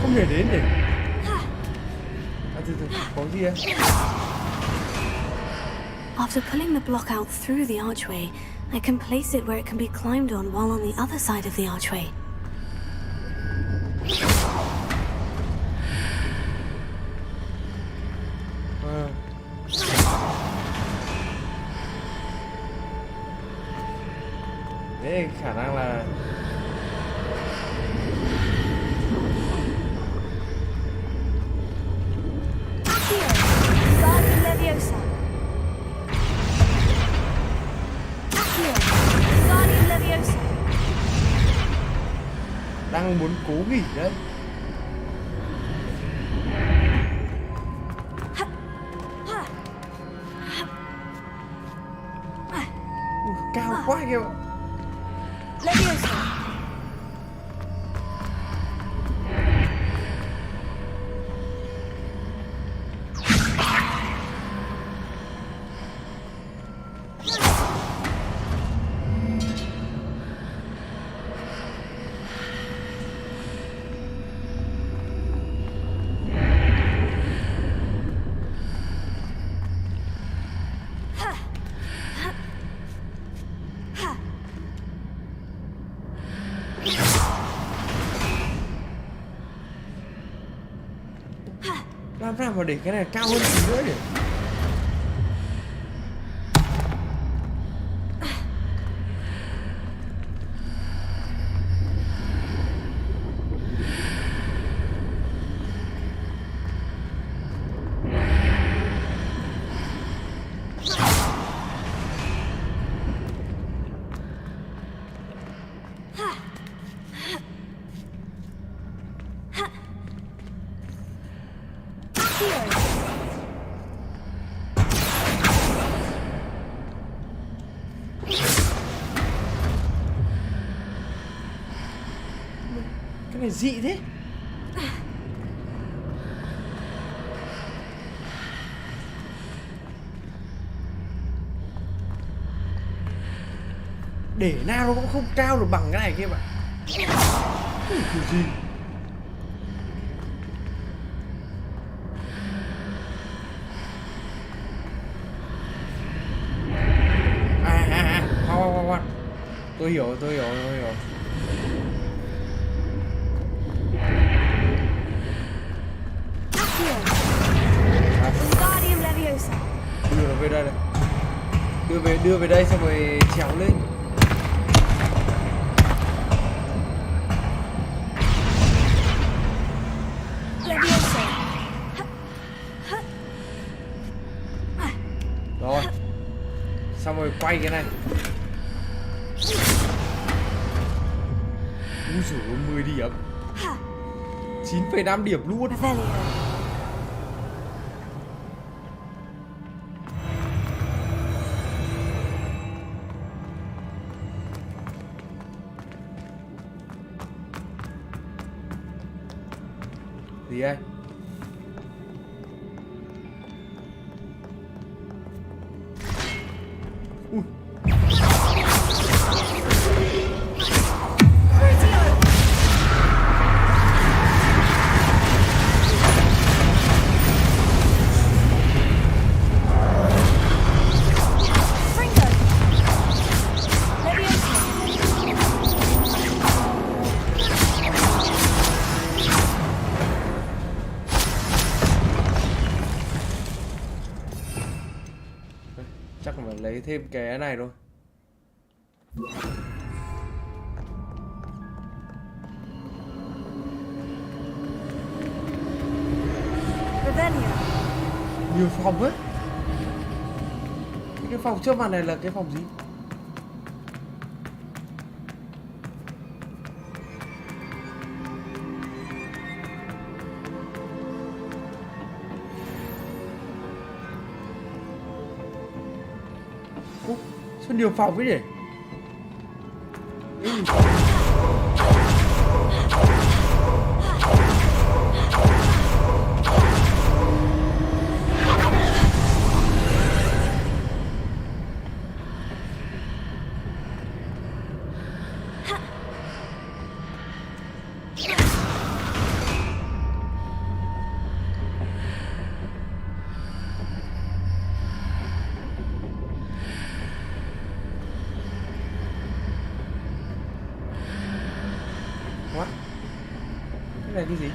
Không thể đến để. Có gì à? After pulling the block out through the archway, I can place it where it can be climbed on while on the other side of the archway. Đấy, khả năng là đang muốn cố nghỉ đấy. Cao quá kìa. Làm sao mà để cái này cao hơn tí nữa nhỉ? Cái này dị thế. Để nào nó cũng không cao được bằng cái này kia bạn. Cái gì? Khoan. Tôi hiểu. Đưa nó về đây này. Đưa về đây xong rồi trèo lên. quay cái này. Úi dồi ôi, 10 điểm. 9,5 điểm luôn. Gì đây? Chắc phải lấy thêm cái này thôi. Nhiều phòng ấy. Cái phòng trước mặt này là cái phòng gì? Sao nhiều phòng ấy nhỉ? What? Cái này cái gì?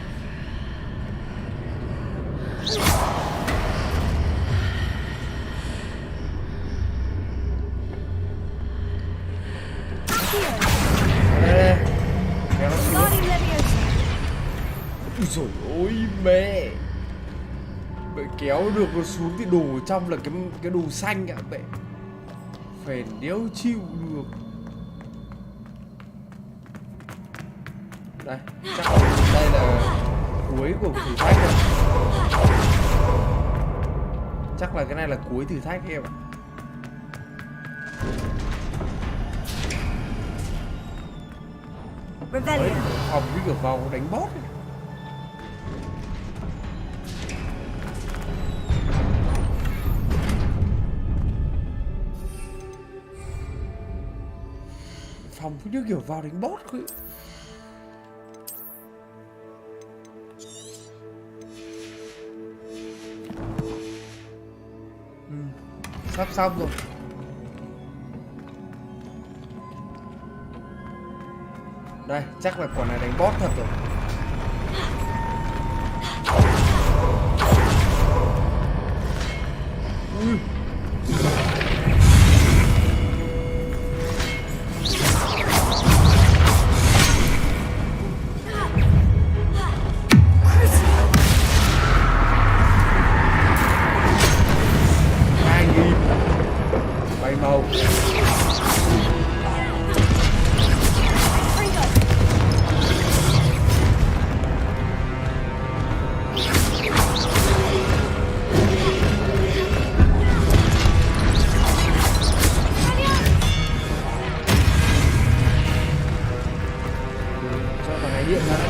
Ui dồi ôi mẹ. Mẹ kéo được nó xuống thì đồ ở trong là cái đồ xanh ạ mẹ. Phèn đéo chịu được. Đây, chắc đây là cuối của thử thách rồi. Chắc là cái này là cuối thử thách em ạ. Đấy, phòng như kiểu vào đánh boss ấy. Phòng như kiểu vào đánh boss ấy. Sắp xong rồi. Đây, chắc là quả này đánh boss thật rồi. Ui. Bay màu. Cho thằng này điện ra đấy.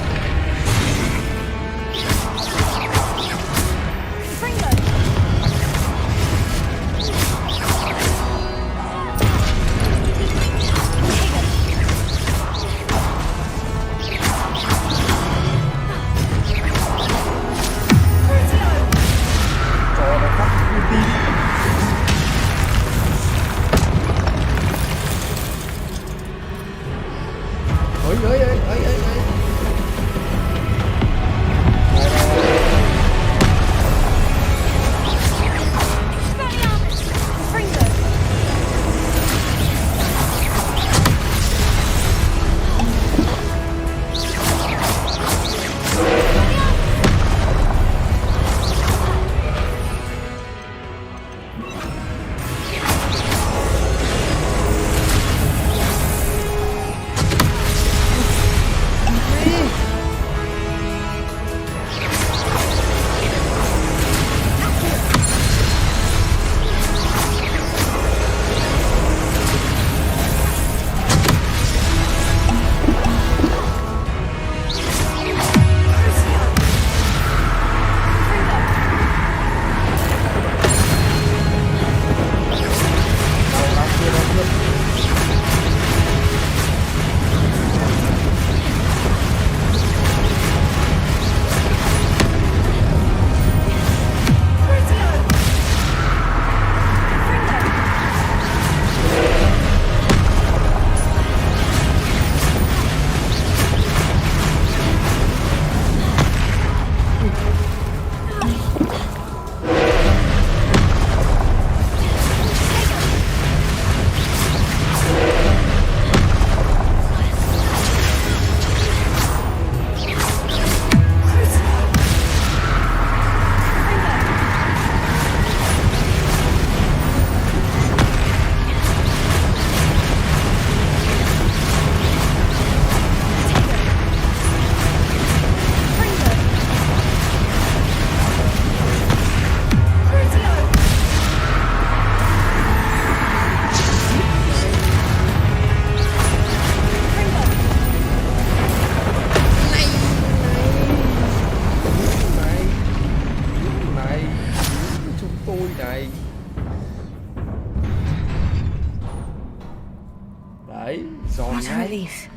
relief.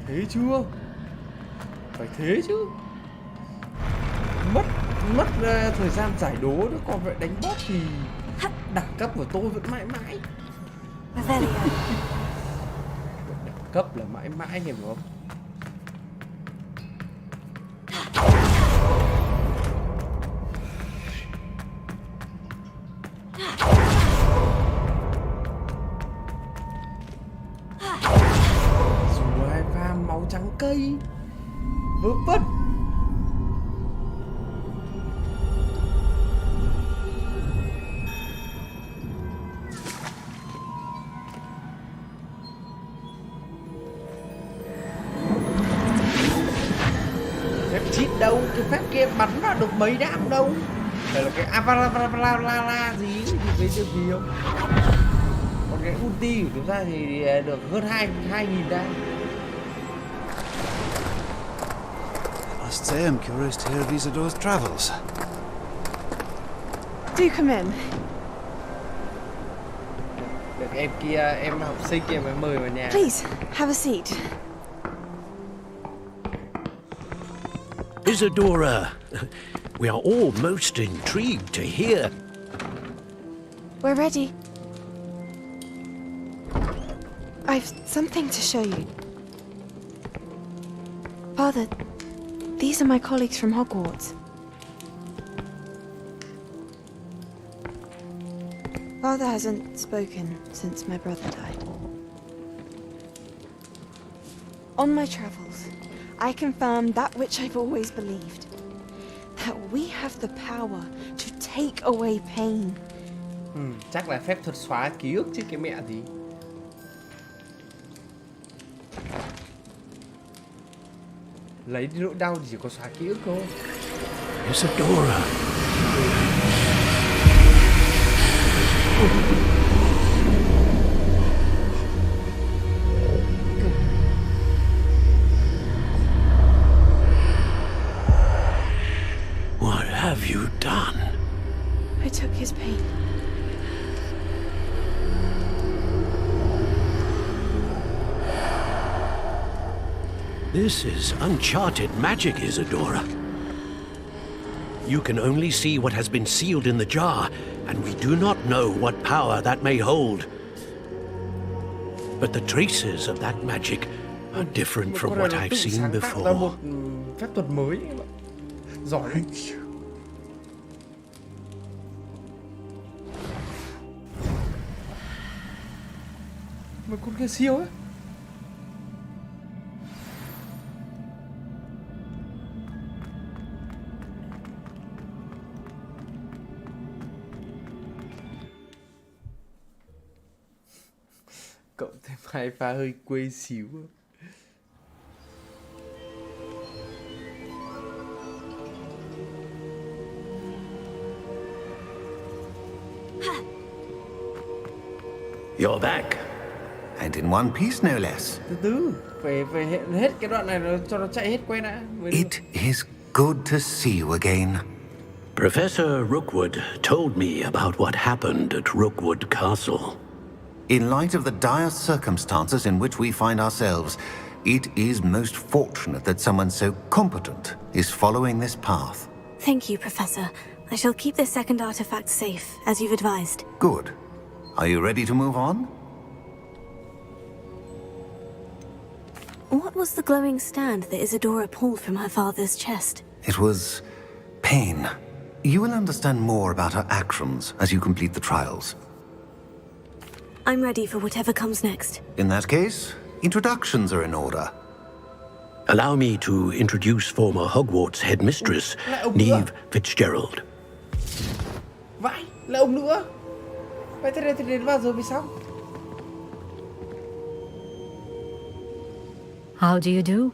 Thế chưa? Phải thế chứ. Mất thời gian giải đố nữa, còn vậy đánh boss thì đẳng cấp của tôi vẫn mãi mãi. Đẳng cấp là mãi mãi, hiểu không? Dù ai pha máu trắng cây vớ vẩn. Đâu cái phép kia bắn vào được mấy đám đâu. Đây là cái avalala gì thì thấy được gì không? Còn cái ulti của chúng ta thì được hơn 2.000 đam. I must say I'm curious to hear of Isadore's travels. Do come in. Được em kia, em học sinh kia mới mời vào nhà. Please, have a seat. Isadora, we are all most intrigued to hear. We're ready. I've something to show you. Father, these are my colleagues from Hogwarts. Father hasn't spoken since my brother died. On my travels, I confirmed that which I've always believed. That we have the power to take away pain. Chắc là phép thuật xóa ký ức chứ cái mẹ gì. Lấy đi nỗi đau thì chỉ có xóa ký ức thôi. Isadora. What have you done? I took his pain. This is uncharted magic, Isadora. You can only see what has been sealed in the jar, and we do not know what power that may hold. But the traces of that magic are different from what I've seen before. Một phép thuật mới. Giỏi. Mà con kia siêu ấy. Cộng thêm hai pha hơi quê xíu. You're back. And in one piece, no less. Từ từ, phải hết cái đoạn này cho nó chạy hết quay đã. It is good to see you again. Professor Rookwood told me about what happened at Rookwood Castle. In light of the dire circumstances in which we find ourselves, it is most fortunate that someone so competent is following this path. Thank you, Professor. I shall keep this second artifact safe, as you've advised. Good. Are you ready to move on? What was the glowing stand that Isadora pulled from her father's chest? It was pain. You will understand more about her actions as you complete the trials. I'm ready for whatever comes next. In that case, introductions are in order. Allow me to introduce former Hogwarts headmistress, Neve Fitzgerald. Vãi, là ông nữa. Vậy thế này thì đến bao giờ mới xong? How do you do?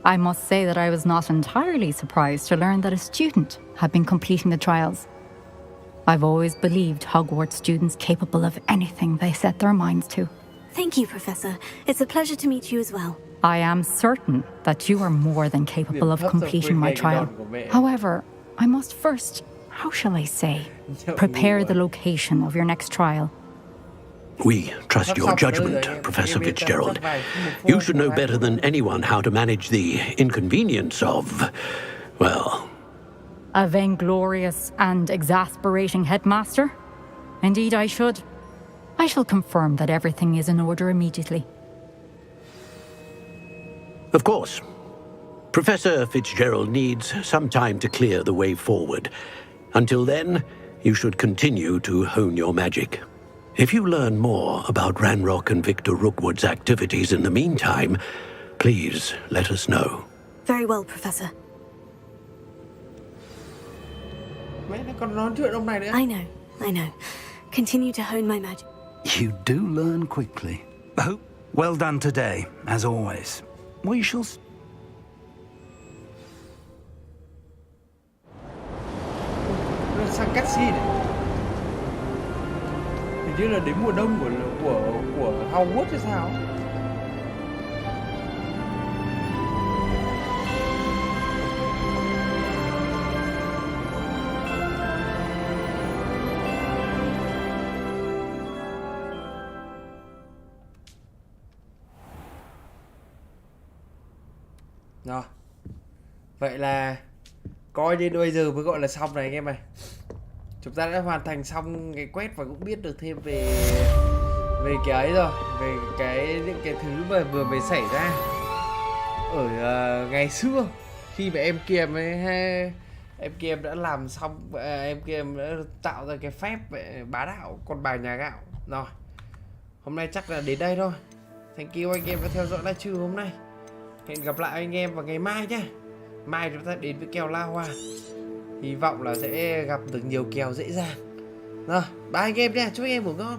I must say that I was not entirely surprised to learn that a student had been completing the trials. I've always believed Hogwarts students capable of anything they set their minds to. Thank you, Professor. It's a pleasure to meet you as well. I am certain that you are more than capable of completing my trial. However, I must first, how shall I say, prepare the location of your next trial. We trust your judgment, Professor Fitzgerald. You should know better than anyone how to manage the inconvenience of, well... A vainglorious and exasperating headmaster? Indeed I should. I shall confirm that everything is in order immediately. Of course. Professor Fitzgerald needs some time to clear the way forward. Until then, you should continue to hone your magic. If you learn more about Ranrock and Victor Rookwood's activities in the meantime, please let us know. Very well, Professor. I know. Continue to hone my magic. You do learn quickly. Oh, well done today, as always. We shall... Sang cutscene này. Hình như là đến mùa đông của Hogwarts hay sao? Rồi. Vậy là coi như bây giờ mới gọi là xong này anh em này. Chúng ta đã hoàn thành xong cái quét và cũng biết được thêm về cái ấy rồi, về những cái thứ mà vừa mới xảy ra ở ngày xưa khi mà em Kiềm em Kiềm đã làm xong, em Kiềm đã tạo ra cái phép bá đạo con bài nhà gạo. Rồi, hôm nay chắc là đến đây thôi. Thank you anh em đã theo dõi livestream hôm nay. Hẹn gặp lại anh em vào ngày mai nhé. Mai chúng ta đến với kèo La Hoa. Hy vọng là sẽ gặp được nhiều kèo dễ dàng. Rồi, bye anh em nha, chúc anh em ngủ ngon.